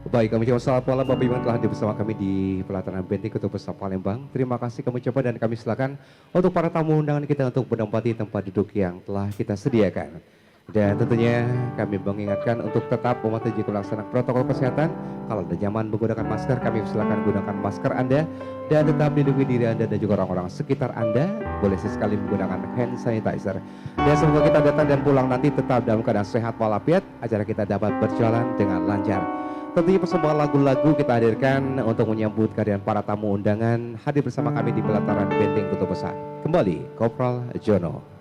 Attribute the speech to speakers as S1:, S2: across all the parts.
S1: Baik, kami ucapkan selamat malam Bapak Ibu yang telah hadir bersama kami di pelataran Benteng Kota Besar Palembang. Terima kasih kami ucapkan dan kami silakan untuk para tamu undangan kita untuk menempati tempat duduk yang telah kita sediakan. Dan tentunya kami mengingatkan untuk tetap mematuhi pelaksanaan protokol kesehatan. Kalau ada nyaman menggunakan masker, kami silakan gunakan masker Anda dan tetap lindungi diri Anda dan juga orang-orang sekitar Anda. Boleh sekali menggunakan hand sanitizer. Dan semoga kita datang dan pulang nanti tetap dalam keadaan sehat walafiat. Acara kita dapat berjalan dengan lancar. Tentunya persembahan lagu-lagu kita hadirkan untuk menyambut kehadiran para tamu undangan hadir bersama kami di pelataran Benteng Kota Besar. Kembali, Kopral Jono.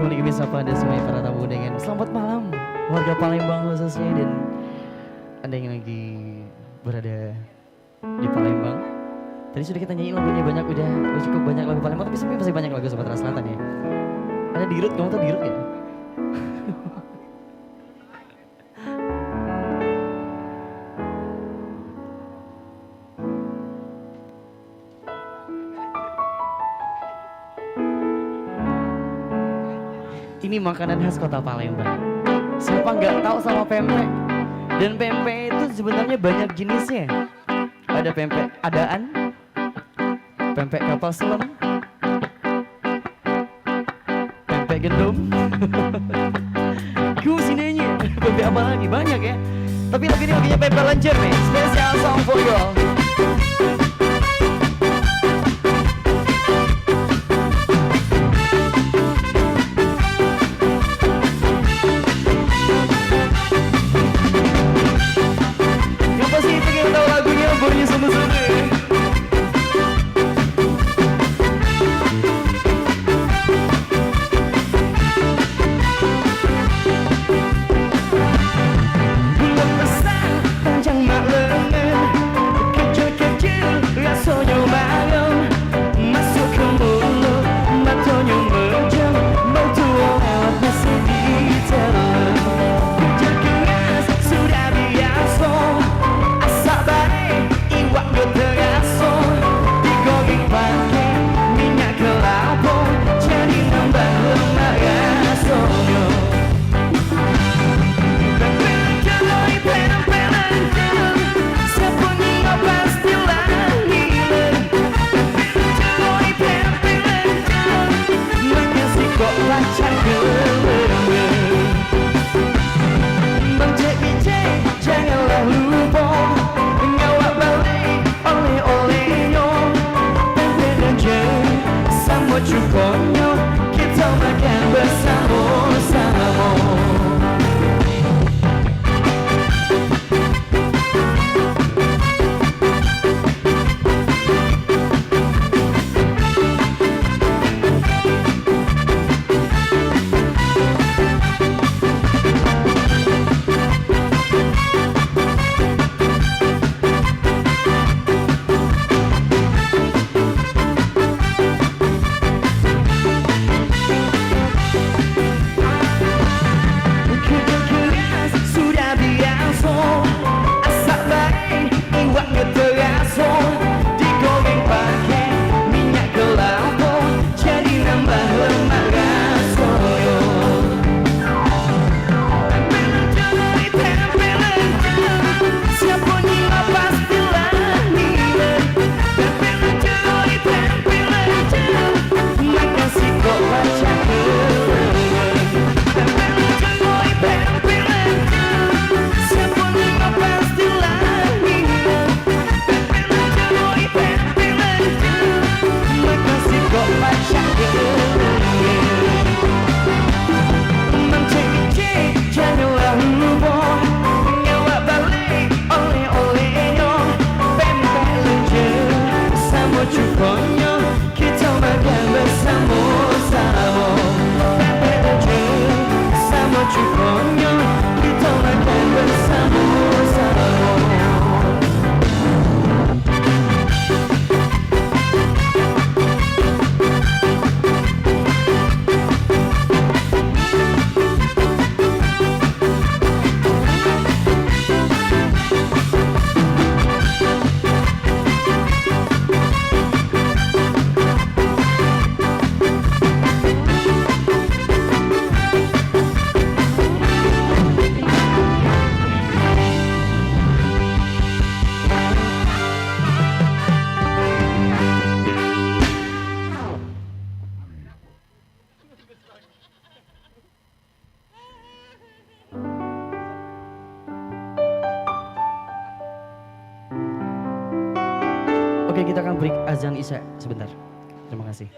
S2: Kembali kami sapa Anda semuanya para tamu undangan. Selamat malam warga Palembang khususnya dan Anda yang lagi berada di Palembang. Tadi sudah kita nyanyi lagunya banyak, udah cukup banyak lagu Palembang, tapi sebenarnya masih banyak lagu Sumatera Selatan ya. Ada Dirut, kamu tau Dirut ya? Ini makanan khas kota Palembang. Siapa nggak tahu sama pempek? Dan pempek itu sebenarnya banyak jenisnya. ada pempek adaan, pempek kapal selam, pempek gendum. Kusinanya pempek apa lagi? Banyak ya. Tapi lagu ini lagunya pempek lenjer nih. Special song for you. Yang pasti pengen tahu lagunya bunyi sama-sama. Cukup kita makan bersama-sama. Cukup kita makan bersama-sama. Sama cukupnya kita makan bersama-sama. Oke, kita akan break azan Isya sebentar. Terima kasih.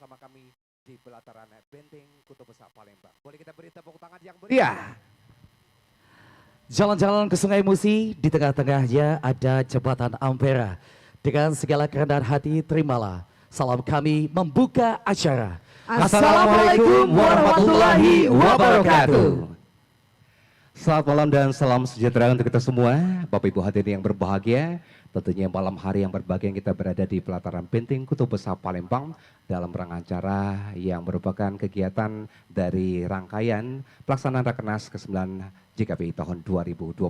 S1: bersama kami di pelataran Benteng Kota Besar Palembang. Boleh kita beri tepuk tangan yang meriah.
S3: Jalan-jalan ke Sungai Musi, di tengah-tengahnya ada jembatan Ampera. Dengan segala kerendahan hati, terimalah salam kami membuka acara.
S1: Assalamualaikum warahmatullahi wabarakatuh. Selamat malam dan salam sejahtera untuk kita semua, Bapak Ibu hadirin yang berbahagia. Tentunya malam hari yang berbahagia kita berada di pelataran Benteng Kota Besar Palembang dalam rangka acara yang merupakan kegiatan dari rangkaian pelaksanaan Rakernas ke-9 JKPI tahun 2022.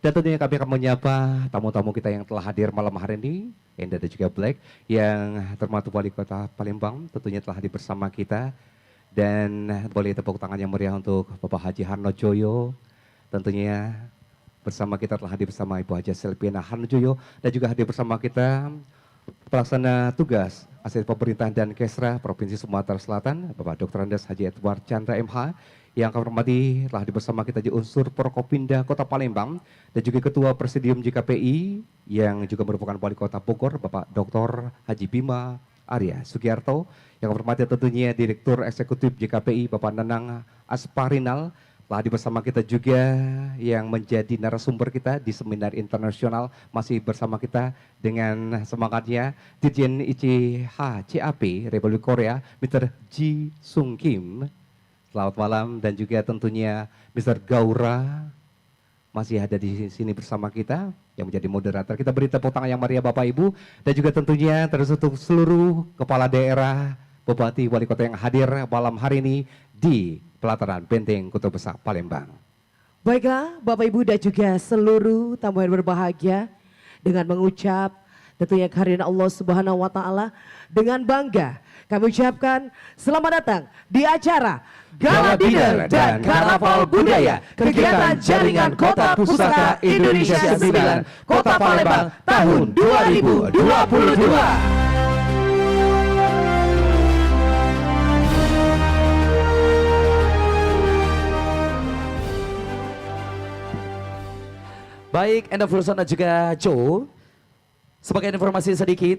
S1: Dan tentunya kami akan menyapa tamu-tamu kita yang telah hadir malam hari ini, Enda dan juga Black, yang termasuk Wali Kota Palembang tentunya telah hadir bersama kita. Dan boleh tepuk tangan yang meriah untuk Bapak Haji Harnojoyo, tentunya bersama kita telah hadir bersama Ibu Haji Selviana Harnojoyo, dan juga hadir bersama kita pelaksana tugas Asisten Pemerintahan dan Kesra Provinsi Sumatera Selatan, Bapak Dr. Andes Haji Edward Chandra MH, yang kami hormati telah hadir bersama kita di unsur Prokopimda Kota Palembang, dan juga Ketua Presidium JKPI yang juga merupakan Wali Kota Bogor, Bapak Dr. Haji Bima Arya Sugiarto, yang kami hormati tentunya Direktur Eksekutif JKPI Bapak Nanang Asparinal, telah hadir bersama kita juga yang menjadi narasumber kita di seminar internasional, masih bersama kita dengan semangatnya Dirjen ICH Republik Korea, Mr. Ji Sung Kim. Selamat malam, dan juga tentunya Mr. Gaura masih ada di sini bersama kita yang menjadi moderator. Kita beri tepuk tangan yang meriah Bapak Ibu, dan juga tentunya terus untuk seluruh kepala daerah, bupati, wali kota yang hadir malam hari ini di pelataran Benteng Kota Besar Palembang.
S4: Baiklah Bapak Ibu dan juga seluruh tamu yang berbahagia, dengan mengucap tentunya kehadiran Allah Subhanahu wa taala, dengan bangga kami ucapkan selamat datang di acara Gala Dinner dan Karnaval Budaya kegiatan Jaringan Kota Pusaka Indonesia 9 Kota Palembang tahun 2022.
S3: Baik, Enda Fulson dan juga Joe, sebagai informasi sedikit,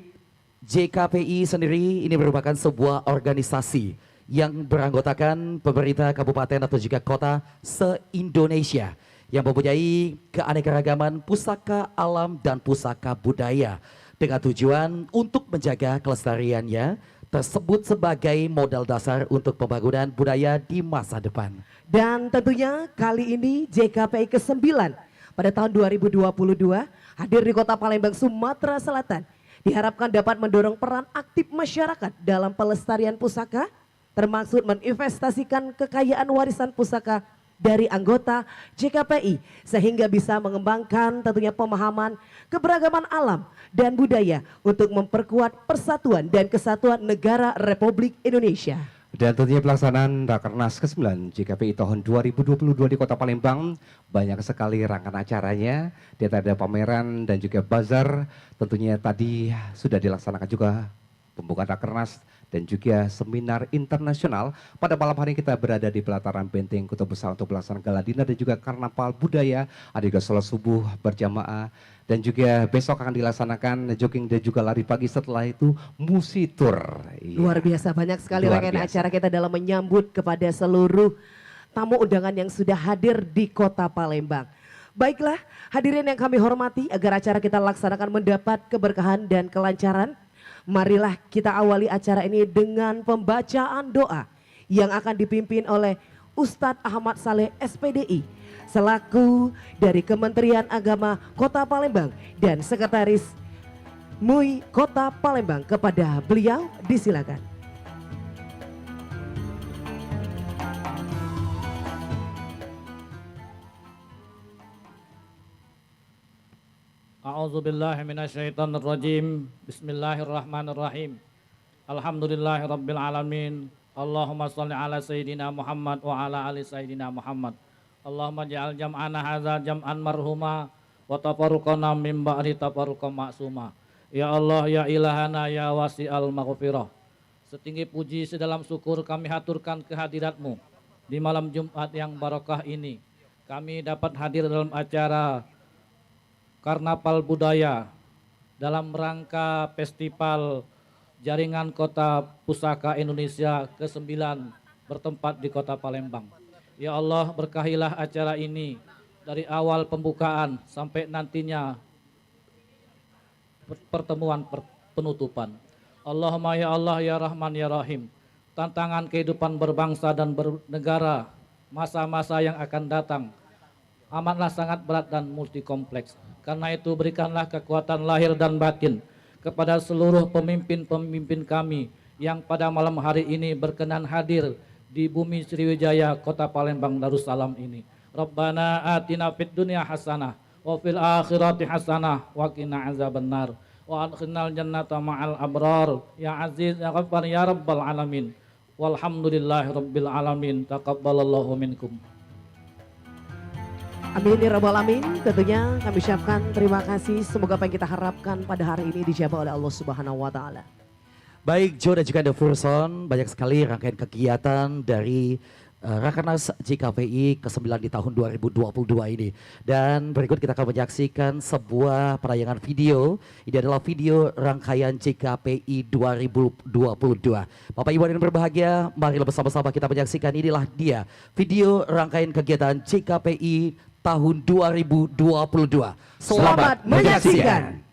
S3: JKPI sendiri ini merupakan sebuah organisasi yang beranggotakan pemerintah kabupaten atau juga kota se-Indonesia yang mempunyai keanekaragaman pusaka alam dan pusaka budaya dengan tujuan untuk menjaga kelestariannya tersebut sebagai modal dasar untuk pembangunan budaya di masa depan.
S4: Dan tentunya kali ini JKPI ke-9 pada tahun 2022 hadir di Kota Palembang, Sumatera Selatan, diharapkan dapat mendorong peran aktif masyarakat dalam pelestarian pusaka, termasuk menginvestasikan kekayaan warisan pusaka dari anggota JKPI, sehingga bisa mengembangkan tentunya pemahaman keberagaman alam dan budaya untuk memperkuat persatuan dan kesatuan negara Republik Indonesia.
S1: Dan tentunya pelaksanaan Rakernas ke-9 JKPI tahun 2022 di Kota Palembang banyak sekali rangkaian acaranya. Di ada pameran dan juga bazar. Tentunya tadi sudah dilaksanakan juga pembukaan Rakernas dan juga seminar internasional. Pada malam hari kita berada di pelataran Benteng Kota Besar untuk pelaksanaan Gala Dinner dan juga Karnaval Budaya. Ada juga sholat subuh berjamaah. Dan juga besok akan dilaksanakan jogging dan juga lari pagi, setelah itu musitur.
S4: Luar biasa, banyak sekali
S1: Luar
S4: rangkaian
S1: biasa.
S4: acara kita dalam menyambut kepada seluruh tamu undangan yang sudah hadir di Kota Palembang. Baiklah hadirin yang kami hormati, agar acara kita laksanakan mendapat keberkahan dan kelancaran, marilah kita awali acara ini dengan pembacaan doa yang akan dipimpin oleh Ustadz Ahmad Saleh SPDI selaku dari Kementerian Agama Kota Palembang dan Sekretaris MUI Kota Palembang. Kepada beliau disilakan.
S5: A'udzubillahi minasyaitonirrajim. Bismillahirrahmanirrahim. Alhamdulillahirabbil alamin. Allahumma shalli ala sayyidina Muhammad wa ala ali sayyidina Muhammad. Allahumma ja'al jam'ana hadza jam'an marhuma wa tafarruqana min ba'di tafarruqan ma'suma. Ya Allah, ya ilahana, ya wasi'al maghfirah. Setinggi puji sedalam syukur kami haturkan kehadirat-Mu di malam Jumat yang barakah ini. Kami dapat hadir dalam acara Karnaval Budaya dalam rangka festival jaringan kota pusaka Indonesia ke-9 bertempat di kota Palembang. Ya Allah, berkahilah acara ini dari awal pembukaan sampai nantinya pertemuan penutupan. Allahumma ya Allah ya Rahman ya Rahim. Tantangan kehidupan berbangsa dan bernegara masa-masa yang akan datang amatlah sangat berat dan multikompleks. Karena itu berikanlah kekuatan lahir dan batin kepada seluruh pemimpin-pemimpin kami yang pada malam hari ini berkenan hadir di bumi Sriwijaya, kota Palembang Darussalam ini. Rabbana atina fid dunya hasanah wa fil akhirati hasanah wa qina azabannar wa adkhilnal jannata ma'al abrar ya aziz ya ghaffar ya rabbal alamin. Walhamdulillahi rabbil alamin. Taqabbalallahu minkum.
S4: Amin ya rabbal alamin. Tentunya kami ucapkan terima kasih. Semoga apa yang kita harapkan pada hari ini dijawab oleh Allah Subhanahu wa taala.
S3: Baik Joe dan juga The Furson, banyak sekali rangkaian kegiatan dari Rakernas JKPI ke-9 di tahun 2022 ini. Dan berikut kita akan menyaksikan sebuah penayangan video. Ini adalah video rangkaian JKPI 2022. Bapak Ibu yang berbahagia, marilah bersama-sama kita menyaksikan, inilah dia video rangkaian kegiatan JKPI tahun 2022.
S4: Selamat menyaksikan.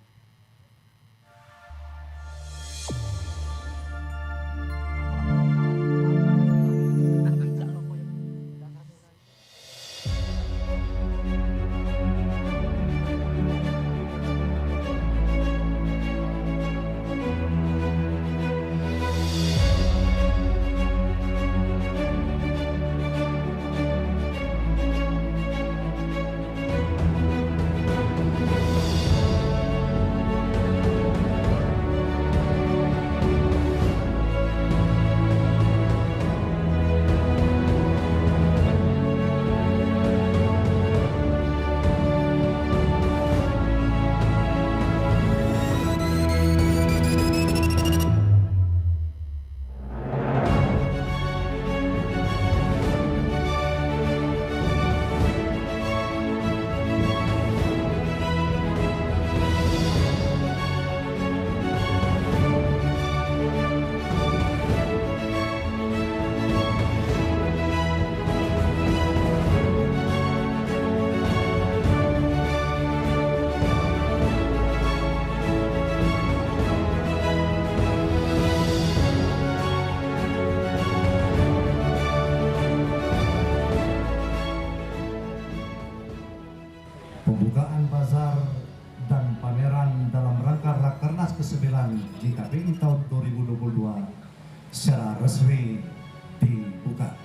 S6: Pembukaan bazar dan pameran dalam rangka Rakernas ke-9 JKPI tahun 2022 secara resmi dibuka.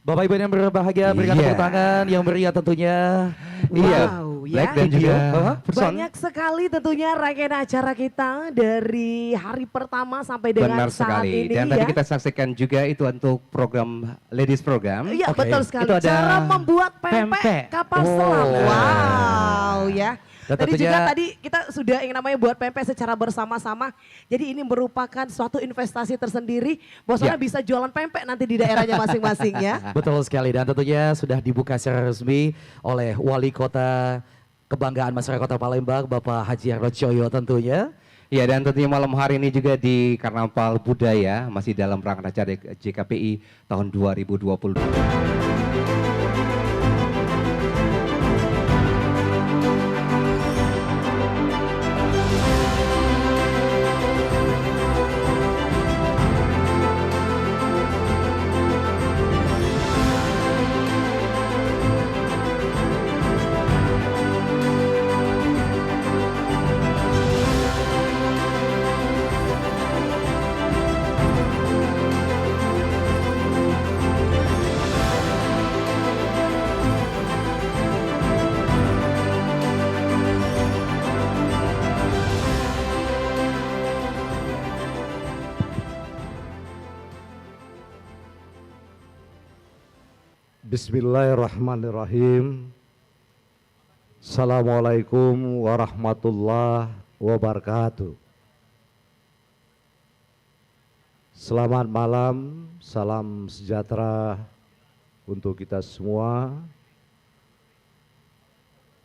S3: Bapak Ibu yang berbahagia, berikan
S1: Iya.
S3: tepuk tangan yang meriah tentunya.
S1: Iya,
S4: Wow,
S1: Black
S4: ya.
S1: dan juga person.
S4: Banyak sekali tentunya rangkaian acara kita dari hari pertama sampai dengan
S1: Benar
S4: saat
S1: sekali.
S4: ini
S1: Dan
S4: ya.
S1: tadi kita saksikan juga itu untuk program Ladies Program.
S4: Iya
S3: Oke.
S4: betul sekali.
S1: Itu ada
S4: Cara membuat pempek
S1: pempek.
S4: kapal
S3: Oh.
S4: selam. Wow ya.
S3: Dan
S4: Tadi
S3: tentunya-
S4: juga tadi kita sudah yang namanya buat pempek secara bersama-sama. Jadi ini merupakan suatu investasi tersendiri. Bahwasanya
S1: Ya.
S4: bisa jualan pempek nanti di daerahnya masing-masing ya.
S3: Betul sekali dan tentunya sudah dibuka secara resmi oleh Wali Kota Kebanggaan Masyarakat Kota Palembang Bapak Haji Arno Coyo tentunya.
S1: Ya, dan tentunya malam hari ini juga di Karnaval Budaya masih dalam rangkaian acara JKPI tahun 2022.
S6: Bismillahirrahmanirrahim. Assalamualaikum warahmatullahi wabarakatuh. Selamat malam, salam sejahtera untuk kita semua.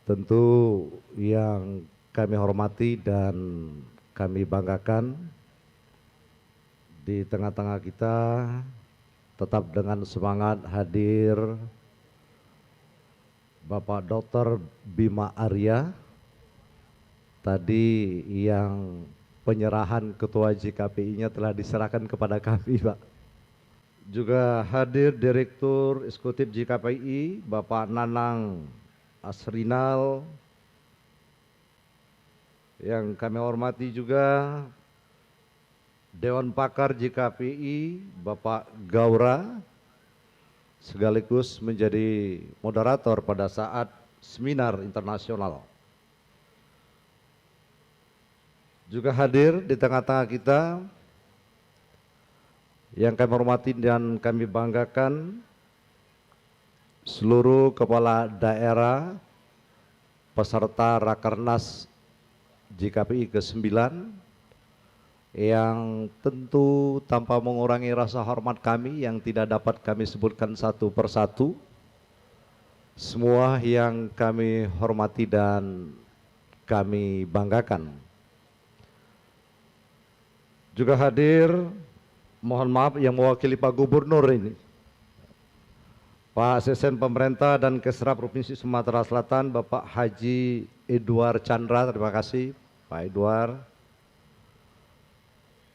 S6: Tentu yang kami hormati dan kami banggakan di tengah-tengah kita tetap dengan semangat hadir Bapak Dr. Bima Arya, tadi yang penyerahan ketua JKPI-nya telah diserahkan kepada kami, Pak. Juga hadir Direktur Eksekutif JKPI Bapak Nanang Asrinal, yang kami hormati juga Dewan Pakar JKPI Bapak Gaura, sekaligus menjadi moderator pada saat seminar internasional. Juga hadir di tengah-tengah kita yang kami hormati dan kami banggakan seluruh kepala daerah peserta Rakernas JKPI ke-9 yang tentu tanpa mengurangi rasa hormat kami yang tidak dapat kami sebutkan satu persatu. Semua yang kami hormati dan kami banggakan. Juga hadir, mohon maaf yang mewakili Pak Gubernur ini, Pak Asisten Pemerintah dan Kesra Provinsi Sumatera Selatan, Bapak Haji Edward Chandra, terima kasih Pak Edward.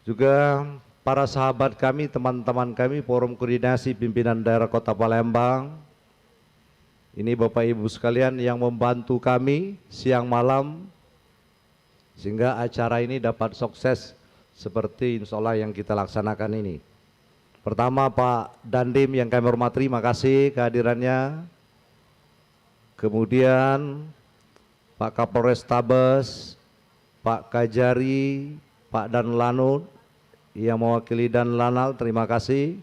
S6: Juga para sahabat kami, teman-teman kami, Forum Koordinasi Pimpinan Daerah Kota Palembang. Ini Bapak Ibu sekalian yang membantu kami siang malam sehingga acara ini dapat sukses seperti insya Allah yang kita laksanakan ini. Pertama Pak Dandim yang kami hormati, terima kasih kehadirannya. Kemudian Pak Kapolres Tabes, Pak Kajari, Pak Danlanut yang mewakili Dan Lanal, terima kasih.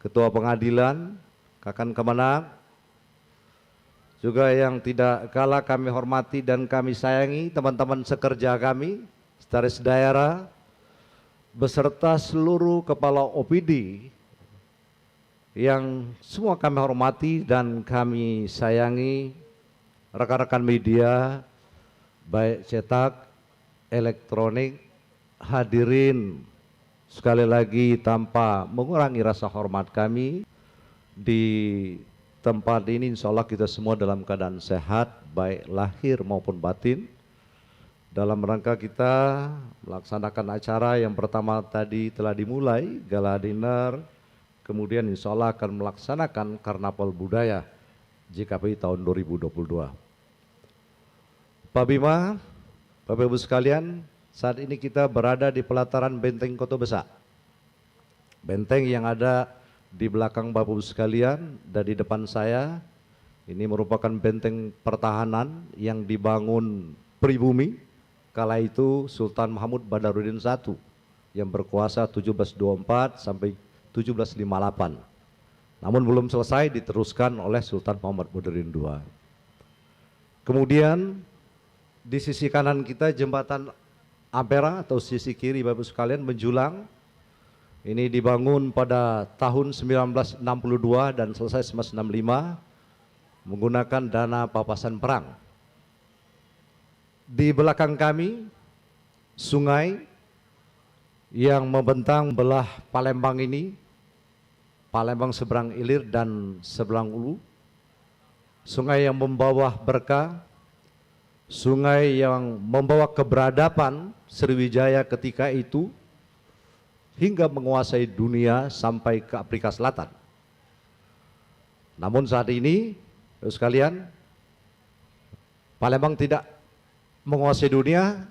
S6: Ketua Pengadilan, Kakan Kemenak. Juga yang tidak kalah kami hormati dan kami sayangi teman-teman sekerja kami, Sekretaris Daerah, beserta seluruh kepala OPD yang semua kami hormati dan kami sayangi, rekan-rekan media, baik cetak, elektronik, hadirin sekali lagi tanpa mengurangi rasa hormat kami di tempat ini. Insya Allah kita semua dalam keadaan sehat baik lahir maupun batin. Dalam rangka kita melaksanakan acara yang pertama tadi telah dimulai gala dinner, kemudian insya Allah akan melaksanakan Karnaval Budaya JKPI tahun 2022. Pak Bima, Bapak Ibu sekalian, saat ini kita berada di pelataran Benteng Kota Besar. Benteng yang ada di belakang Bapak Ibu sekalian dan di depan saya, ini merupakan benteng pertahanan yang dibangun pribumi kala itu Sultan Mahmud Badarudin I yang berkuasa 1724 sampai 1758. Namun belum selesai diteruskan oleh Sultan Muhammad Badarudin II. Kemudian di sisi kanan kita jembatan Ampera atau sisi kiri Bapak Ibu sekalian menjulang. Ini dibangun pada tahun 1962 dan selesai 1965 menggunakan dana papasan perang. Di belakang kami sungai yang membentang belah Palembang ini, Palembang seberang ilir dan seberang ulu, sungai yang membawa berkah, sungai yang membawa keberadaban Sriwijaya ketika itu hingga menguasai dunia sampai ke Afrika Selatan. Namun saat ini, sekalian, Palembang tidak menguasai dunia,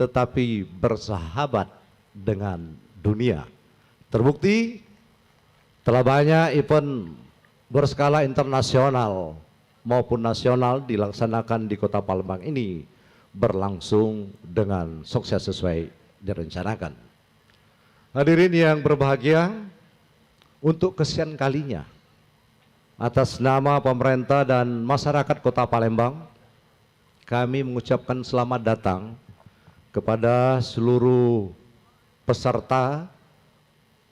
S6: tetapi bersahabat dengan dunia. Terbukti telah banyak event berskala internasional maupun nasional dilaksanakan di Kota Palembang ini berlangsung dengan sukses sesuai direncanakan. Hadirin yang berbahagia, untuk kesekian kalinya atas nama pemerintah dan masyarakat Kota Palembang, kami mengucapkan selamat datang kepada seluruh peserta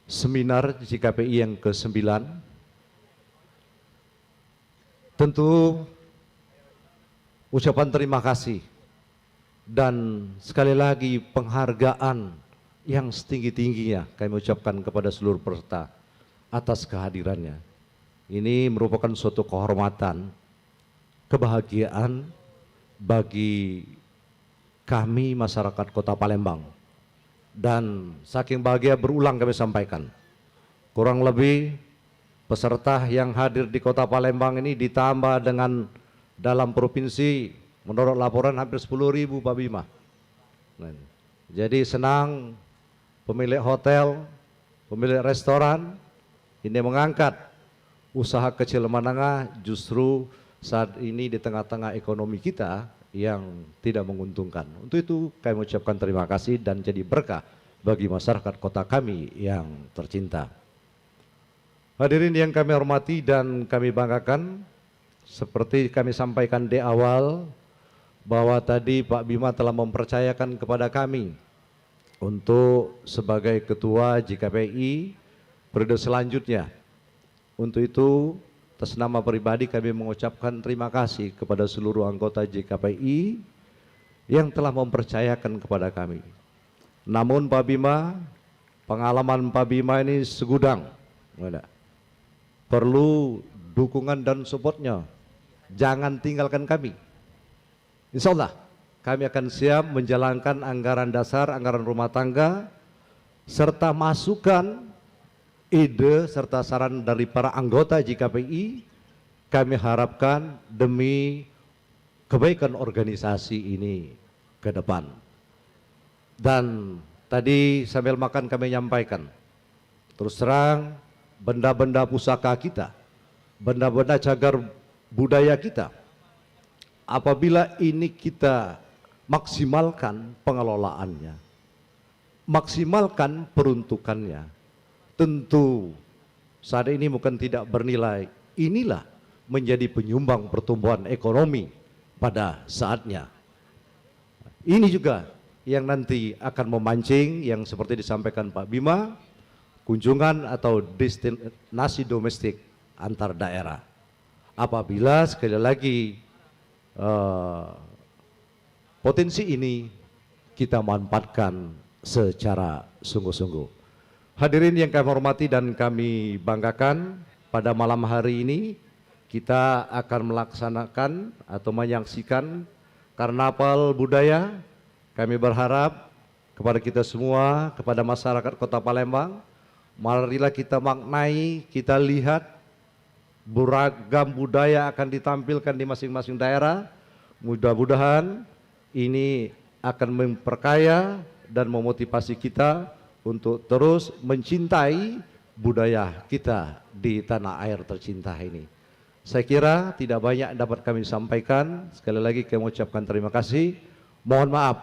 S6: seminar JKPI yang ke-9. Tentu ucapan terima kasih dan sekali lagi penghargaan yang setinggi-tingginya kami ucapkan kepada seluruh peserta atas kehadirannya. Ini merupakan suatu kehormatan, kebahagiaan bagi kami masyarakat Kota Palembang. Dan saking bahagia berulang kami sampaikan, kurang lebih peserta yang hadir di Kota Palembang ini ditambah dengan dalam provinsi menurut laporan hampir 10.000 Pak Bima. Jadi senang pemilik hotel, pemilik restoran ini mengangkat usaha kecil menengah justru saat ini di tengah-tengah ekonomi kita yang tidak menguntungkan. Untuk itu kami ucapkan terima kasih dan jadi berkah bagi masyarakat kota kami yang tercinta. Hadirin yang kami hormati dan kami banggakan, seperti kami sampaikan di awal bahwa tadi Pak Bima telah mempercayakan kepada kami untuk sebagai ketua JKPI periode selanjutnya. Untuk itu atas nama pribadi kami mengucapkan terima kasih kepada seluruh anggota JKPI yang telah mempercayakan kepada kami. Namun Pak Bima, pengalaman Pak Bima ini segudang, perlu dukungan dan supportnya. Jangan tinggalkan kami. Insya Allah kami akan siap menjalankan anggaran dasar, anggaran rumah tangga, serta masukan, ide, serta saran dari para anggota JKPI. Kami harapkan demi kebaikan organisasi ini ke depan. Dan tadi sambil makan kami nyampaikan, terus terang benda-benda pusaka kita, benda-benda cagar budaya kita, apabila ini kita maksimalkan pengelolaannya, maksimalkan peruntukannya, tentu saat ini bukan tidak bernilai, inilah menjadi penyumbang pertumbuhan ekonomi pada saatnya. Ini juga yang nanti akan memancing yang seperti disampaikan Pak Bima, kunjungan atau destinasi domestik antar daerah. Apabila sekali lagi potensi ini kita manfaatkan secara sungguh-sungguh. Hadirin yang kami hormati dan kami banggakan, pada malam hari ini kita akan melaksanakan atau menyaksikan karnaval budaya. Kami berharap kepada kita semua, kepada masyarakat Kota Palembang, marilah kita maknai, kita lihat beragam budaya akan ditampilkan di masing-masing daerah. Mudah-mudahan ini akan memperkaya dan memotivasi kita untuk terus mencintai budaya kita di tanah air tercinta ini. Saya kira tidak banyak dapat kami sampaikan. Sekali lagi kami mengucapkan terima kasih. Mohon maaf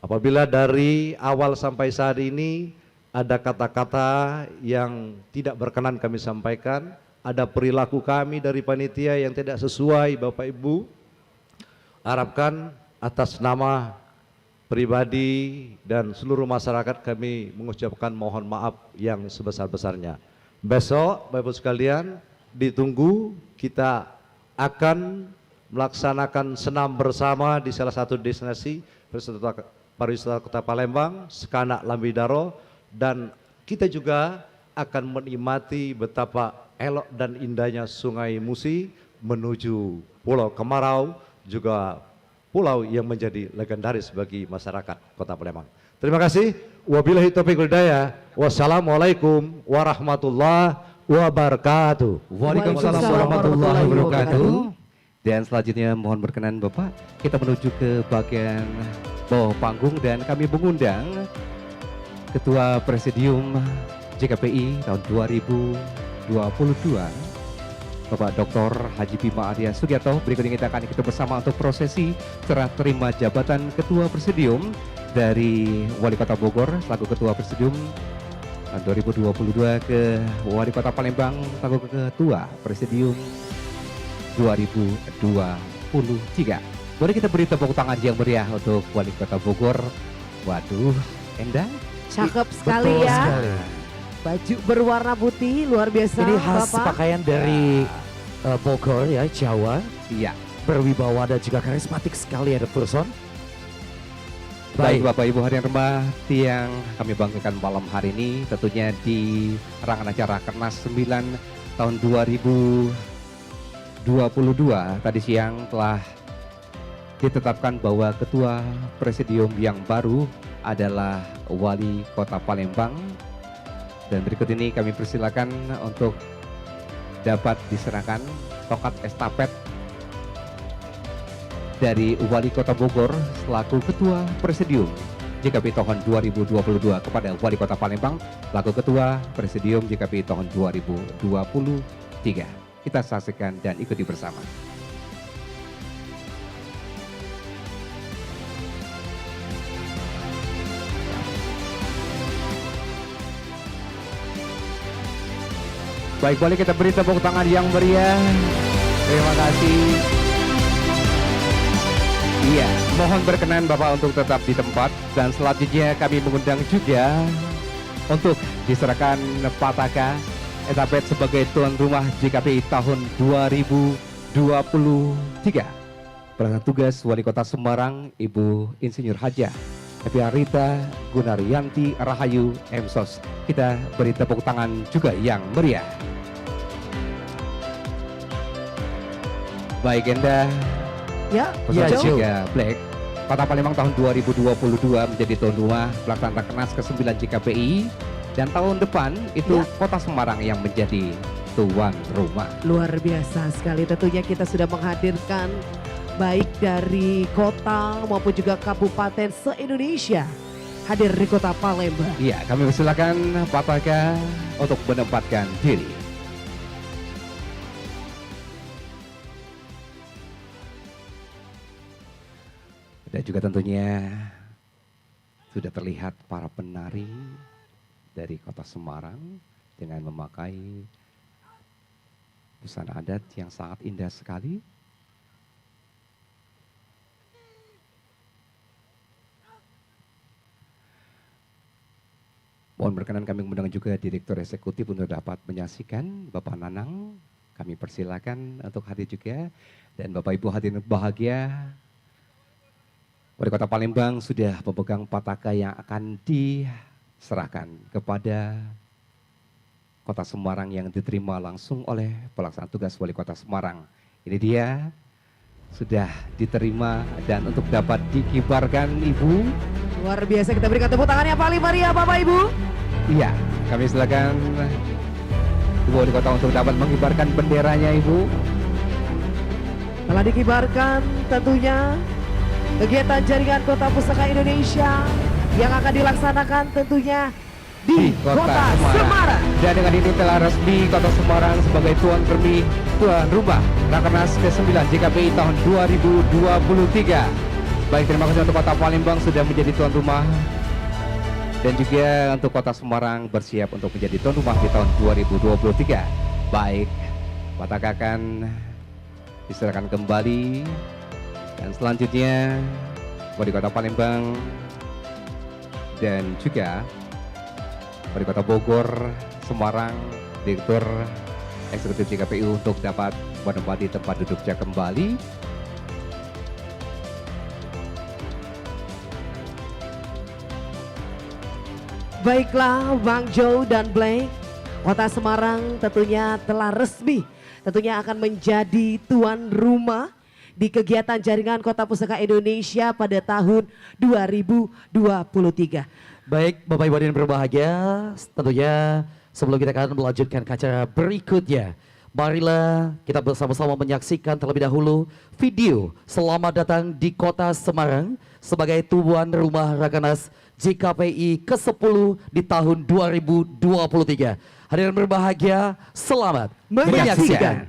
S6: apabila dari awal sampai saat ini ada kata-kata yang tidak berkenan kami sampaikan, ada perilaku kami dari panitia yang tidak sesuai Bapak Ibu. Harapkan atas nama pribadi dan seluruh masyarakat kami mengucapkan mohon maaf yang sebesar-besarnya. Besok Bapak Ibu sekalian ditunggu, kita akan melaksanakan senam bersama di salah satu destinasi pariwisata Kota Palembang, Sekanak Lambidaro, dan kita juga akan menikmati betapa elok dan indahnya Sungai Musi menuju Pulau Kemarau, juga pulau yang menjadi legendaris bagi masyarakat Kota Palembang. Terima kasih. Wabillahi taufiq wal hidayah. Wassalamualaikum warahmatullahi wabarakatuh.
S1: Waalaikumsalam warahmatullahi wabarakatuh. Dan selanjutnya mohon berkenan Bapak, kita menuju ke bagian bawah panggung dan kami mengundang Ketua Presidium JKPI tahun 2022, Bapak Dr. Haji Bima Arya Sugiarto. Berikut ini kita akan ikut bersama untuk prosesi serah terima jabatan Ketua Presidium dari Wali Kota Bogor selaku Ketua Presidium tahun 2022 ke Wali Kota Palembang selaku Ketua Presidium 2023. Boleh kita beri tepuk tangan yang meriah untuk Wali Kota Bogor. Waduh, Endah.
S4: Cakep sekali
S3: Betul
S4: ya.
S3: sekali.
S4: Baju berwarna putih luar biasa.
S3: Ini khas
S4: Bapak.
S3: pakaian dari Bogor ya, Jawa.
S1: Iya.
S3: Berwibawa dan juga karismatik sekali ya, Dr. Son.
S1: Baik Bapak Ibu hadirin hormati yang kami banggakan malam hari ini, tentunya di rangkaian acara Kernas 9 tahun 2022 tadi siang telah ditetapkan bahwa Ketua Presidium yang baru adalah Wali Kota Palembang. Dan berikut ini kami persilakan untuk dapat diserahkan tongkat estafet dari Wali Kota Bogor selaku Ketua Presidium JKPI tahun 2022 kepada Wali Kota Palembang selaku Ketua Presidium JKPI tahun 2023. Kita saksikan dan ikuti bersama. Baik, boleh kita beri tepuk tangan yang meriah. Terima kasih. Iya, mohon berkenan Bapak untuk tetap di tempat dan selanjutnya kami mengundang juga untuk diserahkan Pataka estafet sebagai tuan rumah JKPI tahun 2023. Pelaksana tugas Wali Kota Semarang Ibu Insinyur Haja Rita Gunaryanti Rahayu Emsos. Kita beri tepuk tangan juga yang meriah. Baik Enda,
S4: Ya,
S3: Ya,
S1: Peserta
S3: Jo.
S1: juga Black. Kota Palembang tahun 2022 menjadi tuan rumah pelaksanaan Kernas ke-9 JKPI dan tahun depan itu
S4: Ya.
S1: Kota Semarang yang menjadi tuan rumah.
S4: luar biasa sekali. Tentunya kita sudah menghadirkan baik dari kota maupun juga kabupaten se-Indonesia hadir di Kota Palembang.
S1: Iya, kami persilakan Pataka untuk menempatkan diri. Dan juga tentunya sudah terlihat para penari dari Kota Semarang dengan memakai busana adat yang sangat indah sekali. Mohon berkenan kami mengundang juga Direktur Eksekutif untuk dapat menyaksikan Bapak Nanang. Kami persilakan untuk hadir juga. Dan Bapak Ibu hadirin bahagia, Wali Kota Palembang sudah memegang Pataka yang akan diserahkan kepada Kota Semarang yang diterima langsung oleh pelaksana tugas Wali Kota Semarang. Ini dia sudah diterima dan untuk dapat dikibarkan Ibu.
S4: Luar biasa, kita berikan tepuk tangan yang paling meriah Bapak Ibu.
S1: Iya, kami silakan Ibu Wali Kota untuk dapat mengibarkan benderanya Ibu.
S4: Telah dikibarkan tentunya kegiatan jaringan Kota Pusaka Indonesia yang akan dilaksanakan tentunya di Kota Semarang.
S1: Dan dengan itu telah resmi Kota Semarang sebagai tuan rumah Rakernas ke-9 JKPI tahun 2023. Baik, terima kasih untuk Kota Palembang sudah menjadi tuan rumah, dan juga untuk Kota Semarang bersiap untuk menjadi tuan rumah di tahun 2023. Baik, Batak akan diserahkan kembali, dan selanjutnya wali Kota Palembang dan juga wali Kota Bogor, Semarang, Direktur Eksekutif JKPI untuk dapat menempati tempat duduknya kembali.
S4: Baiklah Bang Joe dan Blake, Kota Semarang tentunya telah resmi akan menjadi tuan rumah di kegiatan jaringan Kota Pusaka Indonesia pada tahun 2023.
S3: Baik, Bapak Ibu yang berbahagia, tentunya sebelum kita akan melanjutkan ke acara berikutnya, marilah kita bersama-sama menyaksikan terlebih dahulu video Selamat Datang di Kota Semarang sebagai tuan rumah Rakernas JKPI ke-10 di tahun 2023. Hadirin berbahagia, selamat menyaksikan.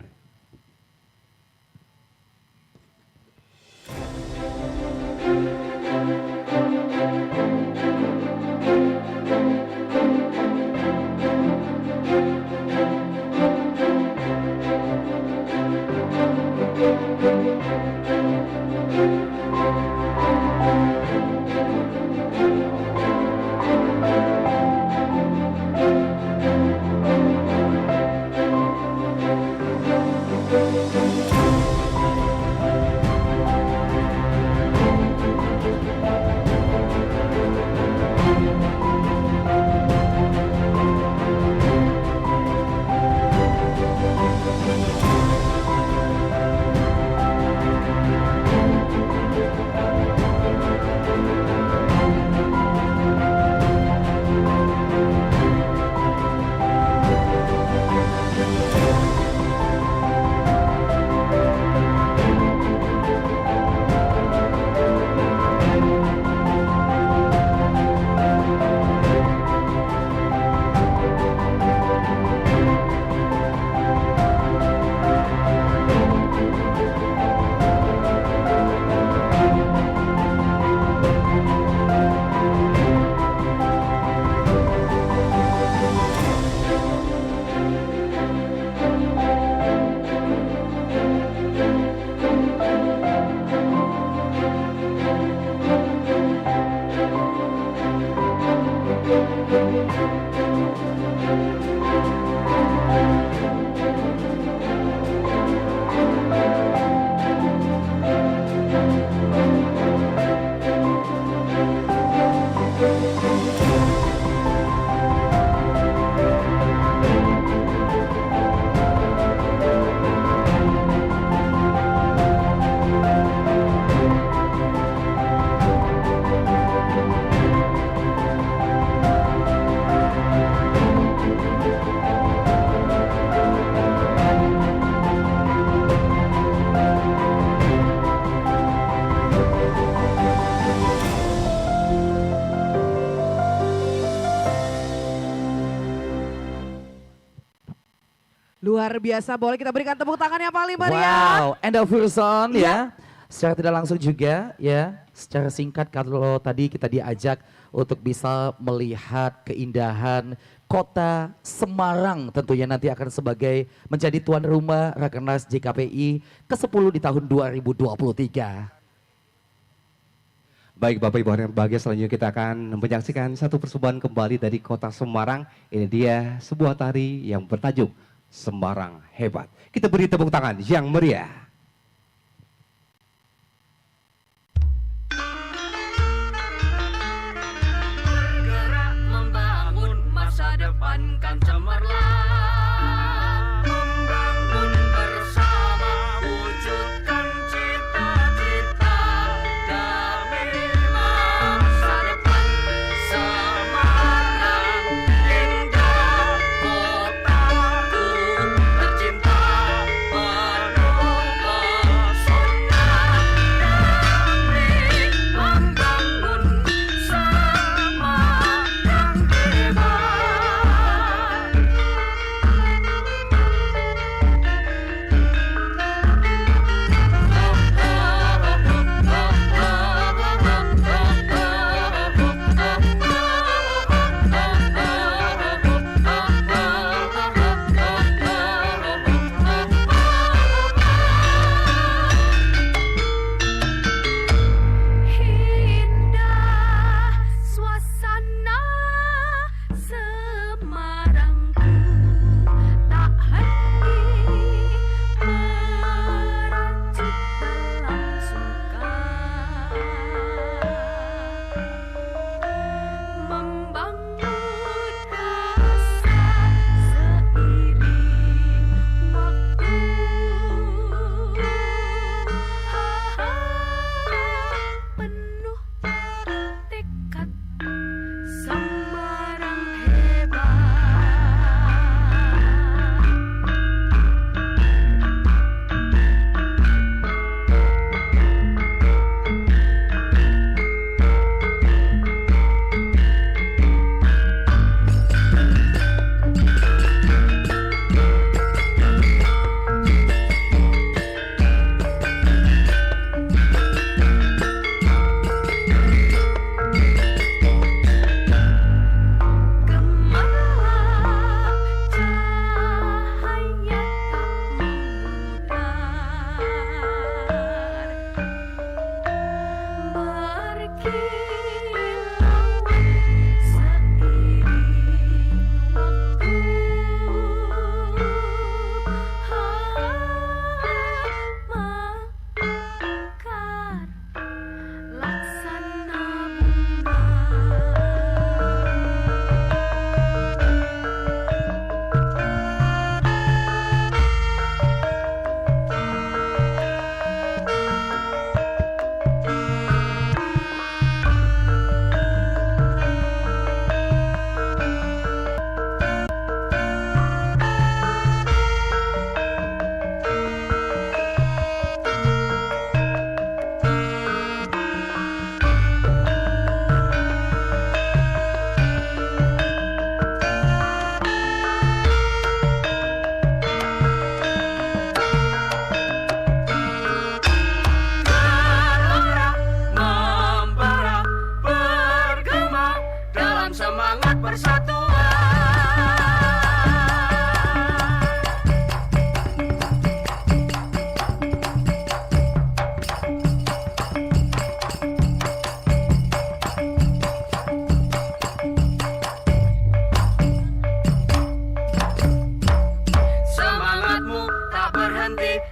S4: Luar biasa, boleh kita berikan tepuk tangan yang paling meriah.
S3: Wow, and of person ya. Secara tidak langsung juga ya, secara singkat kalau tadi kita diajak untuk bisa melihat keindahan Kota Semarang, tentunya nanti akan sebagai menjadi tuan rumah Rakernas JKPI ke-10 di tahun 2023.
S1: Baik Bapak Ibu yang berbahagia, selanjutnya kita akan menyaksikan satu persembahan kembali dari Kota Semarang. Ini dia sebuah tari yang bertajuk Semarang Hebat. Kita beri tepuk tangan yang meriah.
S7: Bergerak membangun masa depan kan cemerlang, membangun bersama, wujudkan cita-cita demi masa depan Semarang. Indah kotaku tercinta, penuh pesona, demi membangun Semarang hebat.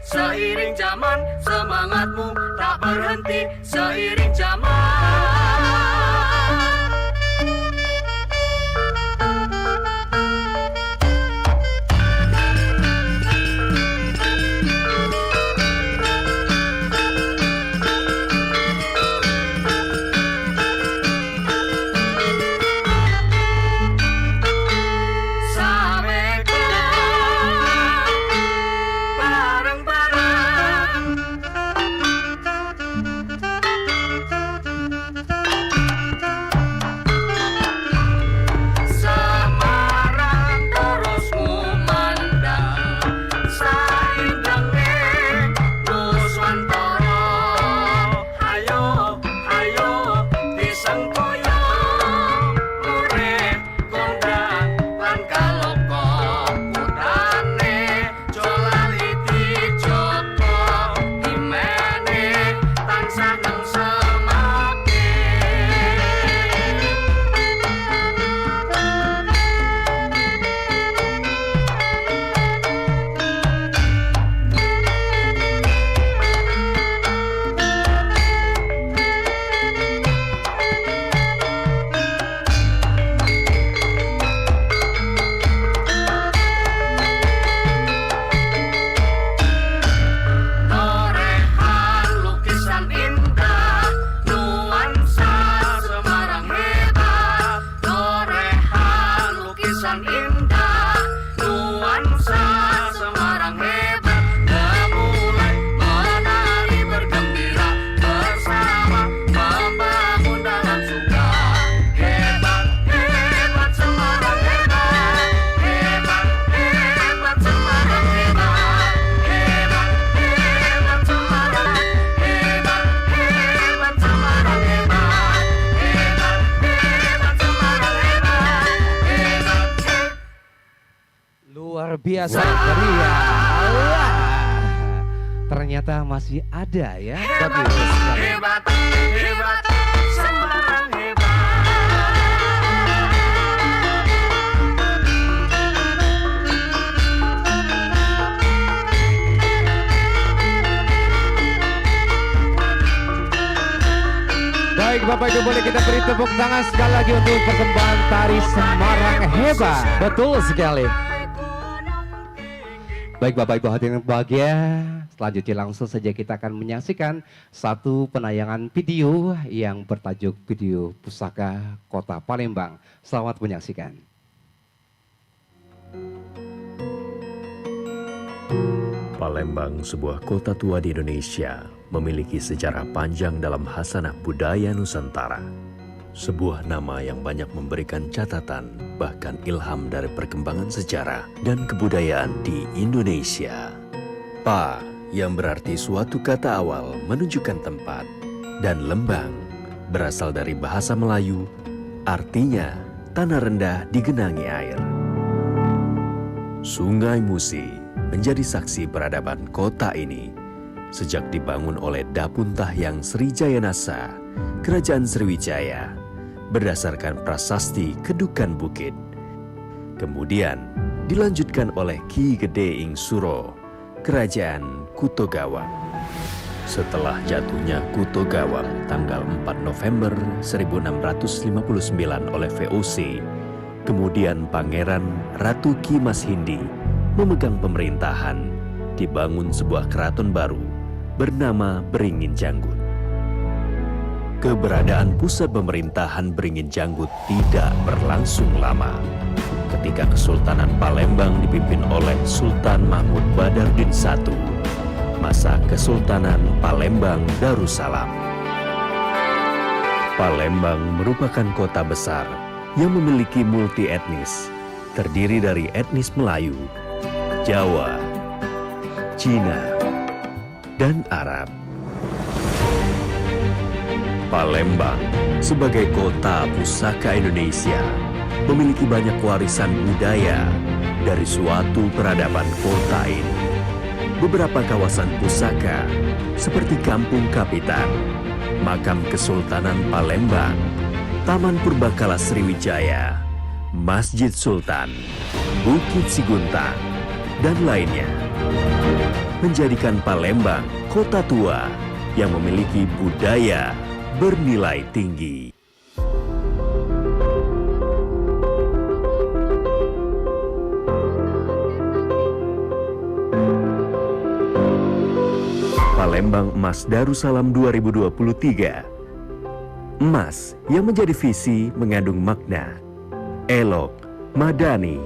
S7: seiring zaman, semangatmu tak berhenti seiring zaman.
S3: Luar biasa.
S1: Wah, ternyata masih ada ya. Bagus sekali.
S7: Hebat, hebat, Semarang hebat.
S1: Baik Bapak Ibu, boleh kita beri tepuk tangan sekali lagi untuk persembahan tari Semarang Hebat.
S3: Betul sekali.
S1: Baik Bapak Ibu hadirin bahagia, selanjutnya langsung saja kita akan menyaksikan satu penayangan video yang bertajuk video Pusaka Kota Palembang. Selamat menyaksikan.
S8: Palembang, sebuah kota tua di Indonesia, memiliki sejarah panjang dalam hasanah budaya Nusantara. Sebuah nama yang banyak memberikan catatan, bahkan ilham dari perkembangan sejarah dan kebudayaan di Indonesia. Pa, yang berarti suatu kata awal menunjukkan tempat, dan lembang, berasal dari bahasa Melayu, artinya tanah rendah digenangi air. Sungai Musi menjadi saksi peradaban kota ini sejak dibangun oleh Dapuntah yang Srijayanasa, Kerajaan Sriwijaya, berdasarkan prasasti Kedukan Bukit. Kemudian dilanjutkan oleh Ki Gede Ing Suro, Kerajaan Kutogawang. Setelah jatuhnya Kutogawang tanggal 4 November 1659 oleh VOC, kemudian Pangeran Ratu Ki Mas Hindi memegang pemerintahan, dibangun sebuah keraton baru bernama Beringin Janggut. Keberadaan pusat pemerintahan Beringin Janggut tidak berlangsung lama. Ketika Kesultanan Palembang dipimpin oleh Sultan Mahmud Badardin I, masa Kesultanan Palembang Darussalam. Palembang merupakan kota besar yang memiliki multi etnis, terdiri dari etnis Melayu, Jawa, Cina, dan Arab. Palembang sebagai kota pusaka Indonesia memiliki banyak warisan budaya dari suatu peradaban kota ini. Beberapa kawasan pusaka seperti Kampung Kapitan, Makam Kesultanan Palembang, Taman Purbakala Sriwijaya, Masjid Sultan, Bukit Siguntang, dan lainnya. menjadikan Palembang kota tua yang memiliki budaya bernilai tinggi. Palembang Emas Darussalam 2023. Emas yang menjadi visi mengandung makna elok, madani,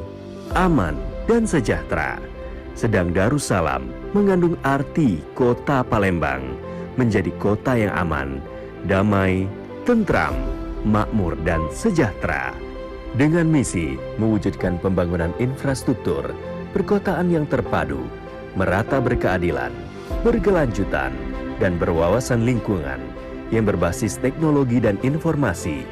S8: aman, dan sejahtera. Sedang Darussalam mengandung arti kota Palembang menjadi kota yang aman, damai, tentram, makmur, dan sejahtera. Dengan misi mewujudkan pembangunan infrastruktur, perkotaan yang terpadu, merata berkeadilan, berkelanjutan, dan berwawasan lingkungan yang berbasis teknologi dan informasi,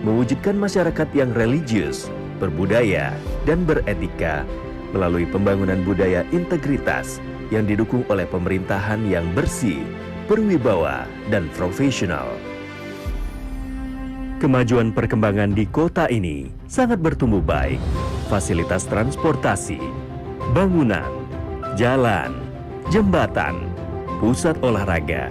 S8: mewujudkan masyarakat yang religius, berbudaya, dan beretika melalui pembangunan budaya integritas yang didukung oleh pemerintahan yang bersih, berwibawa, dan profesional. Kemajuan perkembangan di kota ini sangat bertumbuh baik. Fasilitas transportasi, bangunan, jalan, jembatan, pusat olahraga,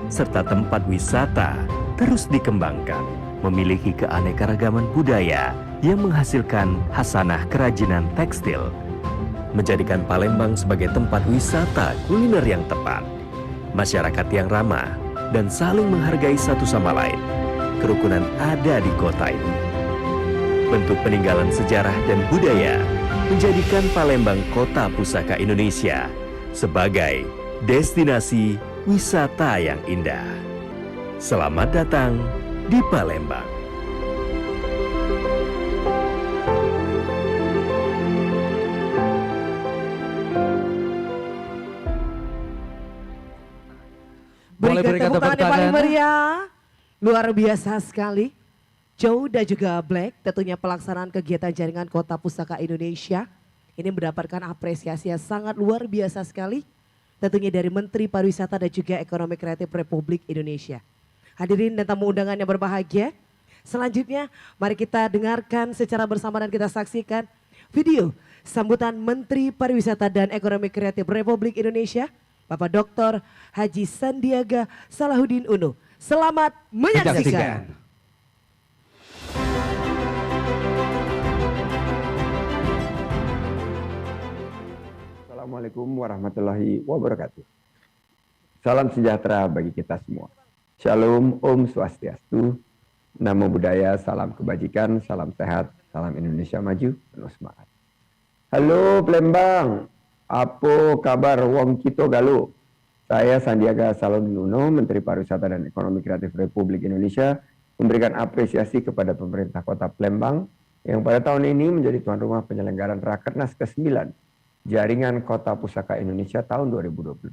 S8: serta tempat wisata terus dikembangkan, memiliki keanekaragaman budaya yang menghasilkan hasanah kerajinan tekstil, menjadikan Palembang sebagai tempat wisata kuliner yang tepat, masyarakat yang ramah, dan saling menghargai satu sama lain. Kerukunan ada di kota ini. Bentuk peninggalan sejarah dan budaya menjadikan Palembang kota pusaka Indonesia sebagai destinasi wisata yang indah. Selamat datang di Palembang.
S3: Boleh
S4: Berikan
S3: berikan
S4: tepuk
S3: tepuk
S4: tangan yang paling
S3: tangan.
S4: meriah. Luar biasa sekali. Joe dan juga Black tentunya pelaksanaan kegiatan jaringan Kota Pusaka Indonesia. Ini mendapatkan apresiasi yang sangat luar biasa sekali. Tentunya dari Menteri Pariwisata dan juga Ekonomi Kreatif Republik Indonesia. Hadirin dan tamu undangan yang berbahagia. Selanjutnya mari kita dengarkan secara bersama dan kita saksikan video sambutan Menteri Pariwisata dan Ekonomi Kreatif Republik Indonesia, Bapak Dr. Haji Sandiaga Salahuddin Uno. Selamat menyaksikan.
S9: Assalamualaikum warahmatullahi wabarakatuh. Salam sejahtera bagi kita semua. Shalom, Om Swastiastu, Namo Buddhaya, salam kebajikan, salam sehat, salam Indonesia maju, penuh semangat. Halo Palembang, apa kabar wong kito galuh? Saya Sandiaga Salahuddin Uno, Menteri Pariwisata dan Ekonomi Kreatif Republik Indonesia, memberikan apresiasi kepada pemerintah Kota Palembang yang pada tahun ini menjadi tuan rumah penyelenggaraan Rakernas ke-9 Jaringan Kota Pusaka Indonesia tahun 2022.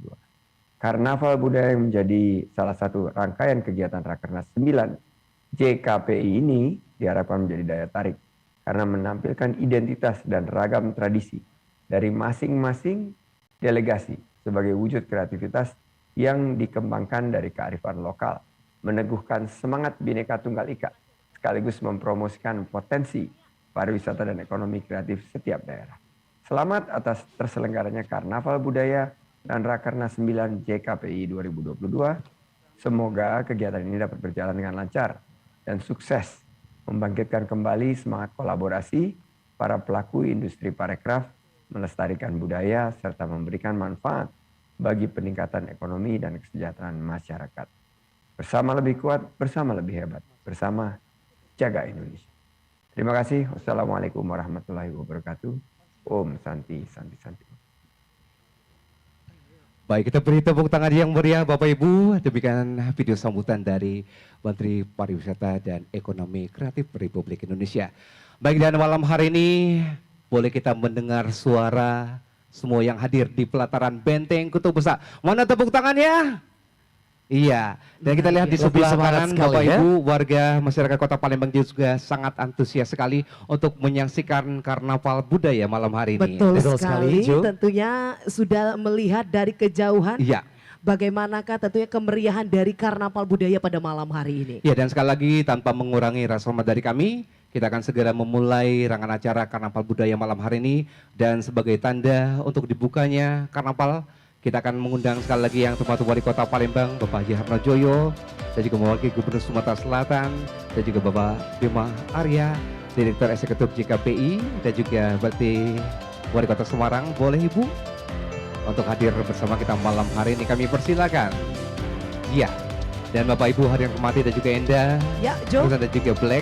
S9: Karnaval budaya yang menjadi salah satu rangkaian kegiatan Rakernas 9 JKPI ini diharapkan menjadi daya tarik karena menampilkan identitas dan ragam tradisi dari masing-masing delegasi sebagai wujud kreativitas yang dikembangkan dari kearifan lokal, meneguhkan semangat Bhinneka Tunggal Ika, sekaligus mempromosikan potensi pariwisata dan ekonomi kreatif setiap daerah. Selamat atas terselenggaranya Karnaval Budaya dan Rakernas 9 JKPI 2022. Semoga kegiatan ini dapat berjalan dengan lancar dan sukses, membangkitkan kembali semangat kolaborasi para pelaku industri parekraf, melestarikan budaya, serta memberikan manfaat bagi peningkatan ekonomi dan kesejahteraan masyarakat. Bersama lebih kuat, bersama lebih hebat, bersama jaga Indonesia. Terima kasih. Wassalamualaikum warahmatullahi wabarakatuh. Om Santi, Santi, Santi.
S1: Baik, kita beri tepuk tangan yang meriah Bapak Ibu. Demikian video sambutan dari Menteri Pariwisata dan Ekonomi Kreatif Republik Indonesia. Baik, dan malam hari ini boleh kita mendengar suara semua yang hadir di pelataran Benteng Kutub Besar. Mana tepuk tangannya? Iya, dan kita lihat di
S3: Lebih
S1: sebelah
S3: semangat
S1: kanan
S3: sekali,
S1: Bapak
S3: ya.
S1: Ibu, warga masyarakat Kota Palembang juga sangat antusias sekali untuk menyaksikan karnaval budaya malam hari ini.
S4: Betul
S3: Betul
S4: sekali,
S3: sekali, Jo.
S4: tentunya sudah melihat dari kejauhan
S1: Iya.
S4: bagaimanakah tentunya kemeriahan dari karnaval budaya pada malam hari ini.
S1: Ya, dan sekali lagi tanpa mengurangi rasa hormat dari kami, kita akan segera memulai rangkaian acara Karnaval Budaya malam hari ini. Dan sebagai tanda untuk dibukanya Karnaval, kita akan mengundang sekali lagi yang tempat wali kota Palembang, Bapak Haji Harnojoyo, dan juga mewakili Gubernur Sumatera Selatan, dan juga Bapak Bima Arya, Direktur Eksekutif JKPI, dan juga berarti wali kota Semarang. Boleh Ibu untuk hadir bersama kita malam hari ini, kami persilakan. Ya, dan Bapak Ibu hadirin hormati dan juga Enda,
S4: Ya, Jo.
S1: dan juga Black,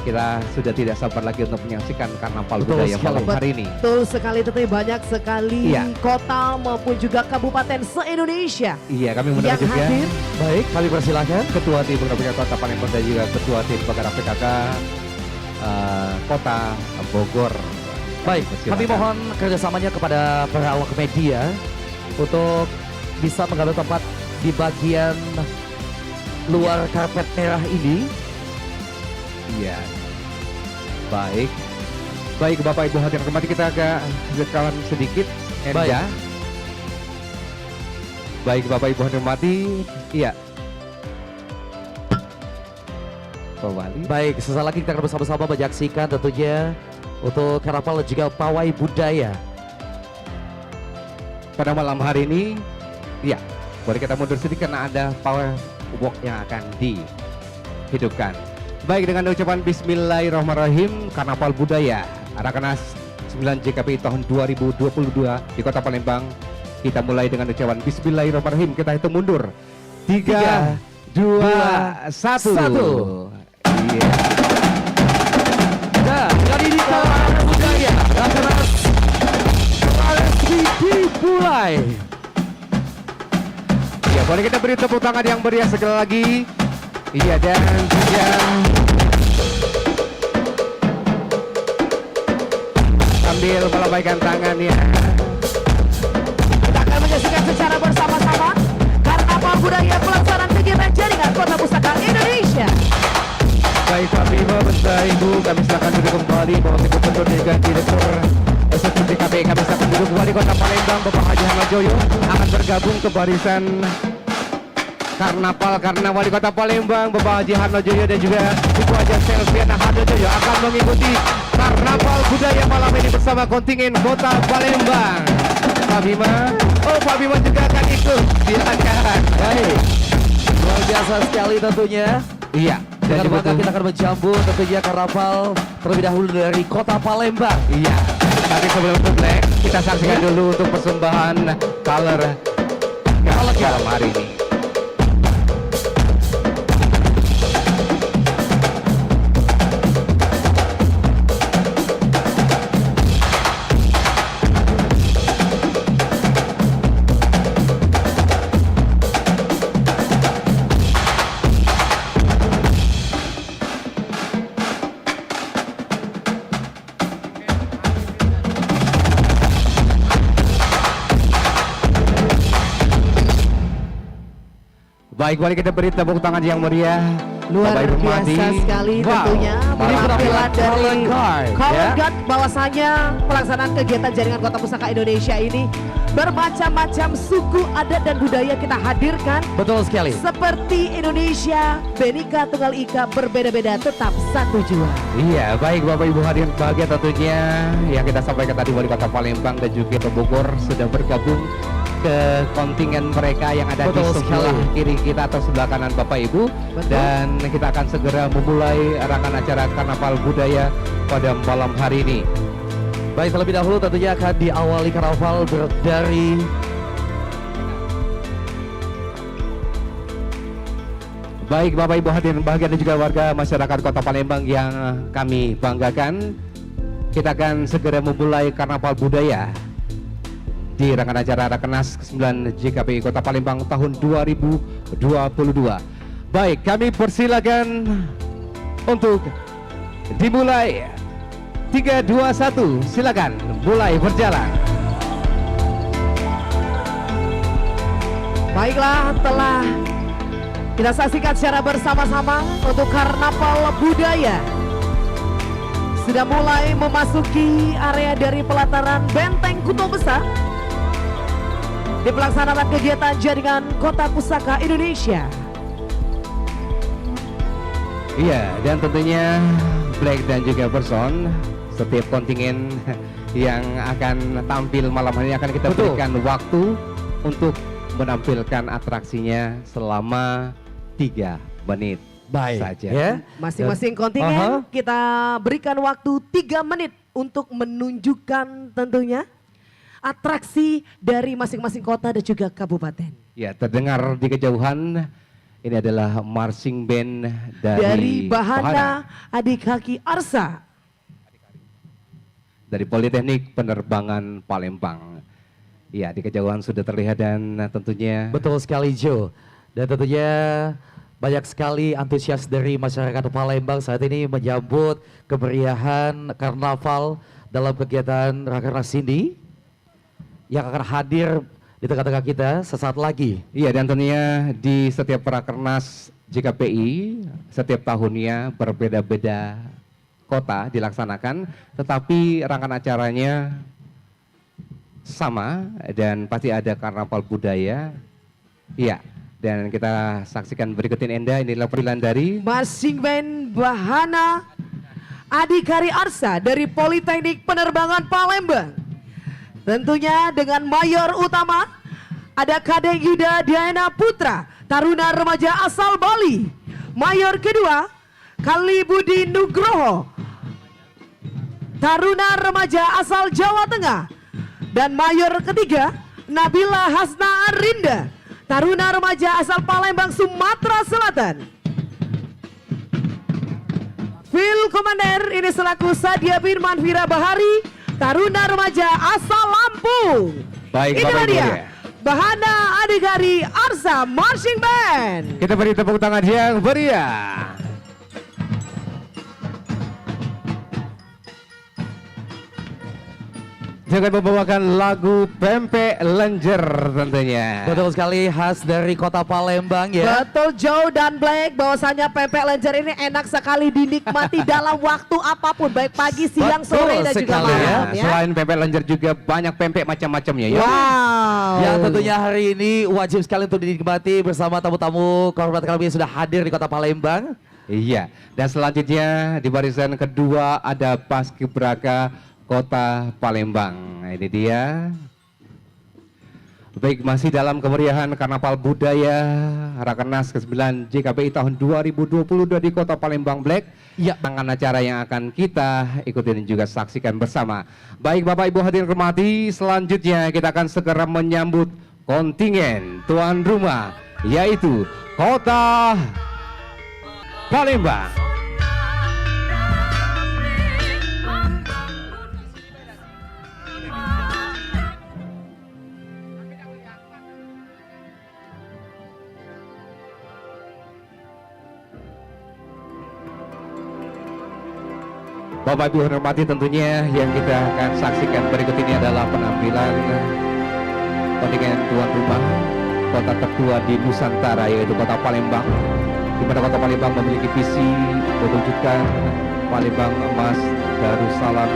S1: kita sudah tidak sabar lagi untuk menyaksikan karnaval
S3: Betul
S1: budaya
S3: sekali.
S1: malam hari ini.
S4: Betul sekali, tentunya banyak sekali
S1: Iya.
S4: kota maupun juga kabupaten se-Indonesia
S1: Iya, kami mendengar
S4: yang
S1: juga
S4: hadir.
S3: Baik, kami persilahkan.
S1: Ketua Tim Penggerak Kota Palembang dan juga Ketua Tim Penggerak PKK Kota Bogor.
S3: Baik,
S1: Persilakan.
S3: kami mohon kerjasamanya kepada para awak media untuk bisa mengambil tempat di bagian luar karpet merah ini.
S1: Iya. Baik. Baik Bapak Ibu hadirin hormati, kita agak dekat sedikit.
S3: Baik.
S1: Enda. Baik Bapak Ibu hadirin hormati. Iya. Pak Wali.
S3: Baik, sesaat lagi kita akan bersama-sama menyaksikan tentunya untuk karnaval dan juga pawai budaya.
S1: Pada malam hari ini, ya, boleh kita mundur sedikit karena ada power walk yang akan dihidupkan. Baik, dengan ucapan Bismillahirrahmanirrahim, karnaval budaya Rakernas 9 JKPI tahun 2022 di Kota Palembang. Kita mulai dengan ucapan Bismillahirrahmanirrahim. Kita hitung mundur. 3, 2, 1. Iya.
S3: Nah, kali ini karnaval budaya Rakernas dimulai.
S1: Ya, boleh kita beri tepuk tangan yang meriah sekali lagi. Iya, dan juga sambil melambaikan tangan ya.
S4: Kita akan menyaksikan secara bersama-sama karnaval budaya pelaksanaan kegiatan jaringan Kota Pusaka Indonesia.
S1: Baik Pak Bima, Bapak Ibu, kami silakan duduk kembali. Bapak Gubernur dan juga Direktur Eksekutif DKPI, kami silakan duduk. Wali Kota Palembang, Bapak Haji Harnojoyo akan bergabung ke barisan karnaval karena Wali Kota Palembang, Bapak Haji Harnojoyo dan juga Ibu Haji Selviana Harnojoyo akan mengikuti karnaval budaya malam ini bersama kontingen Kota Palembang. Pak Bima, Pak Bima juga akan ikut. Silakan.
S3: Baik, luar biasa sekali tentunya.
S1: Iya.
S3: Dengan
S1: juga
S3: bangga kita akan menjamu tentunya karnaval terlebih dahulu dari Kota Palembang.
S1: Iya, tapi sebelum itu Black, kita saksikan dulu untuk persembahan color malam hari ini. Baik, boleh kita beri tepuk tangan yang meriah.
S4: Luar
S1: Bapak Ibu
S4: biasa
S1: hormati.
S4: sekali
S1: Wow.
S4: tentunya penampilan dari
S3: Color Guard,
S4: Color
S3: ya.
S4: Guard, bahwasanya pelaksanaan kegiatan jaringan Kota Pusaka Indonesia ini bermacam-macam suku, adat dan budaya kita hadirkan.
S3: Betul sekali.
S4: Seperti Indonesia, Bhinneka Tunggal Ika, berbeda-beda tetap satu jua.
S1: Iya, baik Bapak Ibu hadirin bahagia, tentunya yang kita sampaikan tadi Wali Kota Palembang dan juga Bogor sudah bergabung ke kontingen mereka yang ada
S3: Betul
S1: di sebelah
S3: sekali.
S1: kiri kita atau sebelah kanan Bapak Ibu.
S4: Betul.
S1: Dan kita akan segera memulai rangkaian acara karnaval budaya pada malam hari ini.
S3: Baik, terlebih dahulu tentunya akan diawali karnaval dari
S1: Baik Bapak Ibu hadirin bahagia dan juga warga masyarakat Kota Palembang yang kami banggakan, kita akan segera memulai karnaval budaya di rangkaian acara Rakernas ke-9 JKPI Kota Palembang tahun 2022. Baik, kami persilakan untuk dimulai. 3, 2, 1, silakan mulai berjalan.
S4: Baiklah, telah kita saksikan secara bersama-sama untuk karnaval budaya sudah mulai memasuki area dari pelataran Benteng Kuto Besar di pelaksanaan kegiatan jaringan Kota Pusaka Indonesia.
S1: Iya, dan tentunya Black dan juga Person, setiap kontingen yang akan tampil malam hari ini akan kita
S3: Betul.
S1: berikan waktu untuk menampilkan atraksinya selama 3 menit
S3: Baik,
S1: saja.
S3: ya.
S4: Masing-masing kontingen kita berikan waktu 3 menit untuk menunjukkan tentunya atraksi dari masing-masing kota dan juga kabupaten.
S1: Ya, terdengar di kejauhan ini adalah marching band
S4: Dari Bahana Adik Haki Arsa.
S1: dari Politeknik Penerbangan Palembang. Ya, di kejauhan sudah terlihat dan tentunya
S3: Betul sekali Joe. Dan tentunya banyak sekali antusias dari masyarakat Palembang saat ini menyambut kemeriahan karnaval dalam kegiatan Rakernas Sindi yang akan hadir di tengah-tengah kita sesaat lagi.
S1: iya, dan tentunya di setiap Rakernas JKPI setiap tahunnya berbeda-beda kota dilaksanakan, tetapi rangkaian acaranya sama dan pasti ada karnaval budaya. Iya, dan kita saksikan berikut ini Enda, inilah penampilan dari
S4: Marching Band Bahana Adhikari Arsa dari Politeknik Penerbangan Palembang. Tentunya dengan mayor utama ada Kadek Yuda Diana Putra, taruna remaja asal Bali. Mayor kedua Kali Budi Nugroho, taruna remaja asal Jawa Tengah. Dan mayor ketiga Nabila Hasna Arinda, taruna remaja asal Palembang, Sumatera Selatan. Field Commander ini selaku Sadia Firman Vira Bahari, taruna remaja asal Lampung.
S1: Baik,
S4: Inilah
S1: Bapak Ibu
S4: dia
S1: ya.
S4: Bahana Adhikari Arsa Marching Band.
S1: Kita beri tepuk tangan yang meriah. Dengan membawakan lagu Pempek Lenjer tentunya.
S3: Betul sekali, khas dari kota Palembang ya.
S4: Betul Joe dan Black, bahwasanya pempek lenjer ini enak sekali dinikmati dalam waktu apapun, baik pagi, siang,
S1: Betul
S4: sore dan juga
S1: sekali
S4: malam ya.
S1: Selain pempek lenjer juga banyak pempek macam-macamnya ya.
S4: Wow.
S3: Yang tentunya hari ini wajib sekali untuk dinikmati bersama tamu-tamu kehormatan kami yang sudah hadir di kota Palembang.
S1: Iya, dan selanjutnya di barisan kedua ada Paskibraka Kota Palembang. Nah, ini dia. Baik, masih dalam kemeriahan Karnaval Budaya Rakernas ke-9 JKPI tahun 2022 di Kota Palembang Black.
S3: Ya.
S1: Rangkaian acara yang akan kita ikuti dan juga saksikan bersama. Baik Bapak Ibu hadirin hormati, selanjutnya kita akan segera menyambut kontingen tuan rumah yaitu Kota Palembang. Bapak Ibu hormati, tentunya yang kita akan saksikan berikut ini adalah penampilan kontingen tuan rumah kota tertua di Nusantara yaitu Kota Palembang, di mana Kota Palembang memiliki visi mewujudkan Palembang Emas Darussalam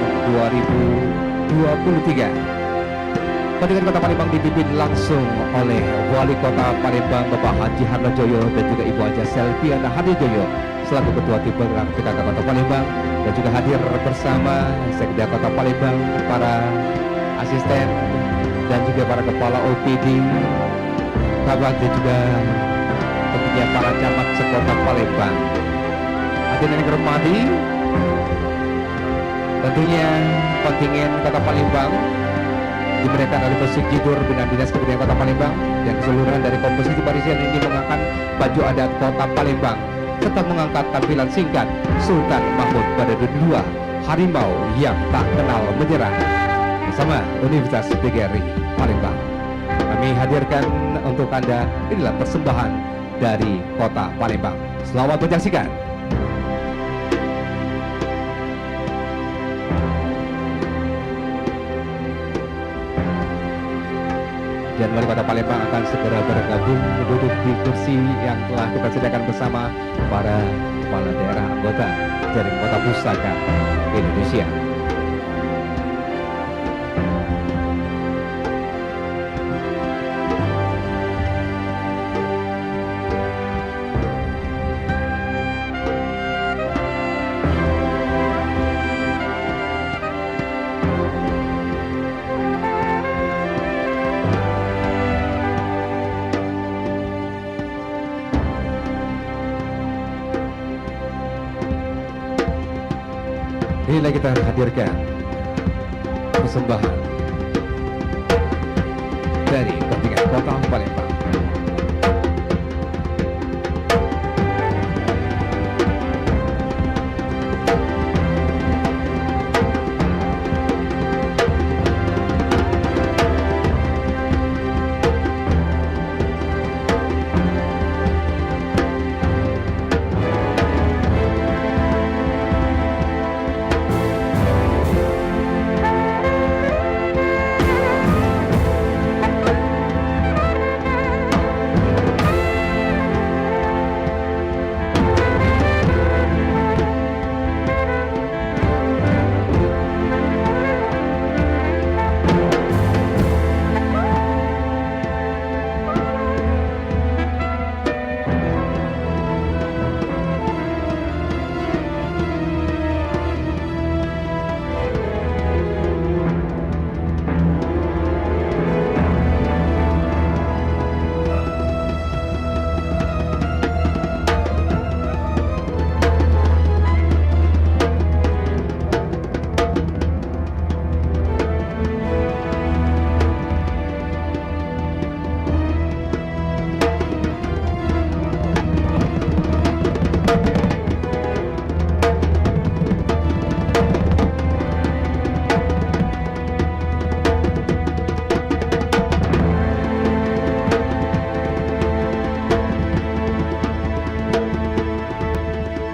S1: 2023. Kontingen Kota Palembang dipimpin langsung oleh Wali Kota Palembang Bapak Haji Harnojoyo dan juga Ibu Haja Selviana Harnojoyo selaku Ketua Tim Penggerak PKK Kota Palembang, dan juga hadir bersama Sekda Kota Palembang, para asisten dan juga para kepala OPD, kabak dan juga tentunya para camat sekota Palembang. Hadirin yang hormati, tentunya kontingen Kota Palembang diberikan oleh Posik Jidur Bina Dinas Kebudayaan Kota Palembang, dan keseluruhan dari komposisi barisan ini mengangkat baju adat Kota Palembang serta mengangkat tampilan singkat Sultan Mahmud pada II, harimau yang tak kenal menyerah, bersama Universitas PGRI Palembang. Kami hadirkan untuk Anda, inilah persembahan dari Kota Palembang. Selamat menyaksikan. Dan wali kota Palembang akan segera bergabung duduk di kursi yang telah kita sediakan bersama para kepala daerah anggota Jaring Kota Pusaka Indonesia. Marilah kita hadirkan persembahan dari kontingen Kota Palembang.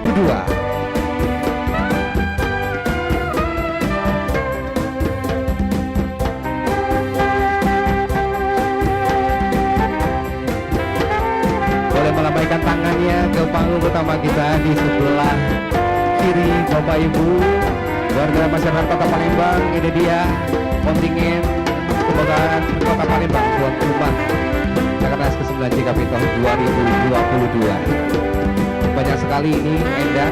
S1: Kedua, boleh melambaikan tangannya ke panggung utama kita di sebelah kiri Bapak Ibu, warga masyarakat Kota Palembang. Ini dia kontingen kebanggaan Kota Palembang tuan rumah Rakernas ke-9 JKP tahun 2022. Banyak sekali ini Enda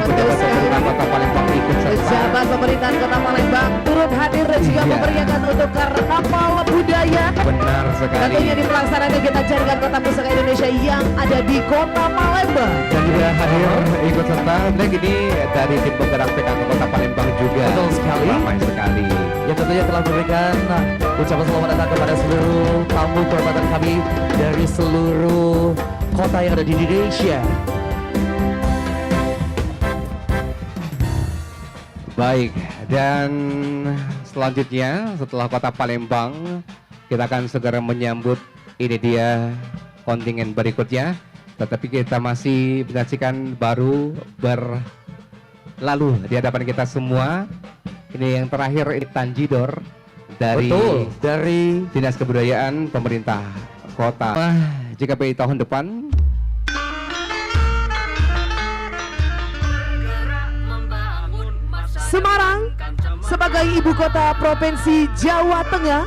S1: pejabat pemerintah Kota Palembang ikut serta.
S4: Pejabat pemerintahan Kota Palembang turut hadir dan juga
S1: Iya.
S4: memeriahkan untuk Karnaval Budaya.
S1: Benar sekali.
S4: Tentunya di pelaksanaan kita jaringan Kota Pusaka Indonesia yang ada di Kota Palembang.
S1: Dan juga hadir ikut serta dan ini dari tim penggerak PKK Kota Palembang juga.
S3: Betul sekali.
S1: Ramai sekali.
S3: Yang tentunya telah memberikan ucapan selamat datang kepada seluruh tamu kehormatan kami dari seluruh kota yang ada di Indonesia.
S1: Baik, dan selanjutnya setelah Kota Palembang kita akan segera menyambut ini dia kontingen berikutnya. Tetapi kita masih menyaksikan baru berlalu di hadapan kita semua. Ini yang terakhir ini Tanjidor dari
S3: Betul, dari
S1: Dinas Kebudayaan Pemerintah Kota. JKPI tahun depan
S4: Semarang sebagai ibu kota provinsi Jawa Tengah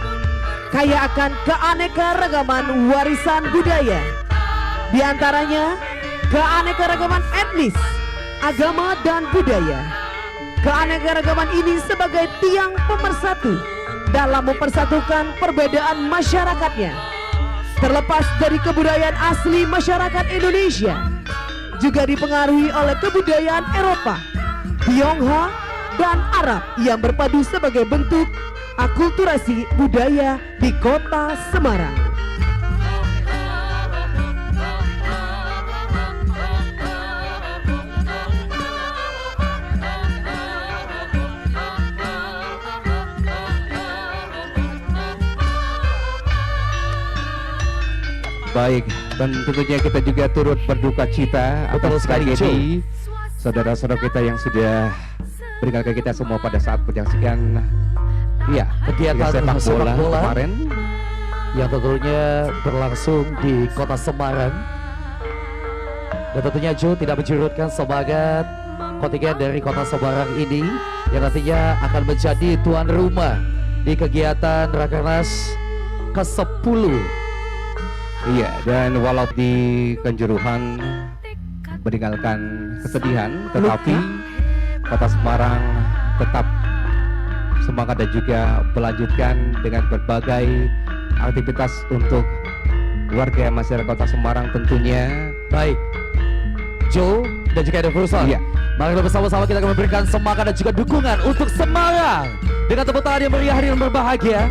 S4: kaya akan keanekaragaman warisan budaya. Di antaranya keanekaragaman etnis, agama dan budaya. Keanekaragaman ini sebagai tiang pemersatu dalam mempersatukan perbedaan masyarakatnya. Terlepas dari kebudayaan asli masyarakat Indonesia, juga dipengaruhi oleh kebudayaan Eropa, Tionghoa, dan Arab yang berpadu sebagai bentuk akulturasi budaya di Kota Semarang.
S1: baik, dan tentunya kita juga turut berduka cita
S3: Betul
S1: atas
S3: sekali,
S1: tragedi saudara-saudara kita yang sudah meninggalkan kita semua pada saat penyaksian
S3: kegiatan
S1: sepak bola kemarin.
S3: yang tentunya berlangsung di Kota Semarang. Dan tentunya Jo tidak menyurutkan semangat kontingen dari Kota Semarang ini yang nantinya akan menjadi tuan rumah di kegiatan Rakernas ke-10.
S1: Iya, dan walau di Kanjuruhan meninggalkan kesedihan, tetapi Kota Semarang tetap semangat dan juga melanjutkan dengan berbagai aktivitas untuk warga masyarakat Kota Semarang tentunya.
S3: Baik, Jo dan juga ada Fursal.
S1: Iya.
S3: Mari bersama-sama kita akan memberikan semangat dan juga dukungan untuk Semarang dengan tepuk tangan yang meriah dan berbahagia.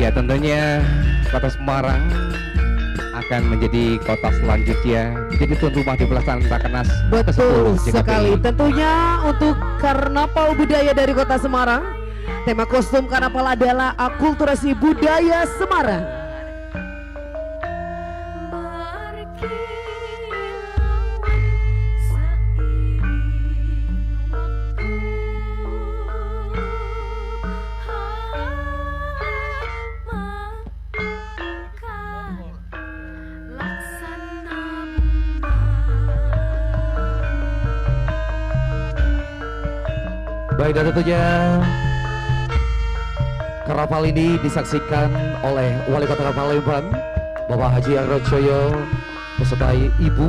S1: Ya tentunya kota Semarang akan menjadi kota selanjutnya menjadi tuan rumah di pelaksanaan Rakernas
S4: Betul
S1: ke-10
S4: sekali.
S1: JKPI.
S4: Tentunya untuk Karnaval Budaya dari Kota Semarang, tema kostum karnaval adalah akulturasi budaya Semarang.
S3: Baik, dan tentunya karnaval ini disaksikan oleh Wali Kota Palembang, Bapak Haji Arrojoyo beserta Ibu.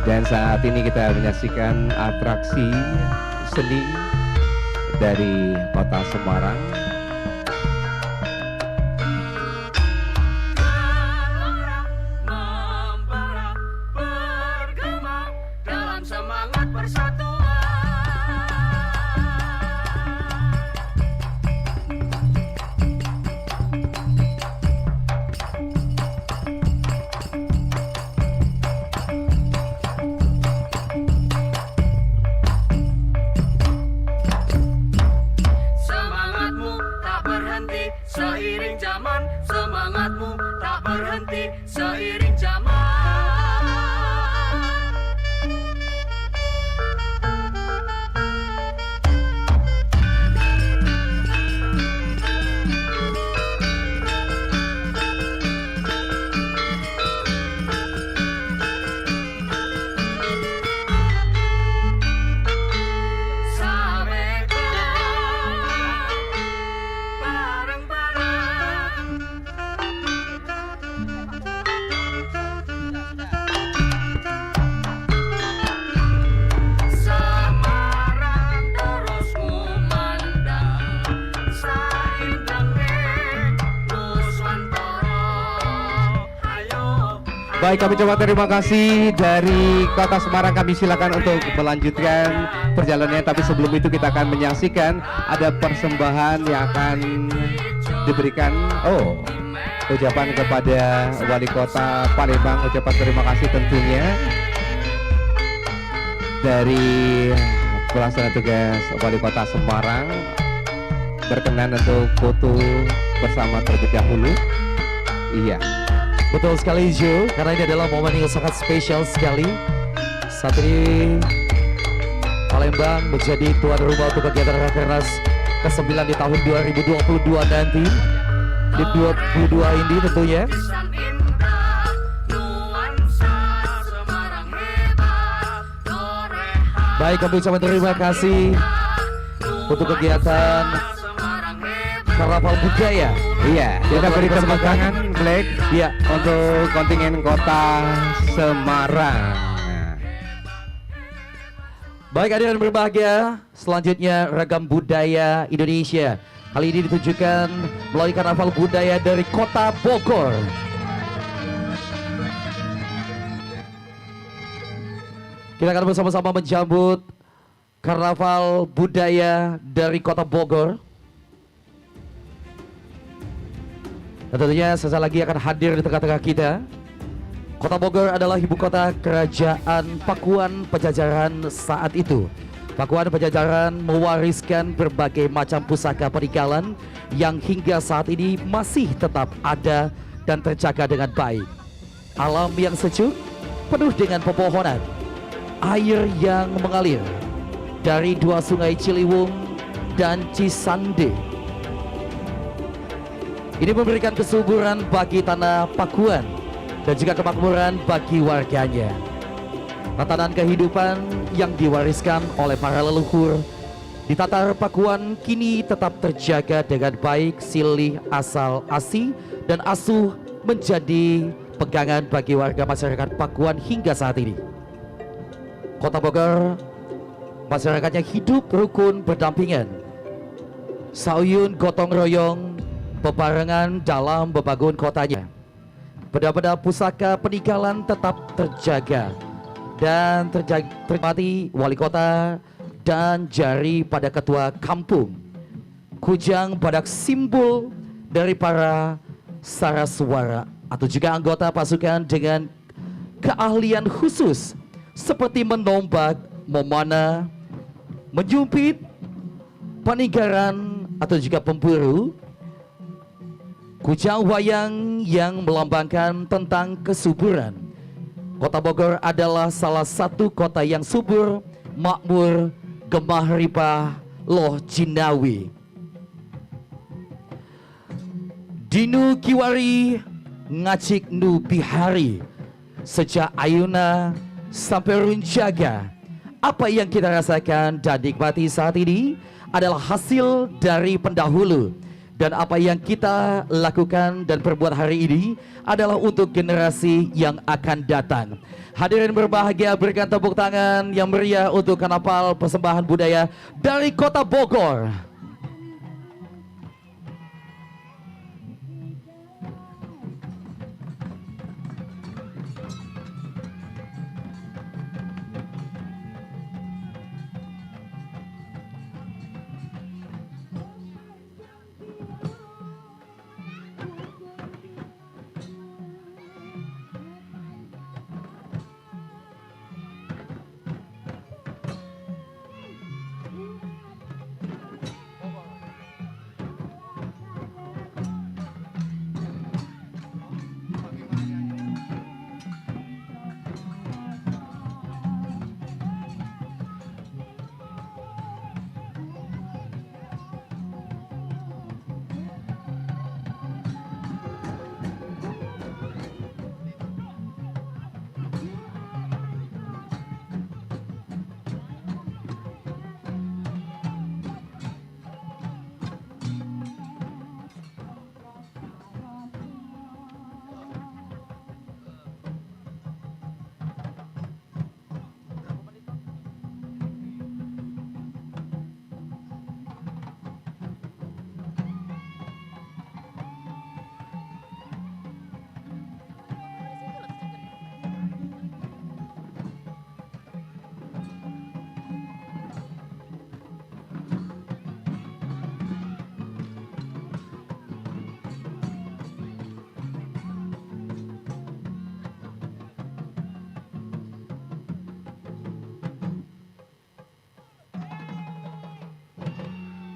S1: Dan saat ini kita menyaksikan atraksi seni dari kota Semarang.
S7: Membara, bergema dalam semangat persatuan. Semangatmu tak berhenti seiring zaman, semangatmu tak berhenti seiring zaman. Semarang terus memandang saindang Nuswantara. Ayo,
S1: Baik, kami coba terima kasih dari kota Semarang. Kami silakan untuk melanjutkan perjalanannya. Tapi sebelum itu kita akan menyaksikan ada persembahan yang akan diberikan. Oh, ucapan kepada Wali Kota Palembang. Ucapan terima kasih tentunya dari pelaksana tugas Wali Kota Semarang. Berkenan untuk foto bersama terlebih dahulu. Iya.
S3: Betul sekali Jo, karena ini adalah momen yang sangat spesial sekali. Saat ini Palembang menjadi tuan rumah untuk kegiatan Rakernas ke-9 di tahun 2022 nanti. Di 22 ini tentunya.
S7: Lisan indah, nuansa Semarang hebat, torehan.
S3: Baik, kami ucapkan terima kasih untuk kegiatan
S7: Semarang hebat.
S3: Karnaval Budaya.
S1: Iya, kita beri tepuk tangan Black
S3: Ya,
S1: untuk kontingen kota Semarang.
S3: baik hadirin berbahagia, selanjutnya ragam budaya Indonesia. Kali ini ditunjukkan melalui Karnaval Budaya dari Kota Bogor. Kita akan bersama-sama menjambut Karnaval Budaya dari Kota Bogor. Dan tentunya sesaat lagi akan hadir di tengah-tengah kita. Kota Bogor adalah ibu kota kerajaan Pakuan Pajajaran saat itu. Pakuan Pajajaran mewariskan berbagai macam pusaka peninggalan yang hingga saat ini masih tetap ada dan terjaga dengan baik. Alam yang sejuk, penuh dengan pepohonan, air yang mengalir dari dua sungai Ciliwung dan Cisande. Ini memberikan kesuburan bagi tanah Pakuan dan juga kemakmuran bagi warganya. Tatanan kehidupan yang diwariskan oleh para leluhur di Tatar Pakuan kini tetap terjaga dengan baik. Silih asal asi dan asuh menjadi pegangan bagi warga masyarakat Pakuan hingga saat ini. Kota Bogor, masyarakatnya hidup rukun berdampingan. Sauyun gotong royong, bebarengan dalam membangun kotanya. Benda-benda pusaka peninggalan tetap terjaga dan terjadi wali kota dan jari pada ketua kampung. Kujang badak simbol dari para saraswara atau juga anggota pasukan dengan keahlian khusus seperti menombak, memanah, menjumpit, peninggaran atau juga pemburu. Kujang wayang yang melambangkan tentang kesuburan. Kota Bogor adalah salah satu kota yang subur, makmur, gemah ripah, loh jinawi. Dinu kiwari ngacik nu bihari, sejak ayuna sampai runjaga. Apa yang kita rasakan dan nikmati saat ini adalah hasil dari pendahulu. Dan apa yang kita lakukan dan perbuat hari ini adalah untuk generasi yang akan datang. Hadirin berbahagia, berikan tepuk tangan yang meriah untuk Karnaval Persembahan Budaya dari Kota Bogor.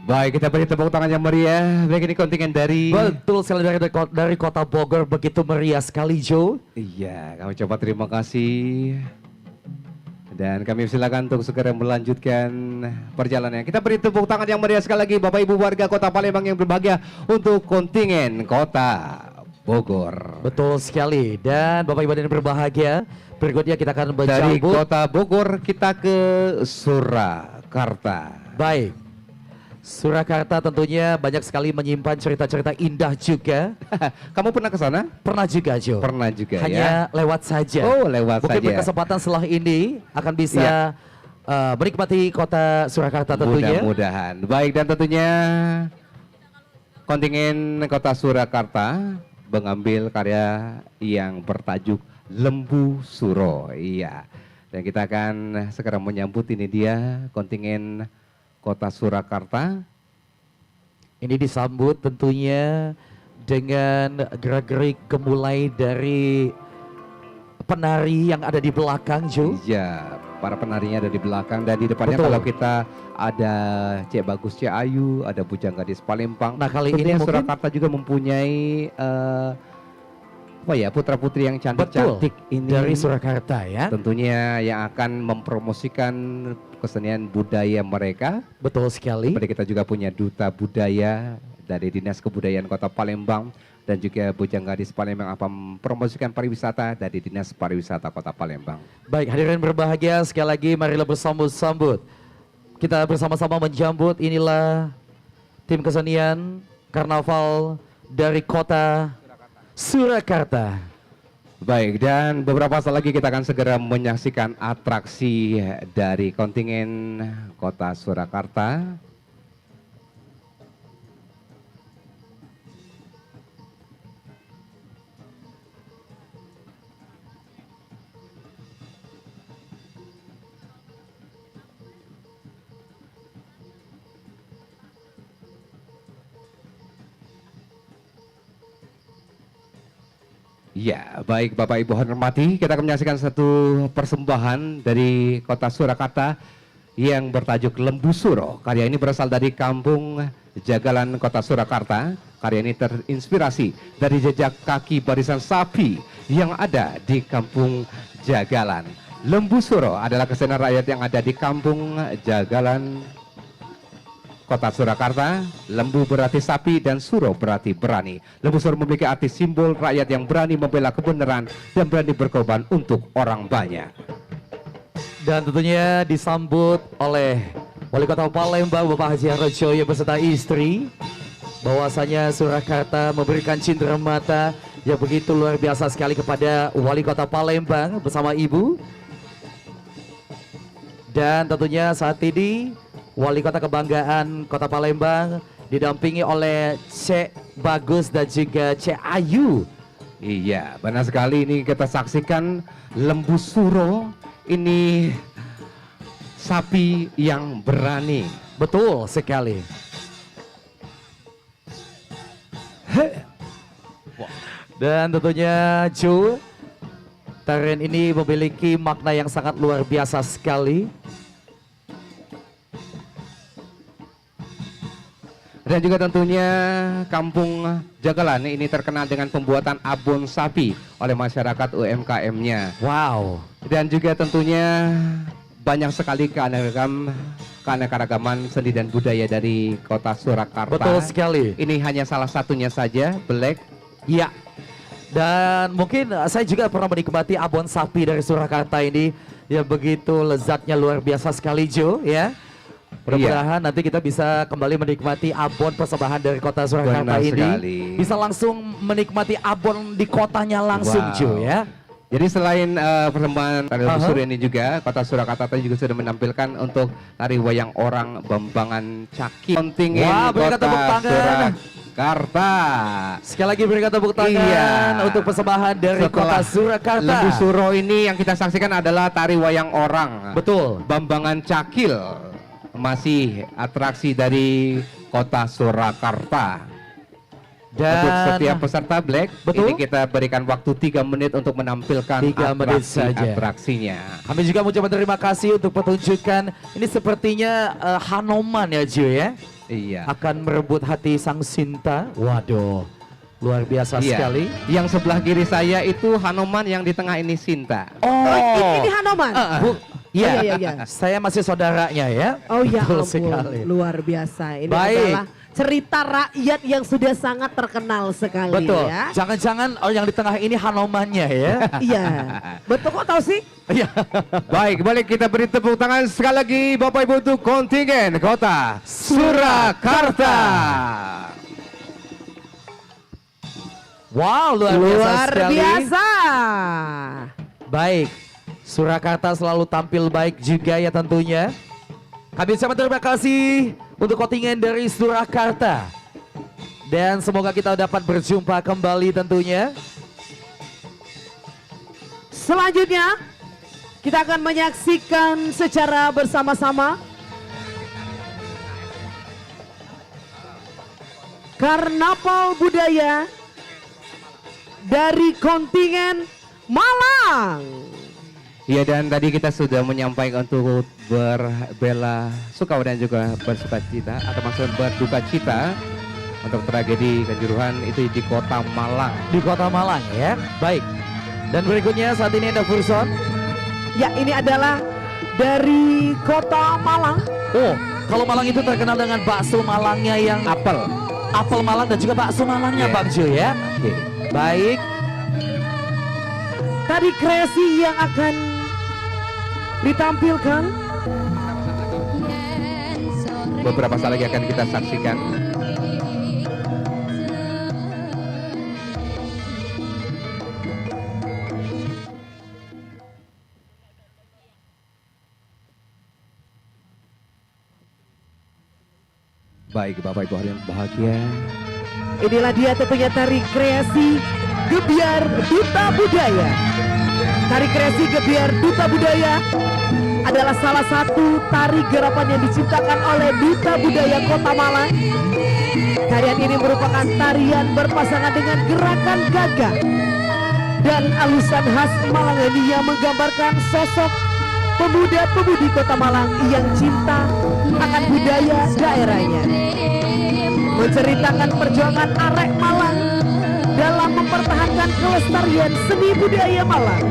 S1: Baik, kita beri tepuk tangan yang meriah. Baik, ini kontingen dari...
S3: Betul sekali dari Kota Bogor, begitu meriah sekali Joe.
S1: Iya, kami coba terima kasih. Dan kami silakan untuk segera melanjutkan perjalanannya. Kita beri tepuk tangan yang meriah sekali lagi Bapak Ibu warga Kota Palembang yang berbahagia untuk kontingen Kota Bogor.
S3: Betul sekali. Dan Bapak Ibu yang berbahagia, berikutnya kita akan
S1: Dari
S3: menjemput.
S1: Kota Bogor kita ke Surakarta.
S3: Baik. Surakarta tentunya banyak sekali menyimpan cerita-cerita indah juga.
S1: Kamu pernah ke sana?
S3: Pernah juga Joe.
S1: Pernah juga ya.
S3: Hanya lewat saja.
S1: Oh, lewat
S3: Mungkin
S1: saja.
S3: berkesempatan setelah ini akan bisa
S1: Ya.
S3: menikmati kota Surakarta tentunya.
S1: Mudah-mudahan. Baik, dan tentunya kontingen Kota Surakarta mengambil karya yang bertajuk Lembu Suro. Iya. Dan kita akan segera menyambut ini dia kontingen Kota Surakarta.
S3: Ini disambut tentunya dengan gerak-gerik gemulai dari penari yang ada di belakang Joe.
S1: Iya, para penarinya ada di belakang dan di depannya
S3: Betul.
S1: kalau kita ada Cek Bagus Cek Ayu, ada Bujang Gadis Palembang.
S3: Nah, kali
S1: tentunya
S3: ini mungkin-
S1: Surakarta juga mempunyai apa ya, putra-putri yang cantik-cantik ini
S3: Dari Surakarta ya.
S1: tentunya yang akan mempromosikan kesenian budaya mereka.
S3: Betul sekali.
S1: Kemudian kita juga punya duta budaya dari Dinas Kebudayaan Kota Palembang dan juga Bujang Gadis Palembang akan mempromosikan pariwisata dari Dinas Pariwisata Kota Palembang.
S3: Baik, hadirin berbahagia, sekali lagi marilah bersambut-sambut. Kita bersama-sama menjambut inilah tim kesenian karnaval dari Kota Surakarta.
S1: Baik, dan beberapa saat lagi kita akan segera menyaksikan atraksi dari kontingen Kota Surakarta. Ya, baik Bapak Ibu hormati, kita akan menyaksikan satu persembahan dari Kota Surakarta yang bertajuk Lembu Suro. Karya ini berasal dari Kampung Jagalan Kota Surakarta. Karya ini terinspirasi dari jejak kaki barisan sapi yang ada di Kampung Jagalan. Lembu Suro adalah kesenian rakyat yang ada di Kampung Jagalan Kota Surakarta. Lembu berarti sapi dan suro berarti berani. Lembu suro memiliki arti simbol rakyat yang berani membela kebenaran dan berani berkorban untuk orang banyak.
S3: Dan tentunya disambut oleh Wali Kota Palembang Bapak Haji Harjoyo beserta istri. Bahwasanya Surakarta memberikan cindera mata yang begitu luar biasa sekali kepada Wali Kota Palembang bersama ibu. Dan tentunya saat ini Wali Kota Kebanggaan Kota Palembang didampingi oleh Cek Bagus dan juga Cek Ayu.
S1: Iya, benar sekali, ini kita saksikan Lembu Suro. Ini sapi yang berani.
S3: Betul sekali. Dan tentunya Joe, tarian ini memiliki makna yang sangat luar biasa sekali.
S1: Dan juga tentunya Kampung Jagalan ini terkenal dengan pembuatan abon sapi oleh masyarakat UMKM-nya.
S3: Wow.
S1: Dan juga tentunya banyak sekali keanekaragaman seni dan budaya dari Kota Surakarta.
S3: Betul sekali.
S1: Ini hanya salah satunya saja, Black.
S3: Ya. Dan mungkin saya juga pernah menikmati abon sapi dari Surakarta ini. Ya begitu lezatnya luar biasa sekali Joe ya. Mudah-mudahan nanti kita bisa kembali menikmati abon persembahan dari Kota Surakarta
S1: Benar
S3: ini.
S1: sekali.
S3: Bisa langsung menikmati abon di kotanya langsung Joe ya.
S1: Jadi selain persembahan tari Lembu Suro ini juga, Kota Surakarta tadi juga sudah menampilkan untuk tari wayang orang Bambangan Caki. Kontingen
S3: Wah, berikan
S1: Kota
S3: tepuk tangan.
S1: Surakarta.
S3: Sekali lagi berikan tepuk tangan untuk persembahan dari Kota Surakarta.
S1: Lembu Suro ini yang kita saksikan adalah tari wayang orang.
S3: Betul.
S1: Bambangan Cakil. Masih atraksi dari Kota Surakarta.
S3: Dan
S1: Untuk setiap peserta Black,
S3: betul.
S1: ini kita berikan waktu 3 menit untuk menampilkan
S3: 3 menit
S1: atraksi
S3: saja.
S1: atraksinya.
S3: Kami juga mengucapkan terima kasih untuk pertunjukan. Ini sepertinya Hanoman ya Joe ya.
S1: Iya.
S3: Akan merebut hati sang Sinta. Waduh, luar biasa
S1: Iya.
S3: sekali.
S1: Yang sebelah kiri saya itu Hanoman, yang di tengah ini Sinta.
S3: Oh,
S4: Ini Hanoman.
S3: iya,
S4: iya.
S3: Saya masih saudaranya ya.
S4: Oh ya
S3: Betul
S4: ampun,
S3: sekali.
S4: luar biasa. Ini
S3: Baik.
S4: adalah cerita rakyat yang sudah sangat terkenal sekali
S3: Betul.
S4: ya.
S3: Jangan-jangan yang di tengah ini Hanomannya ya.
S4: Iya. Betul kok tahu sih?
S3: Iya.
S1: Baik, balik kita beri tepuk tangan sekali lagi Bapak Ibu untuk kontingen Kota Surakarta.
S3: Wow, luar biasa
S4: Luar
S3: sekali.
S4: biasa.
S3: Baik, Surakarta selalu tampil baik juga ya tentunya. Kami ucapkan terima kasih untuk kontingen dari Surakarta. Dan semoga kita dapat berjumpa kembali tentunya.
S4: Selanjutnya kita akan menyaksikan secara bersama-sama karnaval budaya dari kontingen Malang.
S1: Iya, dan tadi kita sudah menyampaikan untuk berbela sungkawa dan juga bersuka cita atau maksudnya berduka cita untuk tragedi Kanjuruhan itu di Kota Malang.
S3: Di Kota Malang ya. Baik. Dan berikutnya saat ini ada Furson.
S4: Ya, ini adalah dari Kota Malang.
S3: Oh, kalau Malang itu terkenal dengan bakso Malangnya yang
S1: Apel.
S3: apel Malang dan juga bakso Malangnya
S1: Yeah.
S3: Bang Jo ya.
S1: Oke.
S3: Baik.
S4: Tadi kreasi yang akan ditampilkan.
S1: Beberapa saat lagi akan kita saksikan. Baik Bapak Ibu yang bahagia.
S4: Inilah dia tentunya tari kreasi Gebiar Duta Budaya. Tari kreasi Gebiar Duta Budaya adalah salah satu tari gerapan yang diciptakan oleh Duta Budaya Kota Malang. Tarian ini merupakan tarian berpasangan dengan gerakan gagah dan alusan khas Malang ini yang menggambarkan sosok pemuda-pemudi Kota Malang yang cinta akan budaya daerahnya, menceritakan perjuangan arek Malang dalam mempertahankan kelestarian seni budaya Malang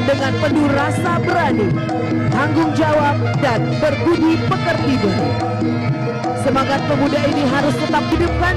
S4: dengan penuh rasa berani, tanggung jawab, dan berbudi pekerti baik. Semangat pemuda ini harus tetap hidupkan.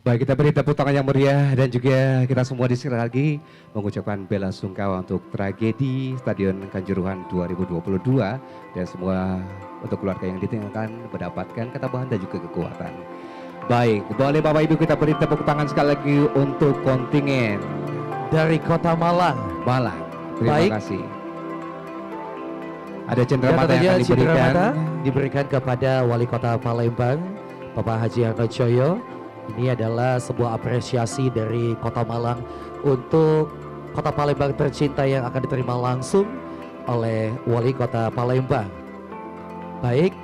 S1: Baik, kita beri tepuk tangan yang meriah dan juga kita semua di sekali lagi mengucapkan bela sungkawa untuk tragedi Stadion Kanjuruhan 2022 dan semua untuk keluarga yang ditinggalkan mendapatkan ketabahan dan juga kekuatan. Baik, boleh Bapak Ibu kita beri tepuk tangan sekali lagi untuk kontingen
S3: Dari Kota Malang.
S1: Malang. Terima
S3: Baik.
S1: kasih. Ada
S3: Dan
S1: cenderamata yang
S3: tentunya
S1: akan diberikan.
S3: cenderamata diberikan kepada Wali Kota Palembang, Bapak Haji Hartojoyo. Ini adalah sebuah apresiasi dari Kota Malang untuk Kota Palembang tercinta yang akan diterima langsung oleh Wali Kota Palembang. Baik,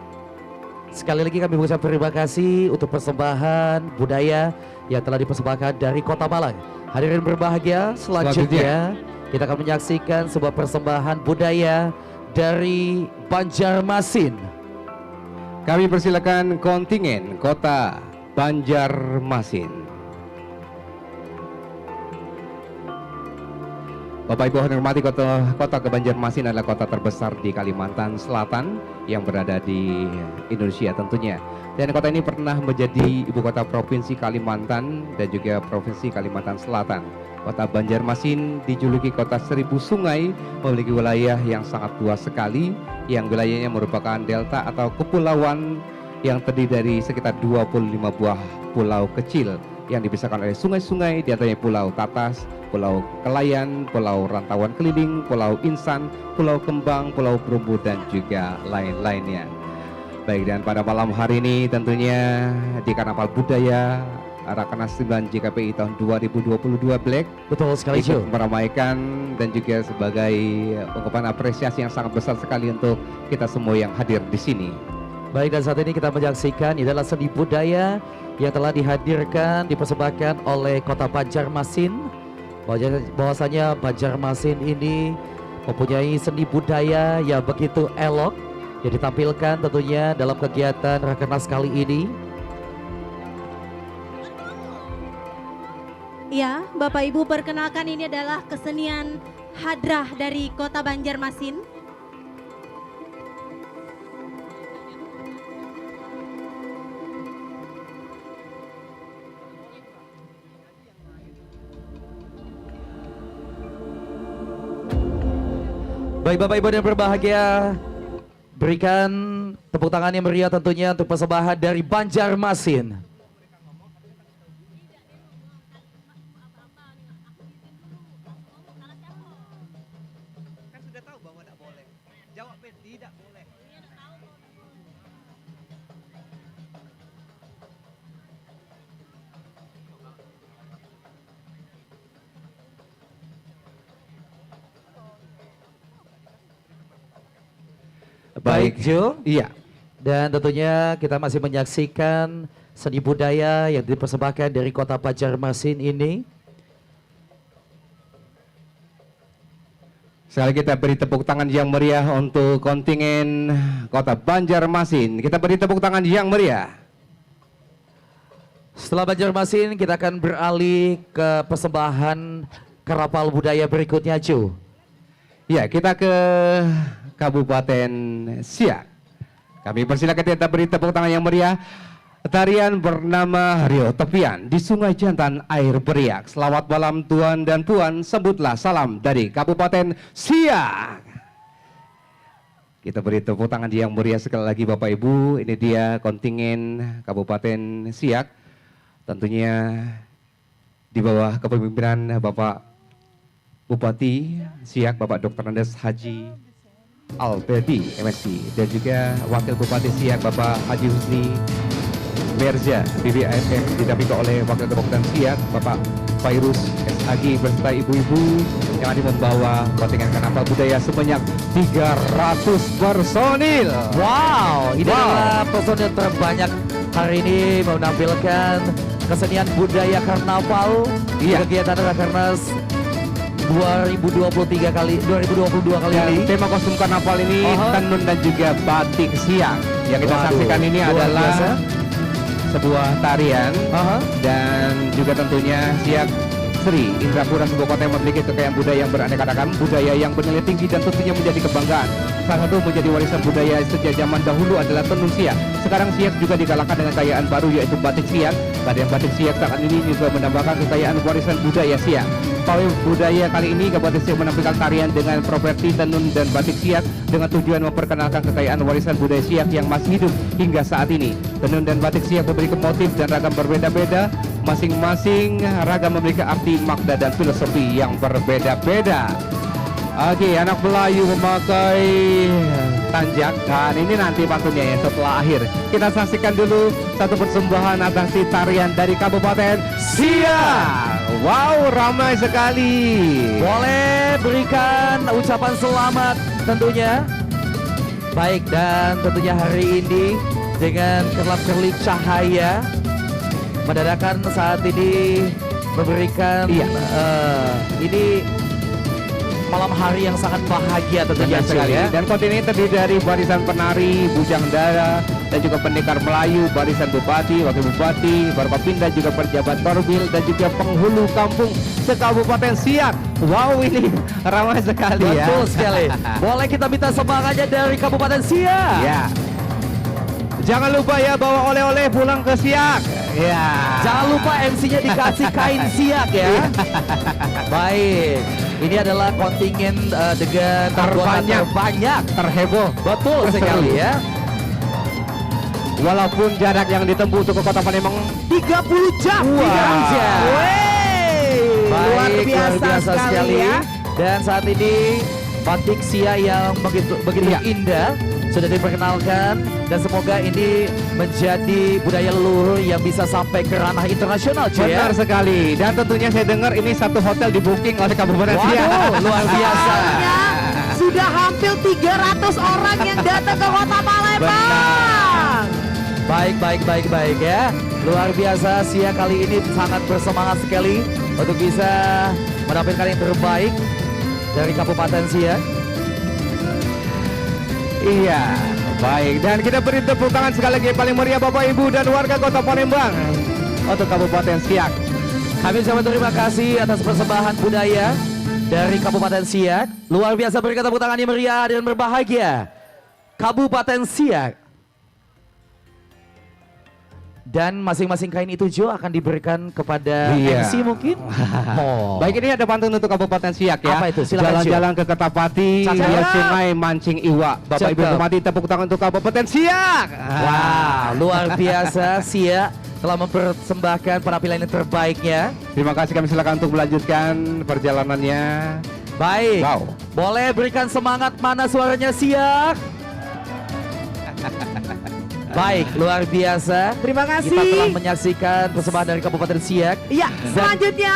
S3: sekali lagi kami mengucapkan terima kasih untuk persembahan budaya yang telah dipersembahkan dari Kota Malang. Hadirin berbahagia, selanjutnya kita akan menyaksikan sebuah persembahan budaya dari Banjarmasin.
S1: Kami persilakan kontingen Kota Banjarmasin. Bapak Ibu yang hormati, kota Banjarmasin adalah kota terbesar di Kalimantan Selatan yang berada di Indonesia tentunya. Dan kota ini pernah menjadi ibu kota provinsi Kalimantan dan juga provinsi Kalimantan Selatan. Kota Banjarmasin dijuluki kota 1000 sungai, memiliki wilayah yang sangat luas sekali, yang wilayahnya merupakan delta atau kepulauan yang terdiri dari sekitar 25 buah pulau kecil yang dipisahkan oleh sungai-sungai, di antaranya Pulau Tatas, Pulau Kelayan, Pulau Rantauan Keliling, Pulau Insan, Pulau Kembang, Pulau Brumbu, dan juga lain-lainnya. Baik, dan pada malam hari ini tentunya di Karnaval Budaya Rakernas 9 JKPI tahun 2022 Black
S3: Betul sekali,
S1: ikut
S3: Jo.
S1: meramaikan dan juga sebagai ungkapan apresiasi yang sangat besar sekali untuk kita semua yang hadir di sini.
S3: Baik, dan saat ini kita menyaksikan ini adalah seni budaya yang telah dihadirkan, dipersembahkan oleh Kota Banjarmasin. Bahwasanya Banjarmasin ini mempunyai seni budaya yang begitu elok yang ditampilkan tentunya dalam kegiatan Rakernas kali ini.
S10: Ya, Bapak Ibu, perkenalkan ini adalah kesenian hadrah dari Kota Banjarmasin.
S3: Baik, Bapak Ibu yang berbahagia, berikan tepuk tangan yang meriah tentunya untuk persembahan dari Banjarmasin.
S1: Kan sudah tahu bahwa tidak boleh. Jawab tidak.
S3: Baik Jo.
S1: Iya.
S3: Dan tentunya kita masih menyaksikan seni budaya yang dipersembahkan dari kota Banjarmasin ini.
S1: Sekali kita beri tepuk tangan yang meriah untuk kontingen kota Banjarmasin. Kita beri tepuk tangan yang meriah.
S3: Setelah Banjarmasin kita akan beralih ke persembahan kapal budaya berikutnya Jo.
S1: Ya, kita ke Kabupaten Siak. Kami persilakan kita beri tepuk tangan yang meriah. Tarian bernama Rio Tepian di Sungai Jantan air beriak. Selamat malam tuan dan puan, sebutlah salam dari Kabupaten Siak. Kita beri tepuk tangan yang meriah sekali lagi Bapak Ibu. Ini dia kontingen Kabupaten Siak. Tentunya di bawah kepemimpinan Bapak Bupati Siak, Bapak Dr. Andes Haji Alberdi MSc, dan juga Wakil Bupati Siak Bapak Haji Husni Merza BBAFM, didampingi oleh Wakil Kabupaten Siak Bapak Fairuz SAG beserta ibu-ibu yang akan membawa kontingen kapal budaya sebanyak 300 personil.
S3: Wow, ini adalah personil terbanyak hari ini menampilkan kesenian budaya karnaval di kegiatan Rakernas 2022 kali ini.
S1: Tema kostum karnaval ini tenun dan juga batik Siak. Yang kita saksikan ini adalah sebuah tarian dan juga tentunya Siak Sri Indrapura, sebuah kota yang memiliki kekayaan budaya yang beraneka ragam, budaya yang bernilai tinggi dan tentunya menjadi kebanggaan. Salah satu menjadi warisan budaya sejak zaman dahulu adalah tenun Siak. Sekarang Siak juga dikalahkan dengan kekayaan baru yaitu batik Siak. Tarian batik Siak saat ini juga menambahkan kekayaan warisan budaya Siak. Pawai budaya kali ini Kabupaten Siak menampilkan tarian dengan properti tenun dan batik Siak dengan tujuan memperkenalkan kekayaan warisan budaya Siak yang masih hidup hingga saat ini. Tenun dan batik Siak memiliki motif dan ragam berbeda-beda. Masing-masing ragam memiliki arti, makna dan filosofi yang berbeda-beda. Oke, anak Melayu memakai tanjakan. Ini nanti pantunnya ya setelah akhir. Kita saksikan dulu satu persembahan atraksi tarian dari Kabupaten Siak. Wow, ramai sekali.
S3: Boleh berikan ucapan selamat tentunya. Baik, dan tentunya hari ini dengan kerlap-kerlip cahaya menandakan saat ini memberikan ini malam hari yang sangat bahagia tentunya sekali ya.
S1: Dan kontingen ini terdiri dari barisan penari, bujang dara, dan juga pendekar Melayu, barisan bupati, wakil bupati, Forkopimda, juga pejabat Korwil, dan juga penghulu kampung se-Kabupaten Siak. Wow, ini ramai sekali ya.
S3: Betul sekali. Boleh kita minta semangatnya dari Kabupaten Siak.
S1: Ya. Jangan lupa ya bawa oleh-oleh pulang ke Siak. Ya.
S3: Jangan lupa MC-nya dikasih kain Siak ya. Baik. Ini adalah kontingen dengan terbanyak,
S1: terheboh.
S3: Betul sekali ya.
S1: Walaupun jarak yang ditempuh untuk ke Kota Palembang
S4: 30 jam.
S3: Luar biasa sekali
S4: ya.
S3: Dan saat ini batik Siak yang begitu indah sudah diperkenalkan, dan semoga ini menjadi budaya leluhur yang bisa sampai ke ranah internasional cuy.
S1: Benar sekali. Dan tentunya saya dengar ini satu hotel di booking oleh Kabupaten Siak.
S3: Waduh, luar biasa.
S4: Sudah hampir 300 orang yang datang ke Kota Palembang.
S3: Baik ya. Luar biasa, Siak kali ini sangat bersemangat sekali untuk bisa menampilkan yang terbaik dari Kabupaten Siak.
S1: Iya, baik. Dan kita beri tepuk tangan sekali lagi paling meriah Bapak Ibu dan warga Kota Palembang untuk Kabupaten Siak.
S3: Kami ucapkan terima kasih atas persembahan budaya dari Kabupaten Siak. Luar biasa, berikan tepuk tangan yang meriah dan berbahagia Kabupaten Siak. Dan masing-masing kain itu Jo akan diberikan kepada MC mungkin.
S1: Baik, ini ada pantun untuk Kabupaten Siak ya.
S3: Apa itu? Silakan,
S1: Jalan-jalan ke Ketapati, lihat sungai mancing iwa. Bapak Ibu hormati, tepuk tangan untuk Kabupaten Siak.
S3: Wah, luar biasa. Siak telah mempersembahkan penampilan yang terbaiknya.
S1: Terima kasih, kami silakan untuk melanjutkan perjalanannya.
S3: Baik.
S1: Wow.
S3: Boleh berikan semangat, mana suaranya Siak? Baik, luar biasa.
S4: Terima kasih.
S3: Kita telah menyaksikan persembahan dari Kabupaten Siak.
S4: Iya, selanjutnya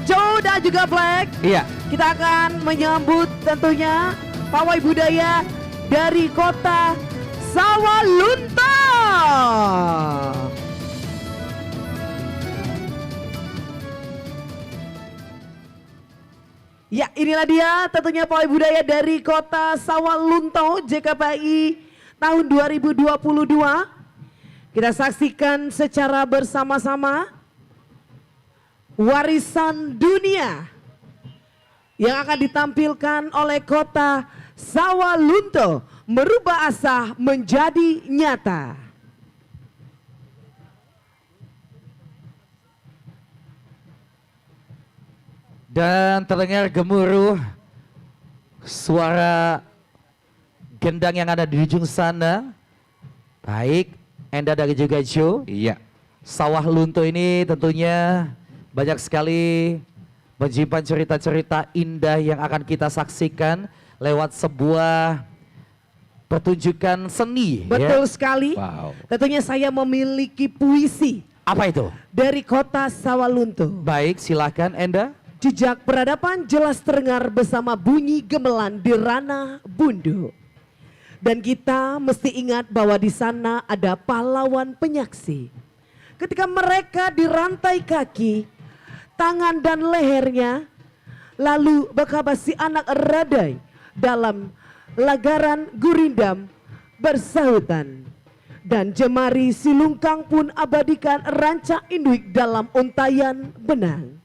S4: Joe dan juga Black.
S1: Iya.
S4: Kita akan menyambut tentunya pawai budaya dari kota Sawalunto. Ya, inilah dia tentunya pawai budaya dari kota Sawalunto JKPI tahun 2022. Kita saksikan secara bersama-sama warisan dunia yang akan ditampilkan oleh kota Sawalunto merubah asa menjadi nyata.
S3: Dan terdengar gemuruh suara gendang yang ada di ujung sana. Baik, Enda dan juga Jo.
S1: Iya.
S3: Sawah Lunto ini tentunya banyak sekali menyimpan cerita-cerita indah yang akan kita saksikan lewat sebuah pertunjukan seni.
S4: Betul sekali.
S1: Wow.
S4: Tentunya saya memiliki puisi
S3: Apa itu?
S4: dari kota Sawalunto.
S3: Baik, silakan Enda.
S4: Jejak peradaban jelas terdengar bersama bunyi gemelan di ranah Bundu. Dan kita mesti ingat bahwa di sana ada pahlawan penyaksi. Ketika mereka dirantai kaki, tangan dan lehernya, lalu bekabasi anak radai dalam lagaran gurindam bersahutan. Dan jemari silungkang pun abadikan rancak induik dalam untayan benang.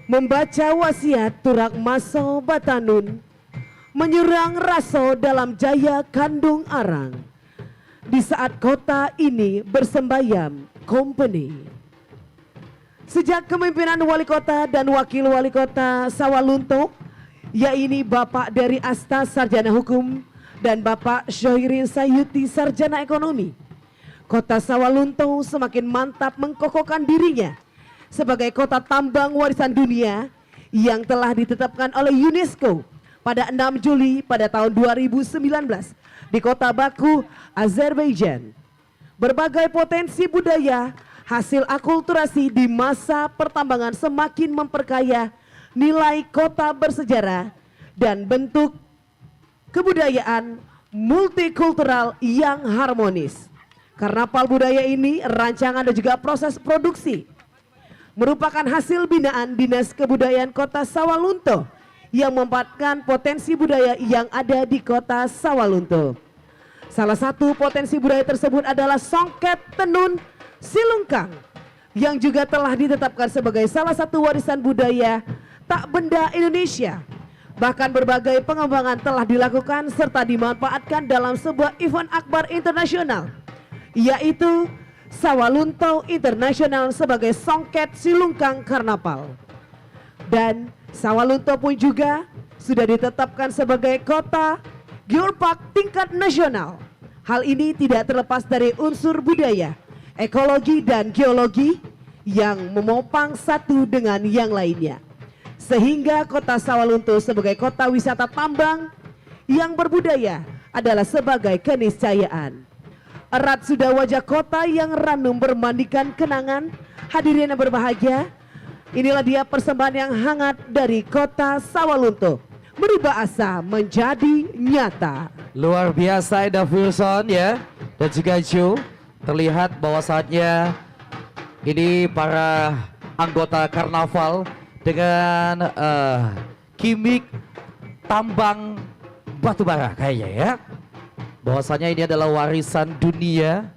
S4: Membaca wasiat turak maso batanun, menyerang raso dalam jaya kandung arang. Di saat kota ini bersembayam company. Sejak kepemimpinan wali kota dan wakil wali kota Sawalunto, yaitu Bapak dari Asta Sarjana Hukum dan Bapak Syohirin Sayuti Sarjana Ekonomi, kota Sawalunto semakin mantap mengkokohkan dirinya sebagai kota tambang warisan dunia yang telah ditetapkan oleh UNESCO pada 6 Juli pada tahun 2019 di kota Baku, Azerbaijan. Berbagai potensi budaya hasil akulturasi di masa pertambangan semakin memperkaya nilai kota bersejarah dan bentuk kebudayaan multikultural yang harmonis. Karnaval budaya ini rancangan dan juga proses produksi merupakan hasil binaan Dinas Kebudayaan Kota Sawalunto yang memanfaatkan potensi budaya yang ada di kota Sawalunto. Salah satu potensi budaya tersebut adalah songket tenun silungkang yang juga telah ditetapkan sebagai salah satu warisan budaya tak benda Indonesia. Bahkan berbagai pengembangan telah dilakukan serta dimanfaatkan dalam sebuah event akbar internasional, yaitu Sawalunto International sebagai songket silungkang karnaval. Dan Sawalunto pun juga sudah ditetapkan sebagai kota geopark tingkat nasional. Hal ini tidak terlepas dari unsur budaya, ekologi dan geologi yang memopang satu dengan yang lainnya. Sehingga kota Sawalunto sebagai kota wisata tambang yang berbudaya adalah sebagai keniscayaan. Erat sudah wajah kota yang ranum bermandikan kenangan. Hadirin yang berbahagia, inilah dia persembahan yang hangat dari kota Sawalunto, merubah asa menjadi nyata.
S3: Luar biasa Enda Wilson ya, dan juga Jo. Terlihat bahwa saatnya ini para anggota karnaval dengan gimmick tambang batubara kayaknya ya. Bahwasanya ini adalah warisan dunia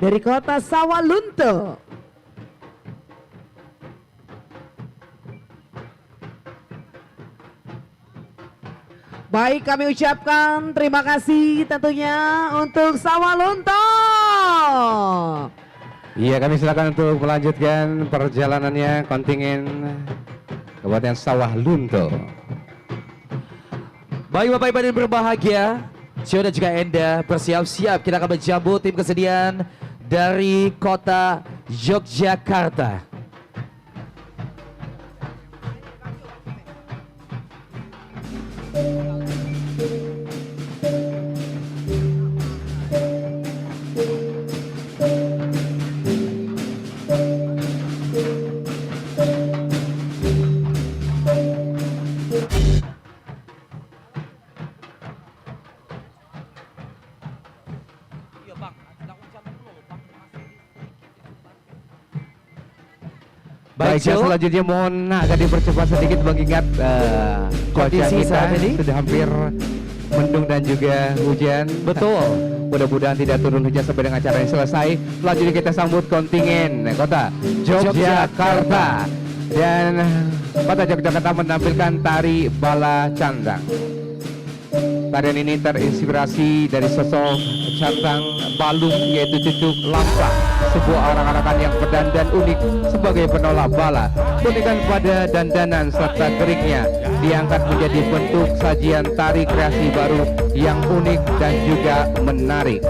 S4: dari kota Sawalunto. Baik, kami ucapkan terima kasih tentunya untuk Sawalunto.
S1: Iya, kami silakan untuk melanjutkan perjalanannya kontingen Kabupaten Sawalunto.
S3: Baik Bapak Ibu yang berbahagia, Jo dan juga Enda bersiap-siap, kita akan menjamu tim kesenian dari kota Yogyakarta.
S1: Baik,
S3: Jo.
S1: selanjutnya mohon agak dipercepat sedikit mengingat cuaca
S3: Kondisi
S1: kita
S3: saat ini.
S1: sudah hampir mendung dan juga hujan.
S3: Betul.
S1: Mudah-mudahan tidak turun hujan sampai dengan acara ini selesai. Selanjutnya kita sambut kontingen kota Yogyakarta. Dan kota Yogyakarta menampilkan tari bala candang. Tarian ini terinspirasi dari sosok candang balung yaitu Cucuk Lampa, sebuah arak-arakan yang berdandan unik sebagai penolak bala. Keunikan pada dandanan serta geriknya diangkat menjadi bentuk sajian tari kreasi baru yang unik dan juga menarik.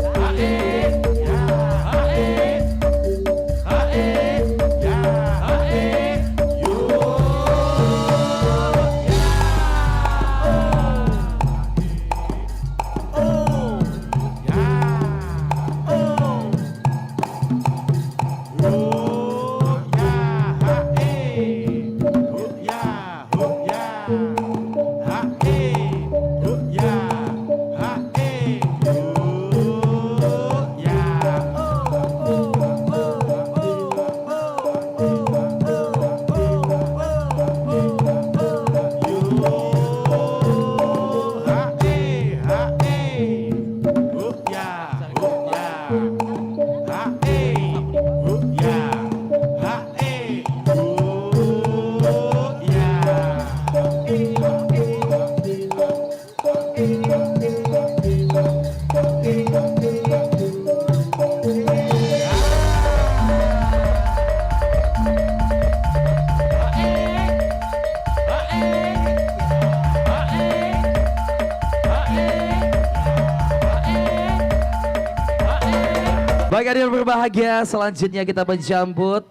S3: Baik, hadirin berbahagia, selanjutnya kita menjambut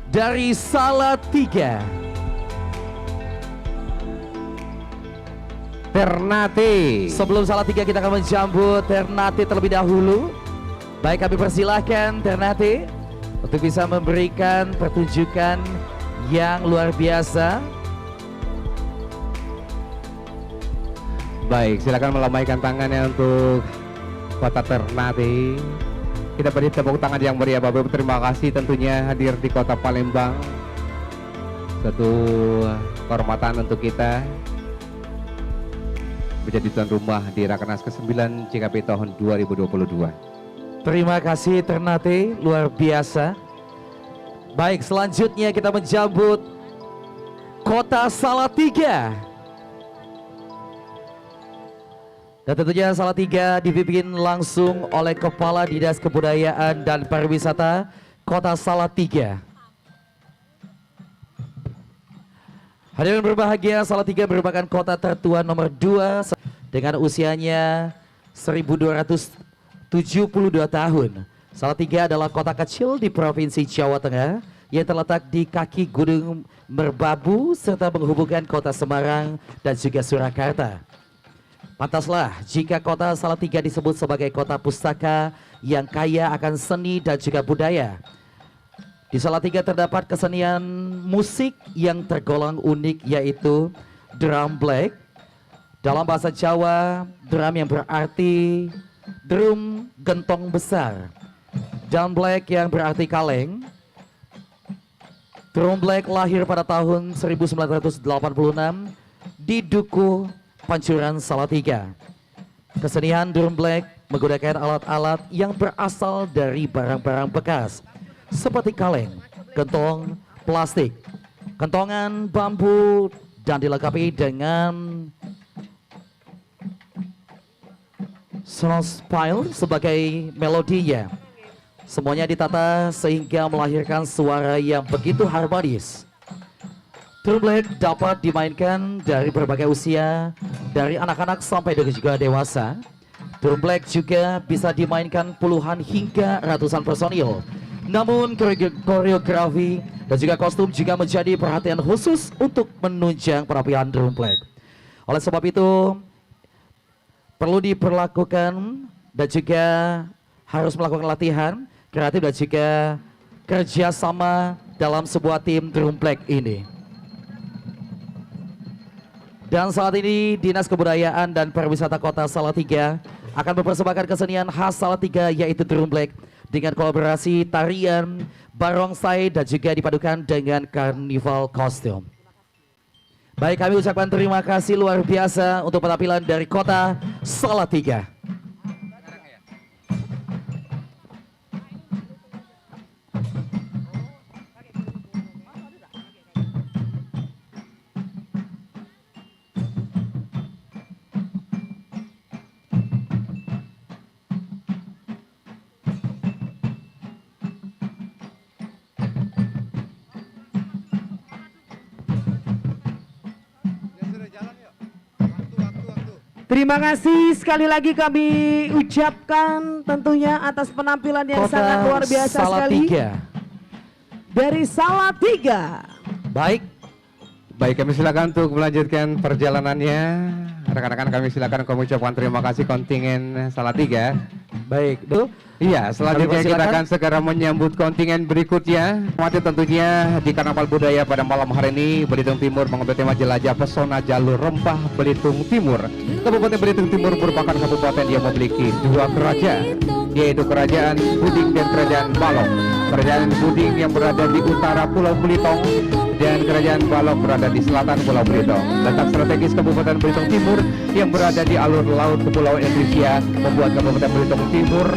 S3: dari Salatiga.
S1: Ternate.
S3: Sebelum Salatiga kita akan menjambut Ternate terlebih dahulu. Baik, kami persilahkan Ternate untuk bisa memberikan pertunjukan yang luar biasa.
S1: Baik, silakan melambaikan tangannya untuk kota Ternate. Kita beri tepuk tangan yang meriah Bapak Ibu. Terima kasih tentunya hadir di kota Palembang. Satu kehormatan untuk kita menjadi tuan rumah di Rakernas ke-9 JKP tahun 2022.
S3: Terima kasih Ternate, luar biasa. Baik, selanjutnya kita menjambut kota Salatiga. Dan tentunya Salatiga dipimpin langsung oleh Kepala Dinas Kebudayaan dan Pariwisata Kota Salatiga. Hadirin berbahagia, Salatiga merupakan kota tertua nomor 2 dengan usianya 1272 tahun. Salatiga adalah kota kecil di Provinsi Jawa Tengah yang terletak di kaki Gunung Merbabu serta menghubungkan kota Semarang dan juga Surakarta. Pantaslah jika kota Salatiga disebut sebagai kota pustaka yang kaya akan seni dan juga budaya. Di Salatiga terdapat kesenian musik yang tergolong unik yaitu drum black. Dalam bahasa Jawa, drum yang berarti drum gentong besar. Drum black yang berarti kaleng. Drum black lahir pada tahun 1986 di Dukuh, Pancuran Salatiga. Kesenian drum black menggunakan alat-alat yang berasal dari barang-barang bekas seperti kaleng, gentong, plastik, kentongan, bambu, dan dilengkapi dengan sonspile sebagai melodinya. Semuanya ditata sehingga melahirkan suara yang begitu harmonis. Drum black dapat dimainkan dari berbagai usia, dari anak-anak sampai juga dewasa. Drum black juga bisa dimainkan puluhan hingga ratusan personil. Namun koreografi dan juga kostum juga menjadi perhatian khusus untuk menunjang penampilan drum black. Oleh sebab itu, perlu diperlakukan dan juga harus melakukan latihan kreatif dan juga kerjasama dalam sebuah tim drum black ini. Dan saat ini Dinas Kebudayaan dan Pariwisata Kota Salatiga akan mempersembahkan kesenian khas Salatiga yaitu drum black dengan kolaborasi tarian barongsai dan juga dipadukan dengan karnival kostum. Baik, kami ucapkan terima kasih luar biasa untuk penampilan dari Kota Salatiga.
S4: Terima kasih sekali lagi kami ucapkan tentunya atas penampilan yang
S3: Kota
S4: sangat luar biasa sekali
S3: Salatiga.
S4: dari Salatiga.
S3: Baik,
S1: Baik, kami silakan untuk melanjutkan perjalanannya. Rekan-rekan kami silakan kami ucapkan terima kasih kontingen Salatiga.
S3: baik. Duh.
S1: Iya, selanjutnya
S3: Kami
S1: kita
S3: persilakan.
S1: akan segera menyambut kontingen berikutnya. Mati tentunya di Karnaval Budaya pada malam hari ini, Belitung Timur mengambil tema jelajah pesona jalur rempah Belitung Timur. Kabupaten Belitung Timur merupakan kabupaten yang memiliki dua kerajaan, yaitu Kerajaan Buding dan Kerajaan Balok. Kerajaan Buding yang berada di utara Pulau Belitung dan Kerajaan Balok berada di selatan Pulau Belitung. Letak strategis Kabupaten Belitung Timur yang berada di alur laut Kepulauan Indonesia membuat Kabupaten Belitung Timur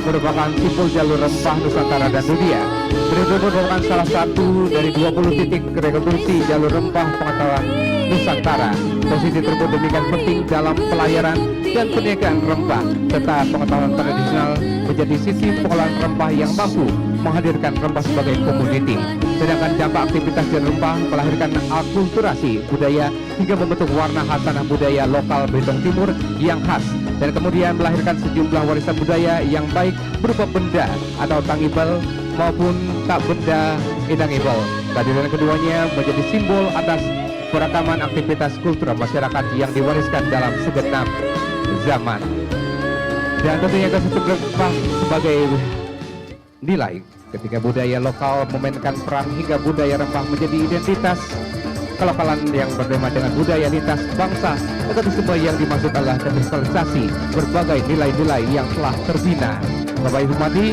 S1: merupakan simbol jalur rempah Nusantara dan dunia. Belitung merupakan salah satu dari 20 titik rekonstruksi jalur rempah pengetahuan Nusantara. Posisi tersebut demikian penting dalam pelayaran dan perniagaan rempah, serta pengetahuan tradisional menjadi sisi pengolahan rempah yang mampu menghadirkan rempah sebagai komoditi. Sedangkan dampak aktivitas jalur rempah melahirkan akulturasi budaya hingga membentuk warna khas tanah budaya lokal Belitung Timur yang khas, dan kemudian melahirkan sejumlah warisan budaya yang baik berupa benda atau tangible maupun tak benda intangible. Kehadiran keduanya menjadi simbol atas perakaman aktivitas kultural masyarakat yang diwariskan dalam segenap zaman. Dan tentunya kesatuan rempah sebagai nilai ketika budaya lokal memainkan peran hingga budaya rempah menjadi identitas kelokalan yang berdema dengan budaya lintas bangsa. Tetapi semua yang dimaksud adalah kristalisasi berbagai nilai-nilai yang telah terbina. Bapak Ibu Mati,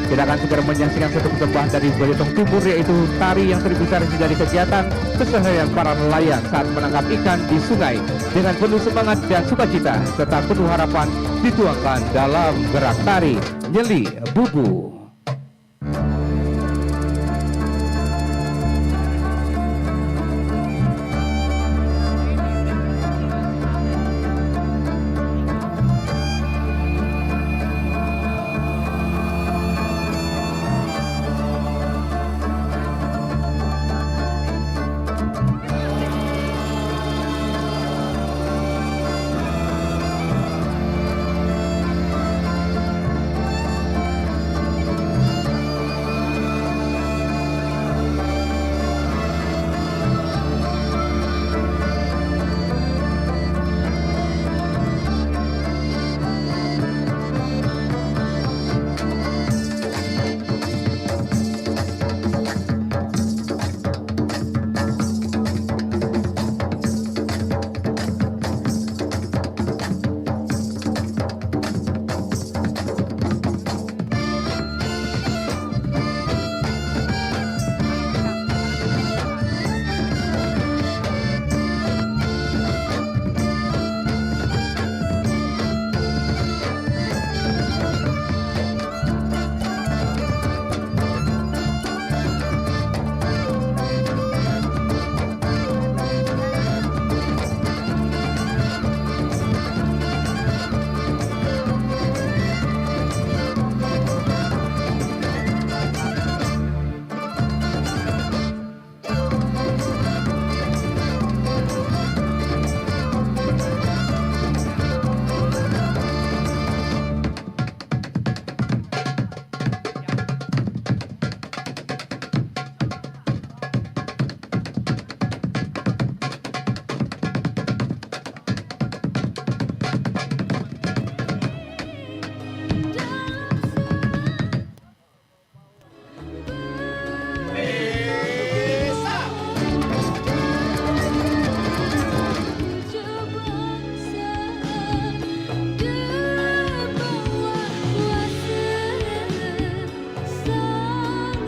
S1: kita akan segera menyaksikan satu persembahan dari Belitung Timur, yaitu tari yang terinspirasi dari kegiatan keseharian para nelayan saat menangkap ikan di sungai dengan penuh semangat dan sukacita serta penuh harapan dituangkan dalam gerak tari Nyeli Bubu.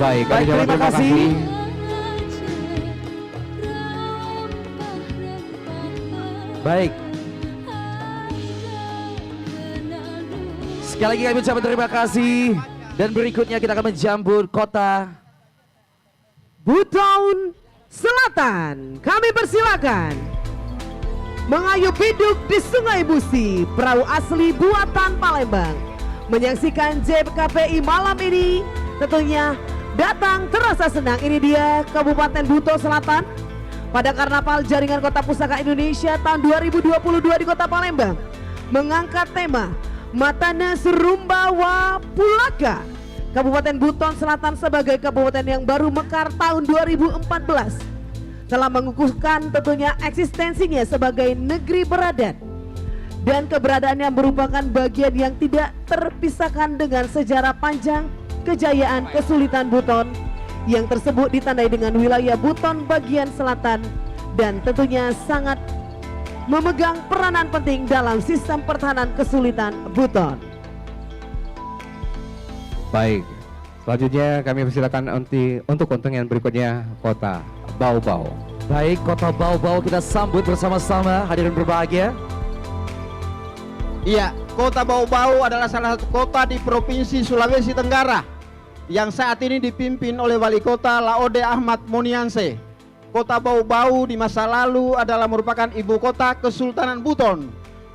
S1: Baik, kami
S3: Baik,
S1: ucapkan
S3: terima kasih. Baik. Sekali lagi kami ucapkan terima kasih. Dan berikutnya kita akan menjambut kota
S4: Buton Selatan. Kami persilakan mengayuh biduk di Sungai Busi, perahu asli buatan Palembang. Menyaksikan JKPI malam ini tentunya datang terasa senang. Ini dia Kabupaten Buton Selatan pada Karnaval Jaringan Kota Pusaka Indonesia tahun 2022 di Kota Palembang mengangkat tema Matana Serumbawa Pulaka. Kabupaten Buton Selatan sebagai kabupaten yang baru mekar tahun 2014 telah mengukuhkan tentunya eksistensinya sebagai negeri beradat dan keberadaannya merupakan bagian yang tidak terpisahkan dengan sejarah panjang kejayaan kesulitan Buton yang tersebut ditandai dengan wilayah Buton bagian selatan dan tentunya sangat memegang peranan penting dalam sistem pertahanan kesulitan Buton.
S1: Baik, selanjutnya kami persilakan untuk kontingen berikutnya Kota Bau-Bau.
S3: Baik, Kota Bau-Bau kita sambut bersama-sama hadirin berbahagia.
S11: Iya, Kota Bau-Bau adalah salah satu kota di Provinsi Sulawesi Tenggara yang saat ini dipimpin oleh Wali Kota Laode Ahmad Monianse. Kota Bau-Bau di masa lalu adalah merupakan ibu kota Kesultanan Buton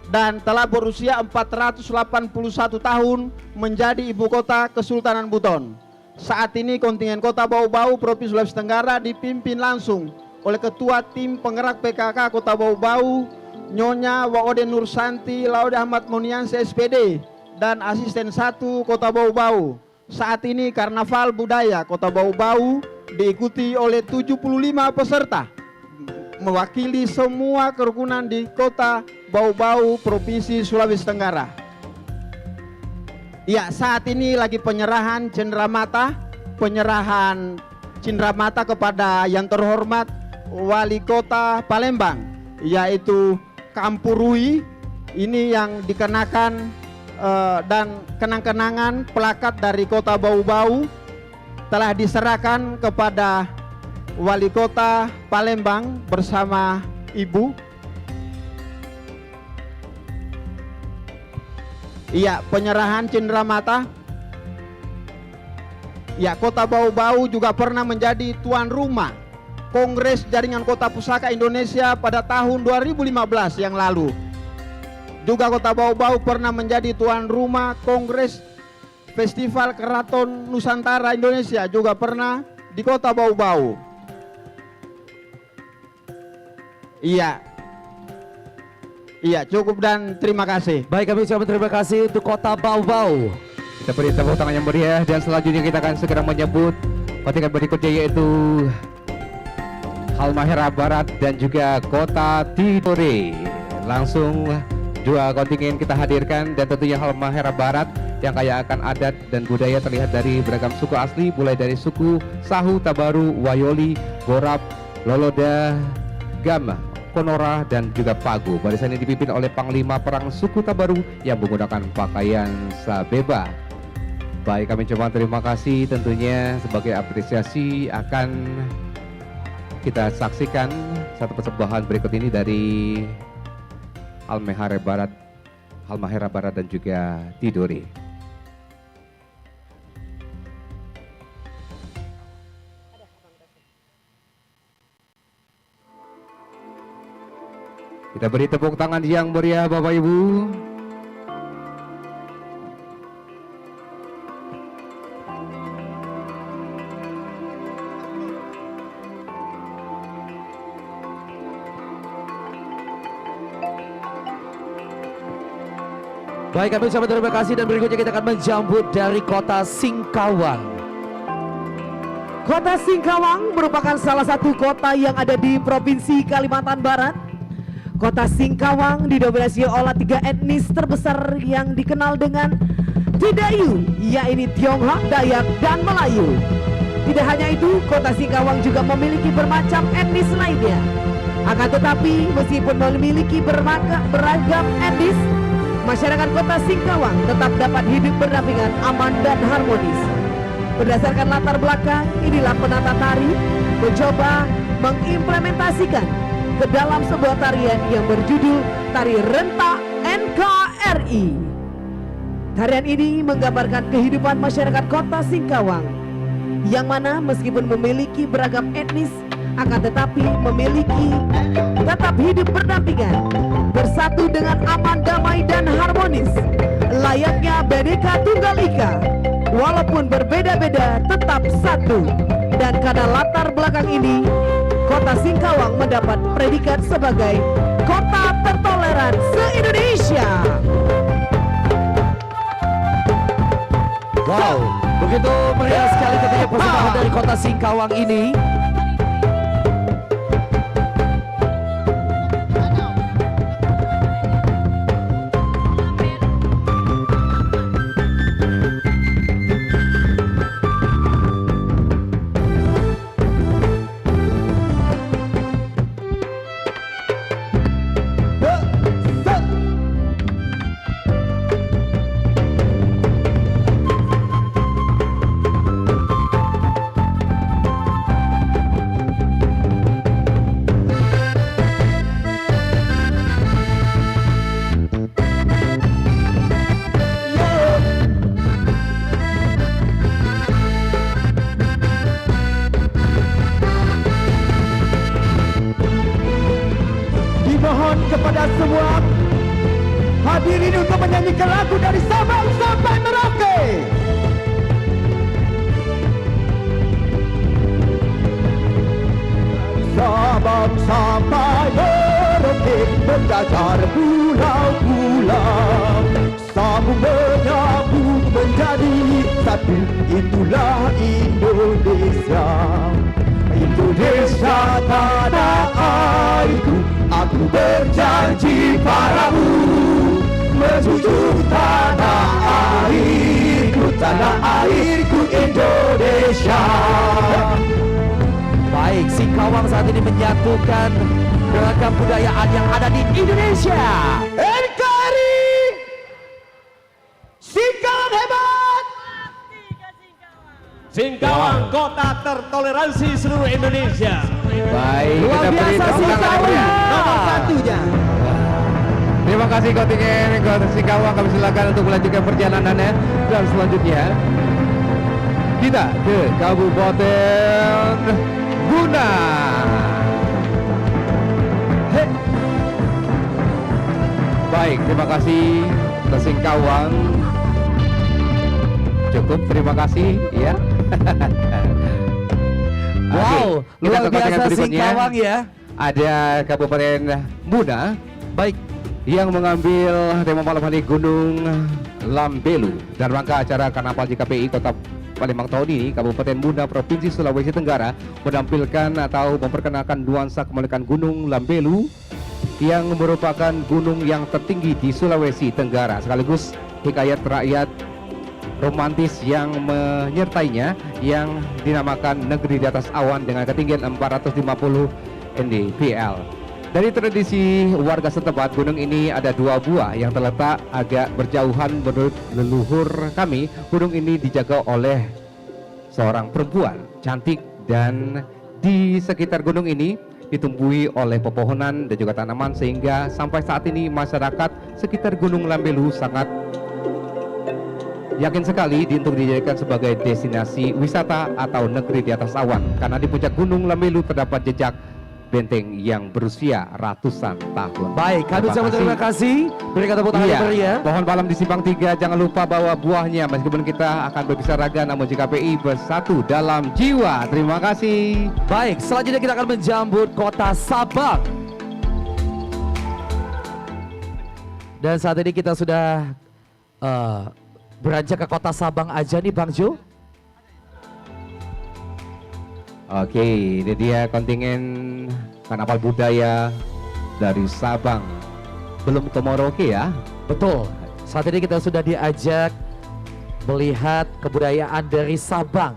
S11: dan telah berusia 481 tahun menjadi ibu kota Kesultanan Buton. Saat ini kontingen Kota Bau-Bau Provinsi Sulawesi Tenggara dipimpin langsung oleh Ketua Tim Penggerak PKK Kota Bau-Bau Nyonya Waode Nursanti Laode Ahmad Monianse SPD dan Asisten 1 Kota Bau-Bau. Saat ini Karnaval Budaya Kota Bau-Bau diikuti oleh 75 peserta mewakili semua kerukunan di Kota Bau-Bau Provinsi Sulawesi Tenggara. Ya, saat ini lagi penyerahan cenderamata kepada yang terhormat Wali Kota Palembang, yaitu Kampurui. Ini yang dikenakan dan kenang-kenangan plakat dari Kota Bau-Bau telah diserahkan kepada Wali Kota Palembang bersama Ibu. Iya, penyerahan cenderamata. Ya, Kota Bau-Bau juga pernah menjadi tuan rumah Kongres Jaringan Kota Pusaka Indonesia pada tahun 2015 yang lalu. Juga Kota Bau-Bau pernah menjadi tuan rumah Kongres Festival Keraton Nusantara Indonesia, juga pernah di Kota Bau-Bau. Iya, cukup dan terima kasih.
S3: Baik, kami ucapkan terima kasih untuk Kota Bau-Bau.
S1: Kita beri tepuk tangan yang meriah dan selanjutnya kita akan segera menyebut kontingen berikutnya yaitu Halmahera Barat dan juga Kota Tidore. Langsung dua kontingen kita hadirkan dan tentunya Halmahera Barat yang kaya akan adat dan budaya terlihat dari beragam suku asli mulai dari suku Sahu, Tabaru, Wayoli, Gorab, Loloda, Gama, Konora dan juga Pagu. Barisan ini dipimpin oleh Panglima Perang suku Tabaru yang menggunakan pakaian sabeba. Baik, kami coba terima kasih tentunya sebagai apresiasi akan kita saksikan satu persembahan berikut ini dari Halmahera Barat dan juga Tidore. Kita beri tepuk tangan yang meriah Bapak Ibu.
S3: Baik, kami ucapkan terima kasih dan berikutnya kita akan menjambut dari Kota Singkawang.
S4: Kota Singkawang merupakan salah satu kota yang ada di Provinsi Kalimantan Barat. Kota Singkawang didominasi oleh 3 etnis terbesar yang dikenal dengan Tidayu, yaitu Tionghoa, Dayak, dan Melayu. Tidak hanya itu, Kota Singkawang juga memiliki bermacam etnis lainnya. Akan tetapi, meskipun memiliki beragam etnis, masyarakat Kota Singkawang tetap dapat hidup berdampingan aman dan harmonis. Berdasarkan latar belakang, inilah penata tari mencoba mengimplementasikan ke dalam sebuah tarian yang berjudul Tari Renta NKRI. Tarian ini menggambarkan kehidupan masyarakat kota Singkawang, yang mana meskipun memiliki beragam etnis, akan tetapi memiliki tetap hidup berdampingan, bersatu dengan aman, damai, dan harmonis, layaknya Bhinneka Tunggal Ika. Walaupun berbeda-beda tetap satu. Dan karena latar belakang ini, kota Singkawang mendapat predikat sebagai kota tertoleran se-Indonesia.
S3: Wow, begitu meriah sekali tentunya persembahan dari kota Singkawang ini.
S11: Dimohon kepada semua hadirin untuk menyanyikan lagu dari Sabang sampai Merauke. Sabang sampai Merauke, menjajar pulau-pulau, sambung menyambung menjadi satu. Itulah Indonesia. Indonesia tanah airku, aku berjanji padamu, menjunjung tanah airku Indonesia.
S3: Baik, Singkawang saat ini menyatukan beragam budayaan yang ada di Indonesia.
S11: NKRI, Singkawang hebat.
S5: Singkawang, kota tertoleransi seluruh Indonesia.
S1: Baik,
S4: Luar
S1: kita beri
S4: biasa
S1: tepuk tangan
S4: Singkawang.
S1: meriah.
S11: Nomor satunya.
S1: Terima kasih kontingen Kota Singkawang. Kami silakan untuk melanjutkan perjalanannya. Dan selanjutnya kita ke Kabupaten Buna. Hei. Baik, terima kasih Kota Singkawang. Cukup, terima kasih ya.
S3: Wow,
S1: Oke, kita
S3: luar
S1: ke kontingen
S3: biasa
S1: berikutnya.
S3: Singkawang ya.
S1: Ada Kabupaten Buna. Baik, yang mengambil tema malam hari Gunung Lambelu dan rangka acara Karnaval JKPI Kota Palembang tahun ini, Kabupaten Buna Provinsi Sulawesi Tenggara menampilkan atau memperkenalkan nuansa kemerdekaan Gunung Lambelu yang merupakan gunung yang tertinggi di Sulawesi Tenggara, sekaligus hikayat rakyat romantis yang menyertainya yang dinamakan Negeri di Atas Awan dengan ketinggian 450 mdpl. Dari tradisi warga setempat, gunung ini ada dua buah yang terletak agak berjauhan. Menurut leluhur kami, gunung ini dijaga oleh seorang perempuan cantik, dan di sekitar gunung ini ditumbuhi oleh pepohonan dan juga tanaman, sehingga sampai saat ini masyarakat sekitar Gunung Lambelu sangat yakin sekali untuk dijadikan sebagai destinasi wisata atau negeri di atas awan, karena di puncak Gunung Lambelu terdapat jejak benteng yang berusia ratusan tahun.
S3: Baik, kami ucapkan terima kasih. Berikan tepuk tangan yang meriah.
S1: Mohon malam di Simpang 3, jangan lupa bawa buahnya. Meskipun kita akan berpisah raga, namun JKPI bersatu dalam jiwa. Terima kasih.
S3: Baik, selanjutnya kita akan menjambut kota Sabang. Dan saat ini kita sudah beranjak ke kota Sabang aja nih Bang Jo.
S1: Oke, ini dia kontingen Karnaval Budaya dari Sabang. Belum ke Merauke ya?
S3: Betul. Saat ini kita sudah diajak melihat kebudayaan dari Sabang.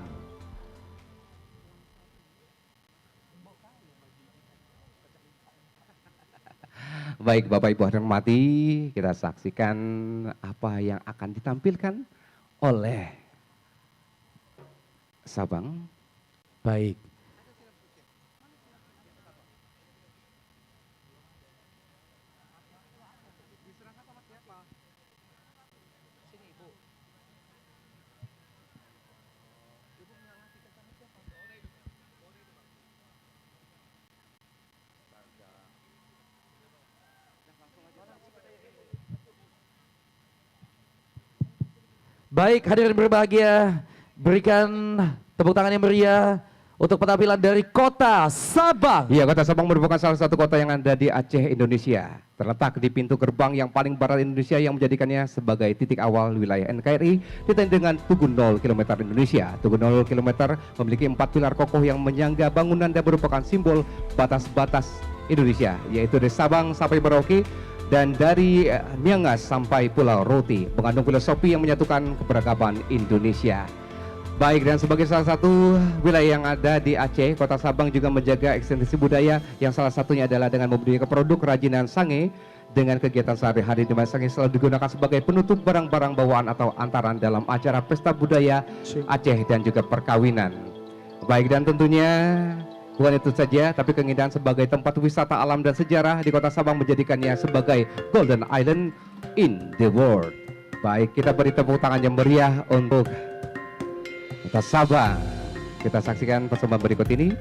S1: Baik Bapak Ibu hormati, kita saksikan apa yang akan ditampilkan oleh Sabang.
S3: Baik. Baik, hadirin berbahagia, berikan tepuk tangan yang meriah untuk penampilan dari Kota Sabang.
S1: Iya, Kota Sabang merupakan salah satu kota yang ada di Aceh, Indonesia. Terletak di pintu gerbang yang paling barat Indonesia yang menjadikannya sebagai titik awal wilayah NKRI ditandai dengan Tugu 0 km Indonesia. Tugu 0 km memiliki 4 pilar kokoh yang menyangga bangunan dan merupakan simbol batas-batas Indonesia, yaitu dari Sabang sampai Merauke dan dari Miangas sampai Pulau Roti, mengandung filosofi yang menyatukan keberagaman Indonesia. Baik, dan sebagai salah satu wilayah yang ada di Aceh, Kota Sabang juga menjaga ekstensi budaya yang salah satunya adalah dengan membudidayakan produk kerajinan sange dengan kegiatan sehari-hari di mana sange selalu digunakan sebagai penutup barang-barang bawaan atau antaran dalam acara pesta budaya Aceh dan juga perkawinan. Baik, dan tentunya bukan itu saja, tapi keindahan sebagai tempat wisata alam dan sejarah di Kota Sabang menjadikannya sebagai Golden Island in the world. Baik, kita beri tepuk tangan yang meriah untuk Kota Sabang. Kita saksikan persembahan berikut ini.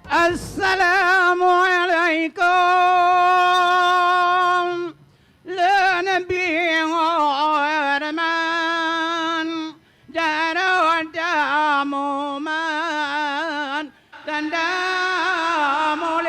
S7: Assalamualaikum la nabiyyin rahman jaradamu man dan Assalamualaikum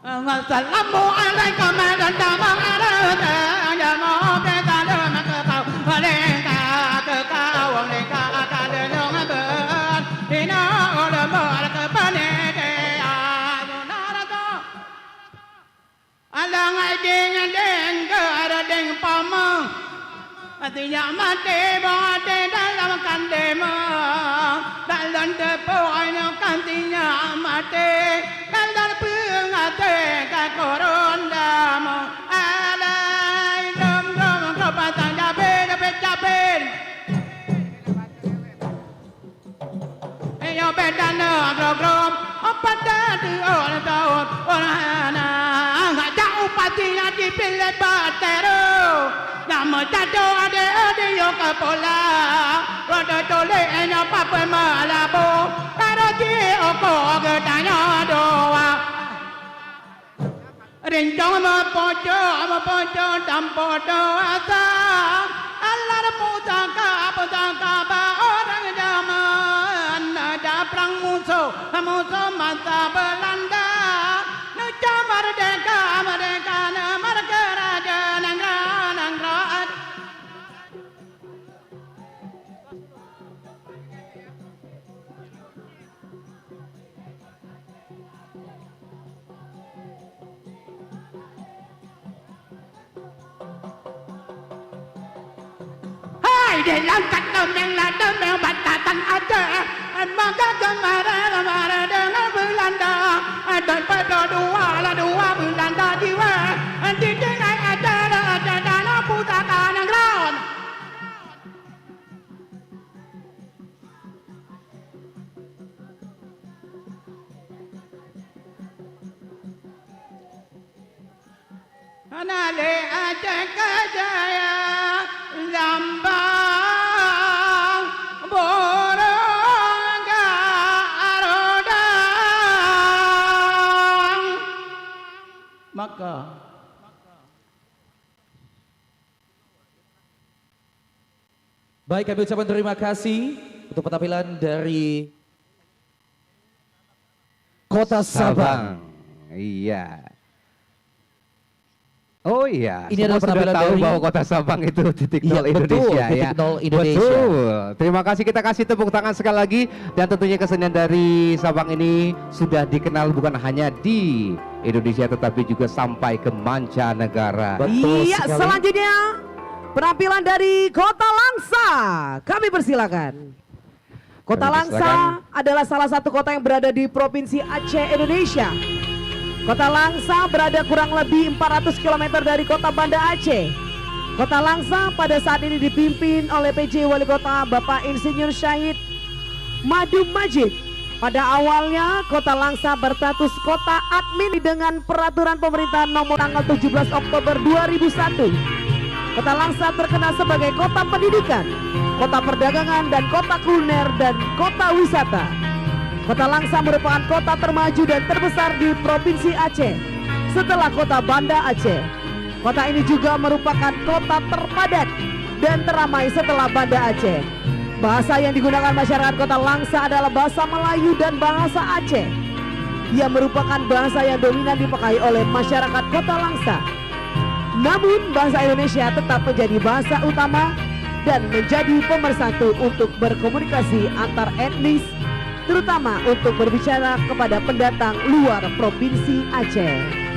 S7: warahmatullahi Tiada mati berada dalam kandema, dalam tepung kantinya mati, dalam pengate kakorondamu, alai dom dom kepatan japin, yo bedana grom, apa tadi orang tahu orang nggak jauh patinya dipilih batero. Nama jatuh ada yo kapola, roda tole enya papa malabo, karaji oko getanya doa. Rencong mapojo tampo doa sa, Allah putaka ba orang zaman, ada perang musuh mata Belanda, nuja merdeka mereka raja dalam kandung yang batatan ada, maka kemarin dengan Belanda, dan pada dua Belanda jiwa, di tengah ada dana pusaka negron. Anale aja kejaya lambang borongga arodang maka
S3: Baik, kami ucapkan terima kasih untuk penampilan dari Kota Sabang.
S1: Iya. Oh iya,
S3: Ini adalah
S1: sudah
S3: penampilan
S1: tahu
S3: dari-
S1: bahwa Kota Sabang itu titik
S3: Iya,
S1: nol
S3: betul,
S1: Indonesia
S3: titik
S1: ya.
S3: nol Indonesia.
S1: Betul. Terima kasih, kita kasih tepuk tangan sekali lagi, dan tentunya kesenian dari Sabang ini sudah dikenal bukan hanya di Indonesia tetapi juga sampai ke mancanegara.
S3: Betul
S4: Iya,
S3: sekali.
S4: selanjutnya penampilan dari Kota Langsa. Kami persilakan. Kota
S1: Kami
S4: Langsa
S1: persilakan.
S4: adalah salah satu kota yang berada di Provinsi Aceh, Indonesia. Kota Langsa berada kurang lebih 400 km dari Kota Banda Aceh. Kota Langsa pada saat ini dipimpin oleh PJ Wali Kota Bapak Insinyur Syahid Madu Majid. Pada awalnya Kota Langsa berstatus kota admin dengan peraturan pemerintah nomor tanggal 17 Oktober 2001. Kota Langsa terkenal sebagai kota pendidikan, kota perdagangan dan kota kuliner dan kota wisata. Kota Langsa merupakan kota termaju dan terbesar di Provinsi Aceh setelah Kota Banda Aceh. Kota ini juga merupakan kota terpadat dan teramai setelah Banda Aceh. Bahasa yang digunakan masyarakat Kota Langsa adalah bahasa Melayu dan bahasa Aceh. Ia merupakan bahasa yang dominan dipakai oleh masyarakat Kota Langsa. Namun bahasa Indonesia tetap menjadi bahasa utama dan menjadi pemersatu untuk berkomunikasi antar etnis, terutama untuk berbicara kepada pendatang luar Provinsi Aceh.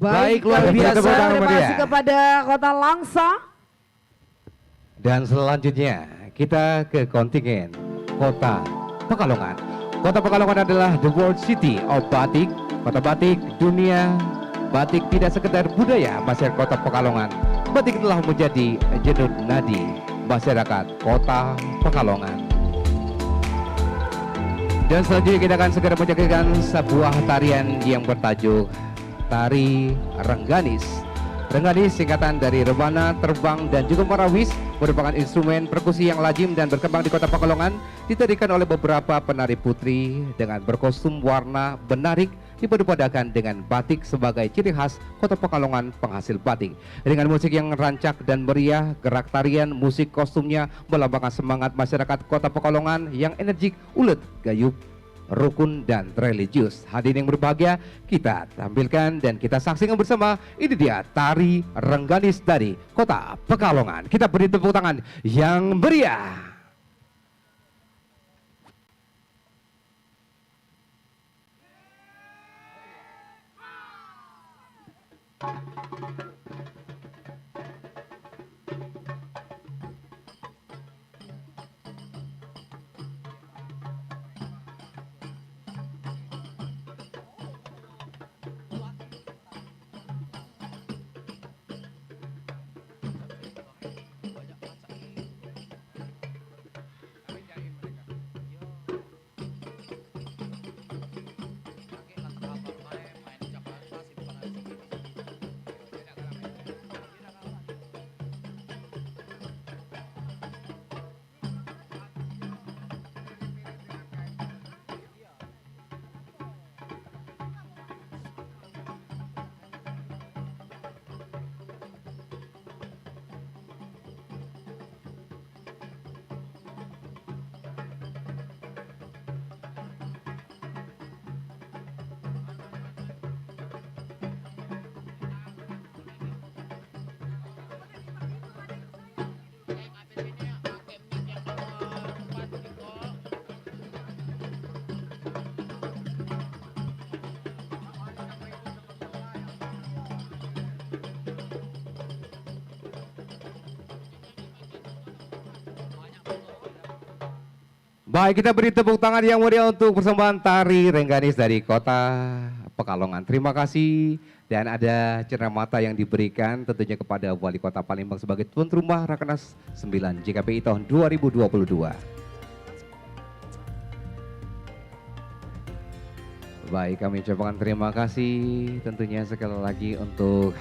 S3: Baik, luar
S4: kami
S3: biasa.
S4: ucapkan terima
S1: Mulia.
S4: kasih kepada Kota Langsa.
S1: Dan selanjutnya kita ke kontingen Kota Pekalongan. Kota Pekalongan adalah the world city of batik. Kota batik dunia. Batik tidak sekedar budaya masyarakat Kota Pekalongan. Batik telah menjadi jenuh nadi masyarakat Kota Pekalongan. Dan selanjutnya kita akan segera menyaksikan sebuah tarian yang bertajuk Tari Rengganis. Rengganis singkatan dari rebana, terbang, dan juga marawis, merupakan instrumen perkusi yang lazim dan berkembang di Kota Pekalongan, ditarikan oleh beberapa penari putri dengan berkostum warna menarik, dipadupadankan dengan batik sebagai ciri khas Kota Pekalongan penghasil batik. Dengan musik yang rancak dan meriah, gerak tarian, musik kostumnya melambangkan semangat masyarakat Kota Pekalongan yang energik, ulet, gayuh, rukun dan religius. Hadirin yang berbahagia, kita tampilkan dan kita saksikan bersama. Ini dia tari Rengganis dari Kota Pekalongan. Kita beri tepuk tangan yang meriah. Baik, kita beri tepuk tangan yang meriah untuk persembahan tari Rengganis dari Kota Pekalongan. Terima kasih. Dan ada cenderamata yang diberikan tentunya kepada Wali Kota Palembang sebagai tuan rumah Rakernas 9 JKPI tahun 2022. Baik, kami ucapkan terima kasih tentunya sekali lagi untuk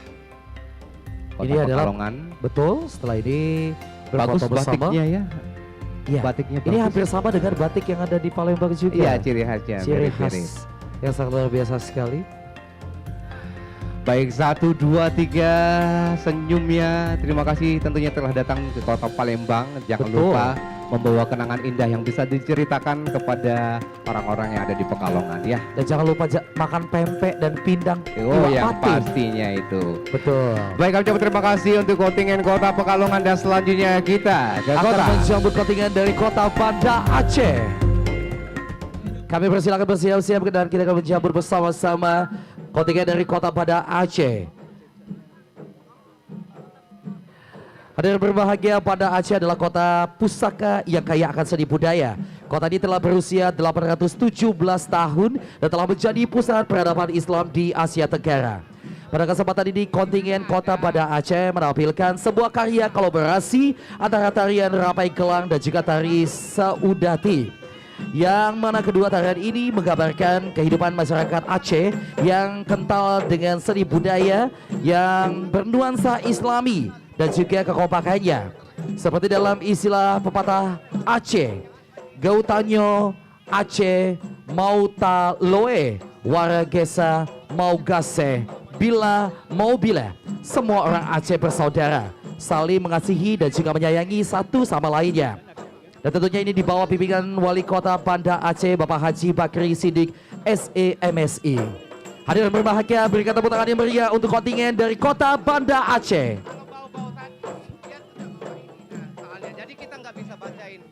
S1: Kota
S3: Ini adalah
S1: Pekalongan.
S3: betul, setelah ini
S1: Bagus
S3: berfoto bersama.
S1: batiknya ya.
S3: Iya.
S1: Batiknya
S3: Ini
S1: bagus.
S3: hampir sama dengan batik yang ada di Palembang juga.
S1: Iya, ciri khasnya.
S3: Ciri
S1: mirip-mirip.
S3: khas yang sangat luar biasa sekali.
S1: Baik, 1, 2, 3 senyumnya. Terima kasih tentunya telah datang ke Kota Palembang. Jangan
S3: Betul.
S1: lupa membawa kenangan indah yang bisa diceritakan kepada orang-orang yang ada di Pekalongan ya.
S3: Dan jangan lupa makan pempek dan pindang.
S1: Oh,
S3: iwak
S1: yang
S3: pati.
S1: pastinya itu.
S3: Betul.
S1: Baik, kami ucapkan terima kasih untuk kontingen Kota Pekalongan dan selanjutnya kita ke
S3: Akan
S1: Kota
S3: menjambut kontingen dari Kota Banda Aceh. Kami persilakan bersiap-siap dan kita akan menjambut bersama-sama kontingen dari Kota Banda Aceh. Hadirin berbahagia, pada Aceh adalah kota pusaka yang kaya akan seni budaya. Kota ini telah berusia 817 tahun dan telah menjadi pusat peradaban Islam di Asia Tenggara. Pada kesempatan ini kontingen Kota Banda Aceh menampilkan sebuah karya kolaborasi antara tarian Rapai Kelang dan juga tari Saudati. Yang mana kedua tarian ini menggambarkan kehidupan masyarakat Aceh yang kental dengan seni budaya yang bernuansa Islami dan juga kekompakannya. Seperti dalam istilah pepatah Aceh, Gautanyo Aceh mau ta loe waragesa mau gase bila mau bila. Semua orang Aceh bersaudara, saling mengasihi dan juga menyayangi satu sama lainnya. Dan tentunya ini di bawah bimbingan Wali Kota Banda Aceh Bapak Haji Bakri Siddiq SEMSI. Hadirin berbahagia, berikan tepuk tangan yang meriah untuk kontingen dari Kota Banda Aceh.
S1: Jadi kita nggak bisa bacain.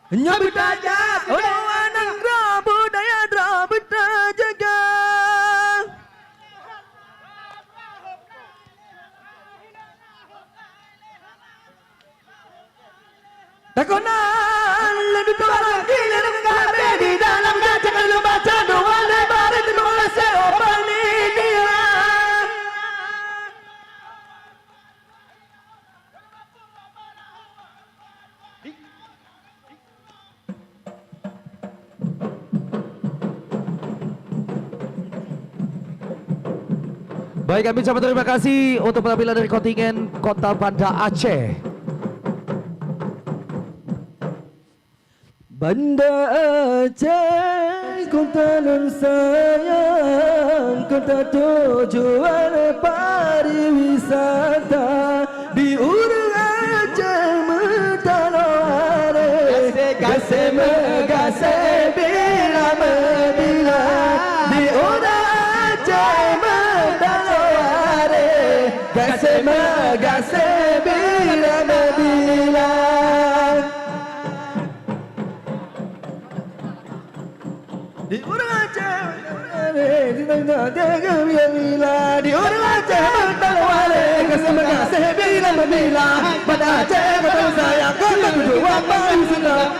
S7: Nyabut aja, orang budaya jaga. Takonan lebih parah gila kami di dalam kaca kalau baca doa lebar itu mulai seopan ini.
S3: Baik, kami ucapkan terima kasih untuk penampilan dari kontingen Kota Banda Aceh.
S7: Banda Aceh, kota nun sayang, kota tujuan pariwisata di urang Aceh mentaloare, gase megase bila bila di urang Aceh mentaloare, gase megase bila bila. Di orang Aceh, di tengah tiga bila di orang Aceh bertalwale, kasih bila bila, pada Aceh kata saya kata berdua paling senang.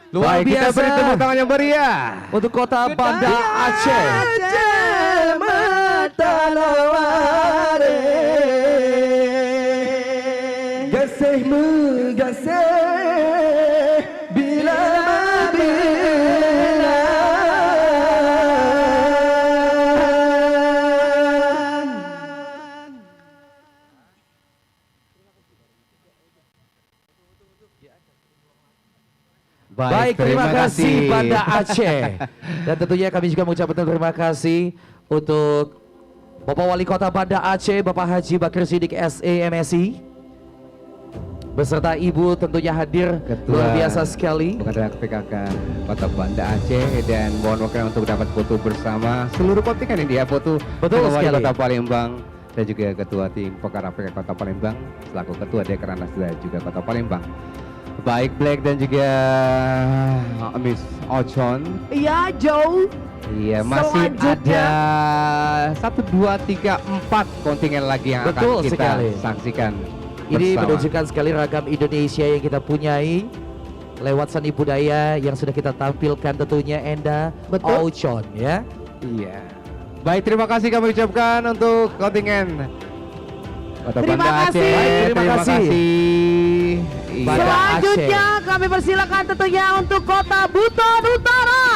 S3: Luar
S1: Baik, kita
S3: biasa
S1: beri tepuk tangan yang meriah
S3: untuk Kota Banda Aceh.
S7: Aceh bertalwale, gasih megasih bila bila.
S3: Baik, terima kasih Banda Aceh. Dan tentunya kami juga mengucapkan terima kasih untuk Bapak Wali Kota Banda Aceh, Bapak Haji Bakri Siddiq SE, beserta Ibu tentunya hadir, luar biasa sekali.
S1: Kepada PKK Kota Banda Aceh, dan mohon wakil untuk dapat foto bersama seluruh kontingen ini ya, foto
S3: Betul
S1: Wali
S3: sekali.
S1: Kota Palembang dan juga Ketua Tim Pekara PKK Kota Palembang selaku Ketua Dekranasda dan juga Kota Palembang. Baik Black dan juga Miss Ochon.
S4: Iya, Joe.
S1: Iya, masih
S4: Selanjutnya.
S1: ada 1, 2, 3, 4 kontingen lagi yang
S3: Betul
S1: akan kita
S3: sekali.
S1: saksikan.
S3: Ini
S1: bersama.
S3: menunjukkan sekali ragam Indonesia yang kita punyai lewat seni budaya yang sudah kita tampilkan tentunya Enda
S4: Betul.
S3: Ochon ya.
S1: Iya. Baik, terima kasih kami ucapkan untuk kontingen Kota
S4: Terima
S1: Banda
S4: kasih.
S1: Aceh.
S3: Baik, terima kasih.
S1: Iya.
S3: Banda
S4: Selanjutnya kami persilakan tentunya untuk Kota Buton Utara.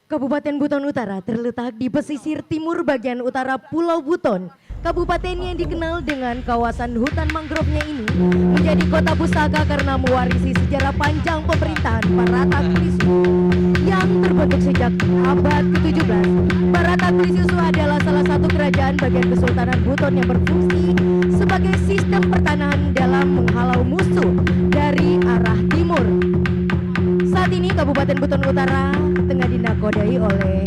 S4: Kabupaten Buton Utara terletak di pesisir timur bagian utara Pulau Buton. Kabupaten yang dikenal dengan kawasan hutan mangrove-nya ini menjadi kota pusaka karena mewarisi sejarah panjang pemerintahan Barata Kulisusu yang terbentuk sejak abad ke-17. Barata Kulisusu adalah salah satu kerajaan bagian Kesultanan Buton yang berfungsi sebagai sistem pertahanan dalam menghalau musuh dari arah timur. Saat ini Kabupaten Buton Utara tengah dinakodai oleh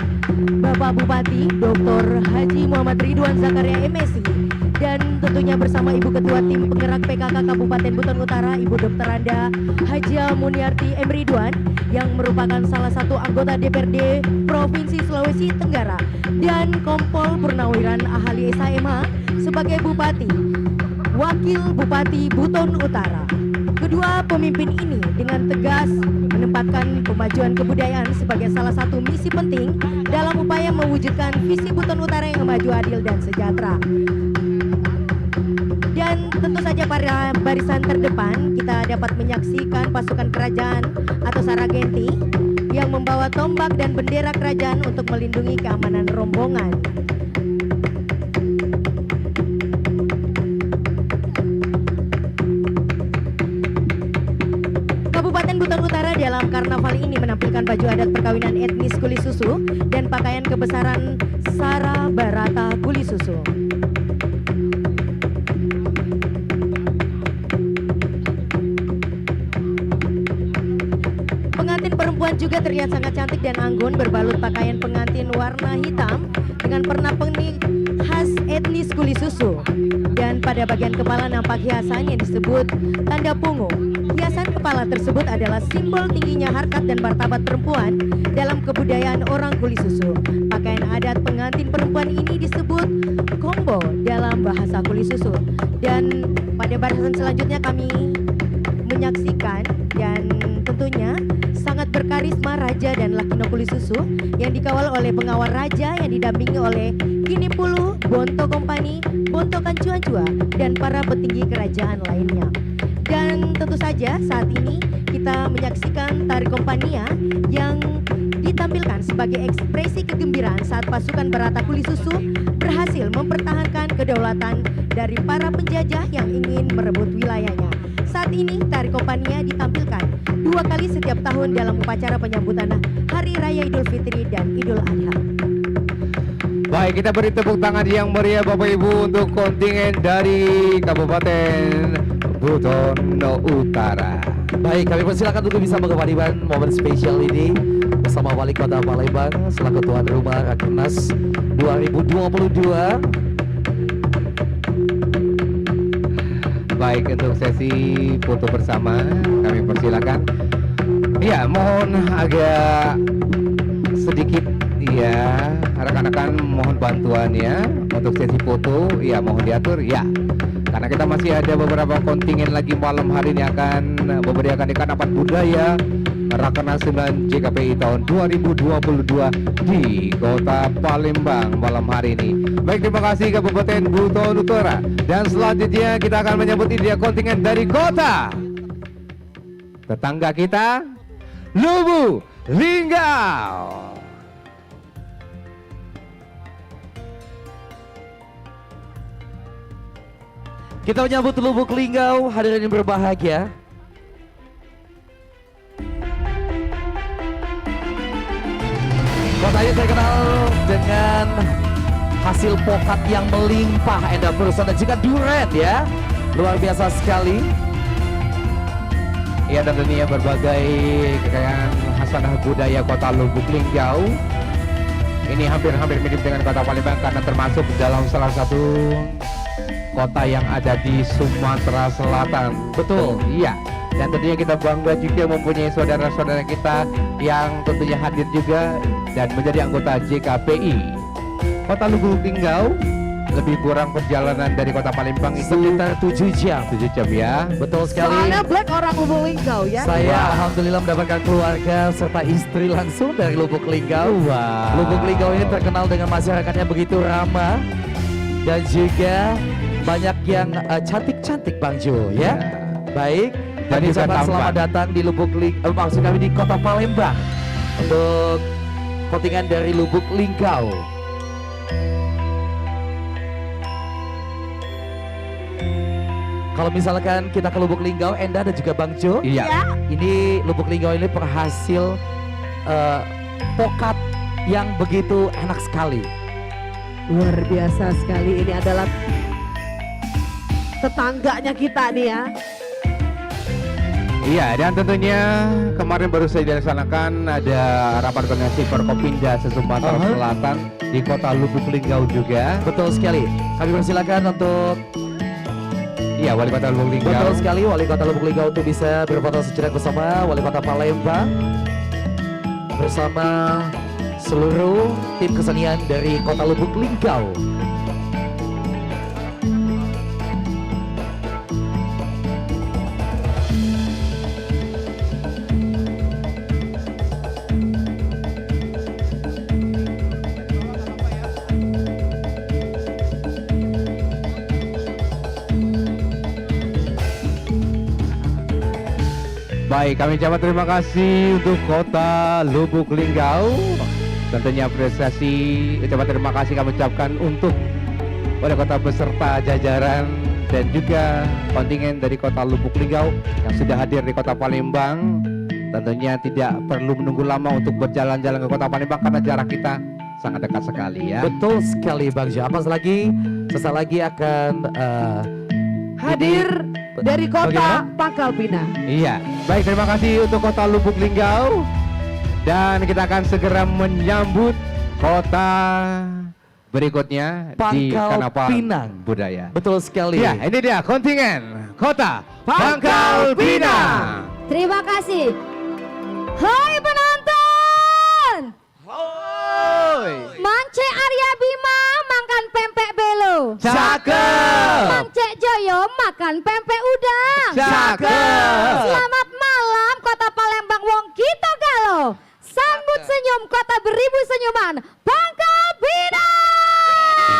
S4: Bapak Bupati Dr. Haji Muhammad Ridwan Zakaria MSI, dan tentunya bersama Ibu Ketua Tim Penggerak PKK Kabupaten Buton Utara Ibu Dr. Anda Hajia Muniarti M. Ridwan yang merupakan salah satu anggota DPRD Provinsi Sulawesi Tenggara, dan Kompol Purnawiran Ahali SHMH sebagai Bupati Wakil Bupati Buton Utara. Kedua pemimpin ini dengan tegas menempatkan pemajuan kebudayaan sebagai salah satu misi penting dalam upaya mewujudkan visi Buton Utara yang maju, adil, dan sejahtera. Dan tentu saja pada barisan terdepan kita dapat menyaksikan pasukan kerajaan atau Saragenti yang membawa tombak dan bendera kerajaan untuk melindungi keamanan rombongan. Kabupaten Buton Utara dalam karnaval ini menampilkan baju adat perkawinan etnis Kulisusu dan pakaian kebesaran Sara Barata Kulisusu. Pengantin perempuan juga terlihat sangat cantik dan anggun berbalut pakaian pengantin warna hitam dengan pernak-pernik khas etnis Kulisusu. Dan pada bagian kepala nampak hiasan yang disebut tanda punggung. Hiasan kepala tersebut adalah simbol tingginya harkat dan martabat perempuan dalam kebudayaan orang Kulisusu. Pakaian adat pengantin perempuan ini disebut kombo dalam bahasa Kulisusu. Dan pada barisan selanjutnya kami menyaksikan dan tentunya sangat berkarisma Raja dan Lakino Kulisusu yang dikawal oleh pengawal raja yang didampingi oleh Kinipulu, Bonto Kompani, Bonto Kancuancua, dan para petinggi kerajaan lainnya. Dan tentu saja saat ini kita menyaksikan tari Kompania yang ditampilkan sebagai ekspresi kegembiraan saat pasukan Barata Kulisusu berhasil mempertahankan kedaulatan dari para penjajah yang ingin merebut wilayahnya. Saat ini tari Kompania ditampilkan 2 kali setiap tahun dalam upacara penyambutan Hari Raya Idul Fitri dan Idul Adha.
S1: Baik, kita beri tepuk tangan yang meriah Bapak Ibu untuk kontingen dari Kabupaten Buton Utara.
S3: Baik, kami persilakan untuk bisa mengabadikan momen spesial ini bersama Wali Kota Palembang selaku tuan rumah Rakernas 2022.
S1: Baik, untuk sesi foto bersama kami persilakan. Ya, mohon agak sedikit ya, rekan-rekan mohon bantuan ya untuk sesi foto ya, mohon diatur ya. Karena kita masih ada beberapa kontingen lagi malam hari ini akan memberiakan ikatan budaya Rakernas 9 JKPI tahun 2022 di Kota Palembang malam hari ini. Baik, terima kasih Kabupaten Buton Utara. Dan selanjutnya kita akan menyambut ini dia kontingen dari kota tetangga kita, Lubuk Linggau.
S3: Kita menyambut Lubuk Linggau, hadirin yang berbahagia. Kotanya saya kenal dengan hasil pokat yang melimpah, Enda Perusahaan dan juga durian ya. Luar biasa sekali.
S1: Ya, dan tentunya berbagai kekayaan hasanah budaya kota Lubuk Linggau. Ini hampir-hampir mirip dengan kota Palembang karena termasuk dalam salah satu kota yang ada di Sumatera Selatan.
S3: Betul.
S1: Iya. Dan tentunya kita bangga juga mempunyai saudara-saudara kita yang tentunya hadir juga dan menjadi anggota JKPI. Kota Lubuk Linggau lebih kurang perjalanan dari kota Palembang itu
S3: Sekitar 7 jam.
S1: 7 jam ya.
S3: Betul sekali.
S4: Soalnya Black orang Lubuk Linggau ya.
S3: Saya alhamdulillah mendapatkan keluarga serta istri langsung dari Lubuk Linggau.
S1: Wah.
S3: Lubuk Linggau ini terkenal dengan masyarakatnya begitu ramah dan juga banyak yang cantik-cantik Bang Jo ya. Baik. Dan
S1: Dan juga
S3: ucapkan
S1: tampan.
S3: selamat datang di Lubuk Linggau, maksud kami di Kota Palembang untuk kontingen dari Lubuk Linggau. Kalau misalkan kita ke Lubuk Linggau, Enda dan juga Bang Jo,
S1: Iya.
S3: ini Lubuk Linggau ini penghasil pokat yang begitu enak sekali.
S4: Luar biasa sekali, ini adalah tetangganya kita nih ya.
S1: Iya, dan tentunya kemarin baru saja dilaksanakan ada rapat koordinasi Forkopimda se-Sumatera Selatan di kota Lubuk Linggau juga.
S3: Betul sekali. Kami persilakan untuk
S1: Iya, Wali Kota Lubuk Linggau.
S3: betul sekali Wali Kota Lubuk Linggau untuk bisa berfoto sejenak bersama Wali Kota Palembang bersama seluruh tim kesenian dari Kota Lubuk Linggau.
S1: Baik, kami ucapkan terima kasih untuk kota Lubuk Linggau. Tentunya apresiasi, ucapan terima kasih kami ucapkan untuk wali kota beserta jajaran dan juga kontingen dari kota Lubuk Linggau yang sudah hadir di kota Palembang. Tentunya tidak perlu menunggu lama untuk berjalan-jalan ke kota Palembang karena jarak kita sangat dekat sekali ya.
S3: Betul sekali Bang Jo. Apa lagi? Sesaat lagi akan
S4: Hadir dari kota
S3: Bagaimana?
S4: Pangkal Pinang.
S1: Iya, baik, terima kasih untuk kota Lubuk Linggau. Dan kita akan segera menyambut kota berikutnya di
S3: Pangkal
S1: Karnaval
S3: Pinang.
S1: Budaya.
S3: Betul sekali.
S1: Ya, ini dia kontingen kota Pangkal Pinang.
S10: Terima kasih. Hai penonton.
S1: Hoi.
S10: Mance Arya Bima makan pempek belo.
S1: Cakep.
S10: Mance Joyo makan pempek udang.
S1: Cakep.
S10: Selamat malam Kota Palembang wong kita galo. Sambut senyum kota beribu senyuman. Pangkal Pinang.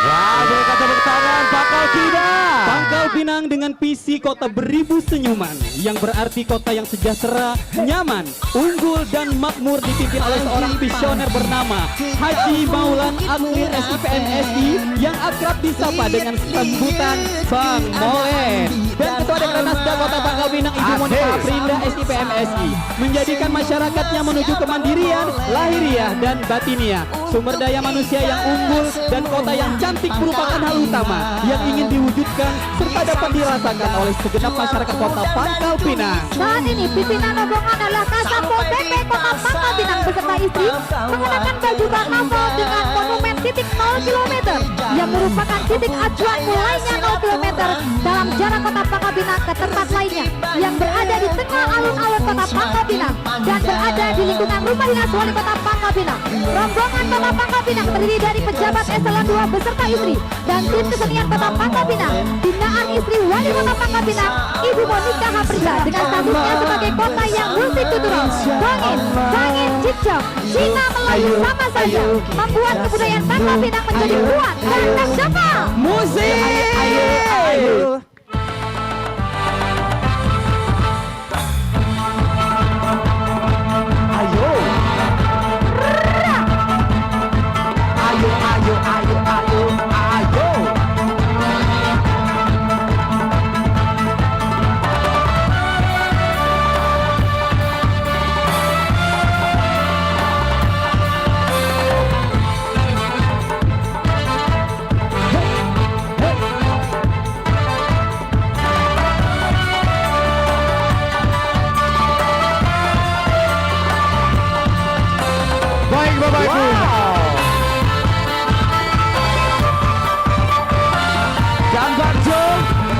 S3: Wah, boleh kata bertangan Pangkal Pinang.
S12: Pangkal Pinang dengan visi kota beribu senyuman yang berarti kota yang sejahtera, nyaman, unggul dan makmur dipimpin oleh seorang visioner bernama Haji Maulan Admir SIPM SI yang akrab disapa dengan sebutan Bang Molen dan Ketua Dekranasda Kota Pangkal Pinang Ibu Monika Aprinda SIPM SI menjadikan masyarakatnya menuju kemandirian, lahiriah dan batiniah, sumber daya manusia yang unggul dan kota yang cantik merupakan hal utama yang ingin diwujudkan serta dapat dirasakan oleh segenap masyarakat kota Pangkal Pinang.
S10: Saat ini pimpinan rombongan adalah Kasatpol PP Kota Pangkal Pinang beserta istri mengenakan baju karnaval dengan monumen titik 0 km yang merupakan titik acuan mulainya 0 km dalam jarak Kota Pangkal Pinang ke tempat lainnya yang berada di tengah alun-alun Kota Pangkal Pinang dan berada di lingkungan rumah dinas wali Kota Pangkal Pinang. Rombongan Kota Pangkal Pinang terdiri dari pejabat eselon 2 beserta istri dan tim kesenian Kota Pangkal Pinang. Binaan istri wali Kota Pangkal Pinang, Ibu Monika Aprida dengan statusnya sebagai kota yang multikultural. Bangin, Cicok, Cina Melayu sama saja membuat kebudayaan Pangkal Pinang menjadi kuat dan terjangkau.
S3: Musik. Ayo.
S1: Bapak Ibu.
S3: Dan Bang Jo,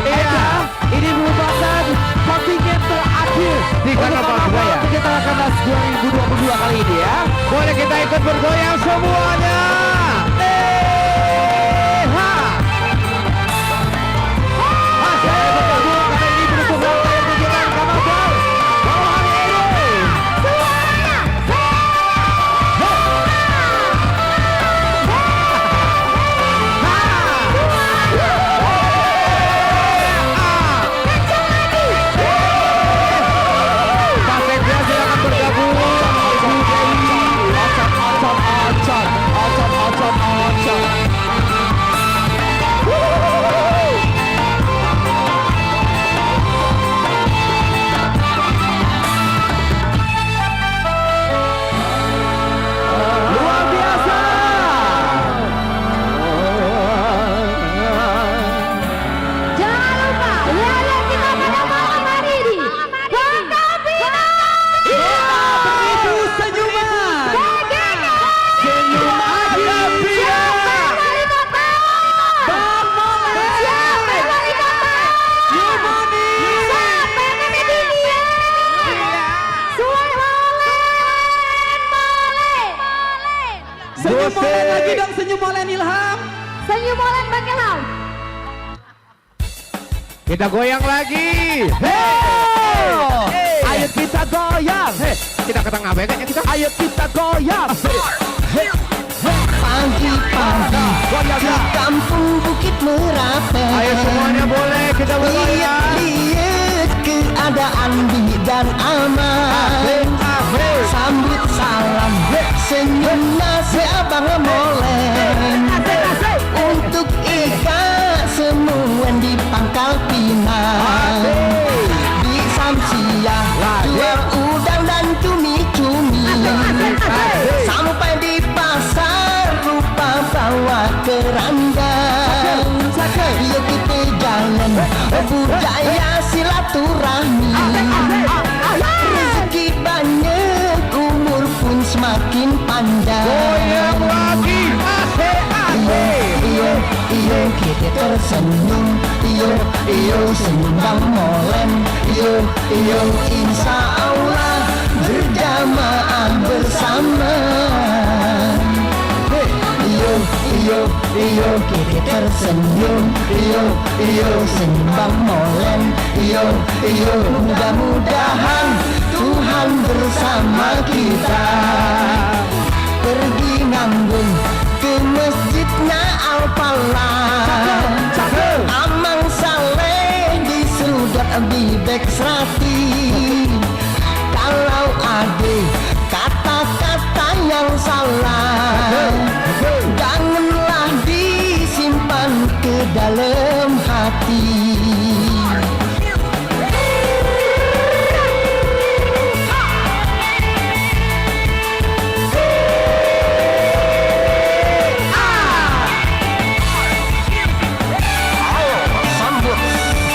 S1: Iya.
S3: ini merupakan kontingen terakhir
S1: Di Karnaval Budaya.
S3: Kita Karnas 2022 kali ini ya.
S1: Boleh kita ikut bergoyang semuanya. Saya bergabung karena ini pendukung rangkaian kegiatan Karnaval Bawahan Edo. Pak Sekda silakan bergabung. Ibu Dewi.
S3: Luar biasa.
S10: Jangan lupa, lihat kita pada malam hari ini. Kota Bintang.
S3: Beribu senyuman. Senyuman gembira. Bang Molen. Yumani. Senyum Molen lagi dong, senyum Molen Ilham.
S10: Senyum Molen Bang Ilham.
S1: Kita goyang lagi.
S3: Hey. Ayo kita goyang.
S1: Kita ke tengah kayaknya kita.
S3: Ayo kita goyang.
S7: Pagi-pagi
S3: Goyang
S7: di kampung Bukit Merapen.
S1: Ayo semuanya boleh kita bergoyang.
S7: Lihat keadaan di dan aman. Sambut salam senyumnya si Abang Molen. Untuk Ika semua di Pangkal Pinang. Di Samsia jual udang dan cumi-cumi. Sampai di pasar lupa bawa kerandang. Yuk kita jalan budaya silaturahmi. Rezeki banyak, umur pun semakin panjang.
S1: Goyang lagi.
S7: Iyo kita tersenyum. Iyo senyum Bang Molen. Iyo insya Allah berjamaah bersama. Iyo kita tersenyum. Iyo senyum Bang Molen. Iyo mudah-mudahan Tuhan bersama kita. Pergi nganggung ke masjidnya Al-Falah. Amang Saleh di Sudat Bibek Serati. Kalau ada kata-kata yang salah, janganlah disimpan ke dalam hati.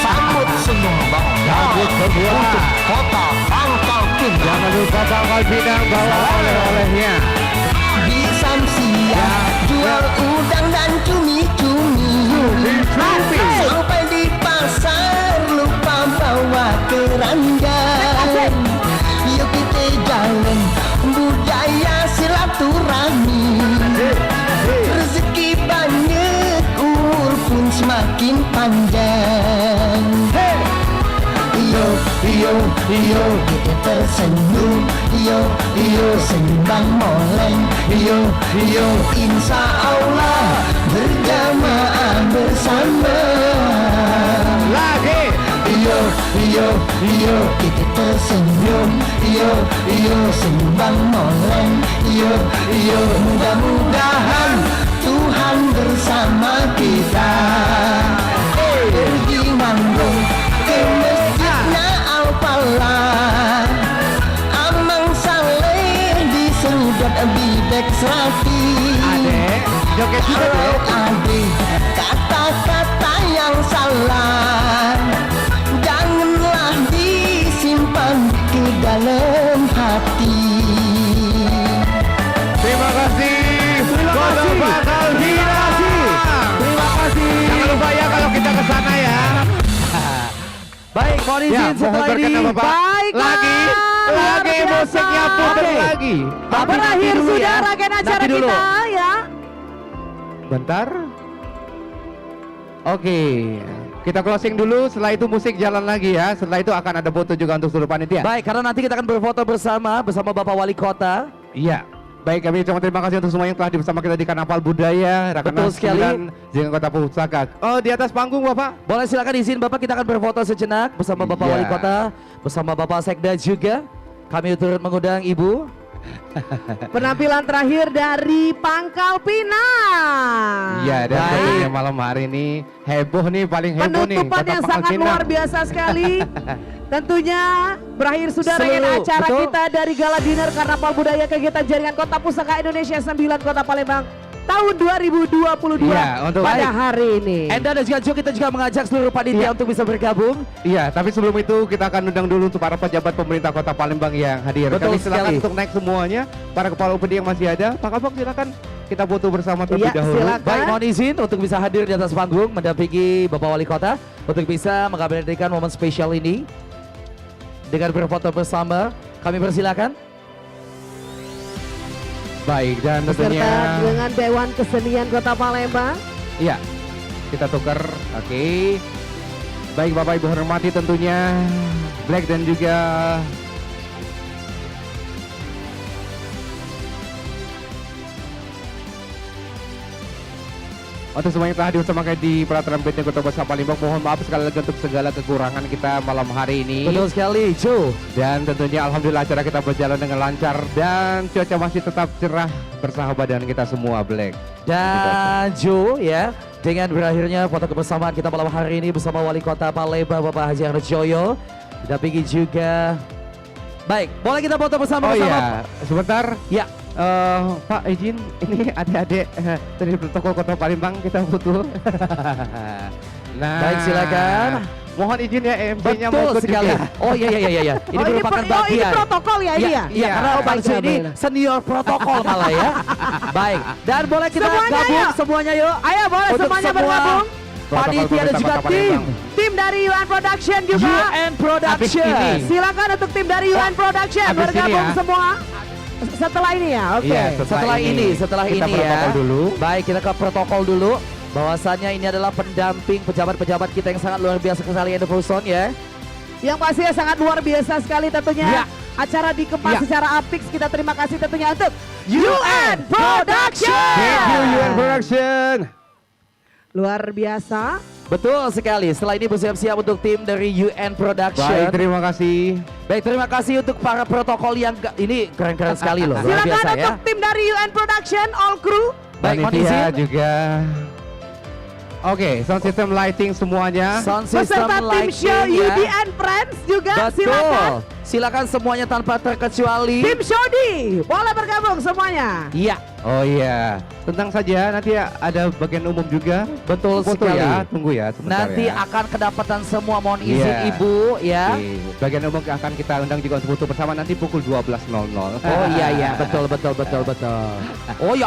S7: Sambut senyum Bang untuk kota Pangkal Pinang.
S1: Jangan lupa Pangkal Pinang bawa oleh-olehnya.
S7: Di Samsia jual udang dan cumi-cumi. Sampai di pasar lupa bawa kerandang. Yuk kita jalan budaya silaturahmi. Rezeki banyak, umur pun semakin panjang. Iyo kita tersenyum. Iyo senyum Bang Molen. Iyo insya Allah berjamaah bersama.
S1: Lagi.
S7: Iyo kita tersenyum. Iyo senyum Bang Molen. Iyo mudah-mudahan Tuhan bersama kita. Pergi nganggung ke masjidnya Al-Falah. Amang Saleh di Sudat Bibek Serati.
S1: Joget juga
S7: Kalau ada kata-kata yang salah, janganlah disimpan ke dalam hati.
S1: Terima kasih.
S3: Baik, mohon izin
S1: Ya,
S3: setelah
S1: mohon
S3: ini.
S1: berkenan, Bapak.
S4: Baiklah,
S1: Lagi
S4: luar
S1: musiknya
S4: biasa.
S1: putar
S3: Oke.
S1: lagi.
S3: Tapi nanti
S4: Berakhir
S3: dulu
S4: sudah
S3: ya.
S4: rangkaian acara
S3: Nanti dulu.
S4: kita ya.
S1: Bentar. Oke, kita closing dulu. Setelah itu musik jalan lagi ya. Setelah itu akan ada foto juga untuk seluruh panitia.
S3: Baik, karena nanti kita akan berfoto bersama Bapak Wali Kota.
S1: Iya. Baik, kami ucapkan terima kasih untuk semua yang telah bersama kita di Karnaval Budaya
S3: Betul
S1: Rakernas
S3: sekali.
S1: 9 Jangan Kota Pusaka. Oh, di atas panggung Bapak.
S3: Boleh silakan izin Bapak, kita akan berfoto sejenak bersama Bapak
S1: Iya.
S3: Wali Kota, bersama Bapak Sekda juga. Kami turut mengundang Ibu.
S4: Penampilan terakhir dari Pangkal Pinang.
S1: Iya, dan
S3: Baik.
S1: tentunya malam hari ini heboh nih, paling heboh nih.
S4: Penutupan
S1: Kota
S4: yang
S1: Pangkal
S4: sangat
S1: Pinang.
S4: luar biasa sekali. Tentunya berakhir sudah rangkaian
S3: Seluruh,
S4: acara
S3: betul.
S4: kita dari Gala Dinner Karnaval Budaya Kegiatan Jaringan Kota Pusaka Indonesia 9 Kota Palembang tahun 2022
S1: Iya, untuk-
S4: pada
S3: Baik.
S4: hari ini.
S3: Enda dan juga Jo, kita juga mengajak seluruh panitia untuk bisa bergabung.
S1: Iya, tapi sebelum itu kita akan undang dulu untuk para pejabat pemerintah Kota Palembang yang hadir.
S3: Betul
S1: Kami silakan
S3: sekali.
S1: untuk naik semuanya. Para kepala UPD yang masih ada, Pak Kapok silakan kita foto bersama terlebih
S4: Iya,
S1: dahulu.
S4: silakan.
S3: Baik, mohon izin untuk bisa hadir di atas panggung mendampingi Bapak Wali Kota untuk bisa mengabadikan momen spesial ini dengan berfoto bersama. Kami persilakan.
S1: Baik, dan
S4: Beserta
S1: tentunya
S4: dengan Dewan Kesenian Kota Palembang.
S1: iya, kita tukar. Oke. Baik, Bapak Ibu hormati tentunya Black dan juga untuk semua yang telah hadir bersama kami di Pelataran Benteng Kota Besar Palembang, mohon maaf sekali lagi untuk segala kekurangan kita malam hari ini.
S3: Betul sekali, Jo.
S1: Dan tentunya alhamdulillah acara kita berjalan dengan lancar dan cuaca masih tetap cerah bersahabat dengan kita semua, Black.
S3: Dan Jo ya, dengan berakhirnya foto kebersamaan kita malam hari ini bersama Wali Kota Palembang Bapak Haji Arno Joyo, didampingi juga. Baik, boleh kita foto bersama
S1: Oh
S3: bersama?
S1: iya, sebentar.
S3: Ya.
S1: Pak izin, ini adik-adik dari protokol Kota Palembang kita butuh. Nah,
S3: Baik, silakan.
S1: Mohon izin ya MC-nya mau
S3: Betul
S1: ikut
S3: sekali.
S1: juga.
S3: Oh iya iya iya iya. Ini merupakan
S4: ini
S3: bagian.
S4: protokol ya ini ya.
S3: Iya, karena
S4: Oh,
S3: Bang Jo
S4: baiklah,
S3: ini
S4: baiklah.
S3: senior protokol malah ya. Baik, dan boleh kita
S4: Semuanya
S3: gabung
S4: yuk.
S3: semuanya yuk.
S4: Ayo boleh
S3: Untuk
S4: semuanya
S3: semua
S4: bergabung.
S1: Protokol
S3: Panitia dan
S1: pemerintah
S3: juga
S1: Kota
S3: tim
S1: Palembang.
S4: Tim dari UN Production juga.
S3: UN Production.
S1: Habis ini.
S4: Silakan untuk tim dari UN Production
S1: habis ini
S4: bergabung
S1: ya.
S4: semua. Setelah ini ya, oke.
S1: Iya,
S3: Setelah
S1: kita
S3: ini
S1: protokol
S3: ya.
S1: dulu.
S3: Baik, kita ke protokol dulu. Bahwasannya ini adalah pendamping pejabat-pejabat kita yang sangat luar biasa sekali ya, Person ya.
S4: Yang pastinya sangat luar biasa sekali tentunya.
S3: Ya.
S4: Acara dikemas
S1: Ya.
S4: secara apik. Kita terima kasih tentunya untuk UN Production.
S1: Thank you UN Production.
S4: Luar biasa.
S3: Betul sekali. Setelah ini bersiap-siap untuk tim dari UN Production.
S1: Baik, terima kasih.
S3: Baik, terima kasih untuk para protokol yang ini keren-keren sekali loh. Luar
S4: Silakan
S3: biasa ya.
S4: untuk tim dari UN Production, all crew.
S3: Baik, mohon
S1: Panitia
S3: izin.
S1: juga. Oke, sound system lighting semuanya.
S3: Sound system
S4: Beserta tim
S3: lighting
S4: show
S3: ya.
S4: UDN Friends juga.
S3: Betul.
S4: Silakan.
S3: Silakan semuanya tanpa terkecuali.
S4: Tim Shodi, boleh bergabung semuanya.
S3: Iya,
S1: Oh iya, tenang saja nanti ada bagian umum juga.
S3: betul
S1: Foto
S3: sekali.
S1: ya, tunggu ya sebentar
S3: Nanti
S1: ya.
S3: akan kedapatan semua, mohon izin
S1: Iya.
S3: Ibu ya.
S1: Oke, bagian umum akan kita undang juga untuk foto bersama nanti pukul 12.00.
S3: Oh iya iya, betul betul betul betul. Oh ya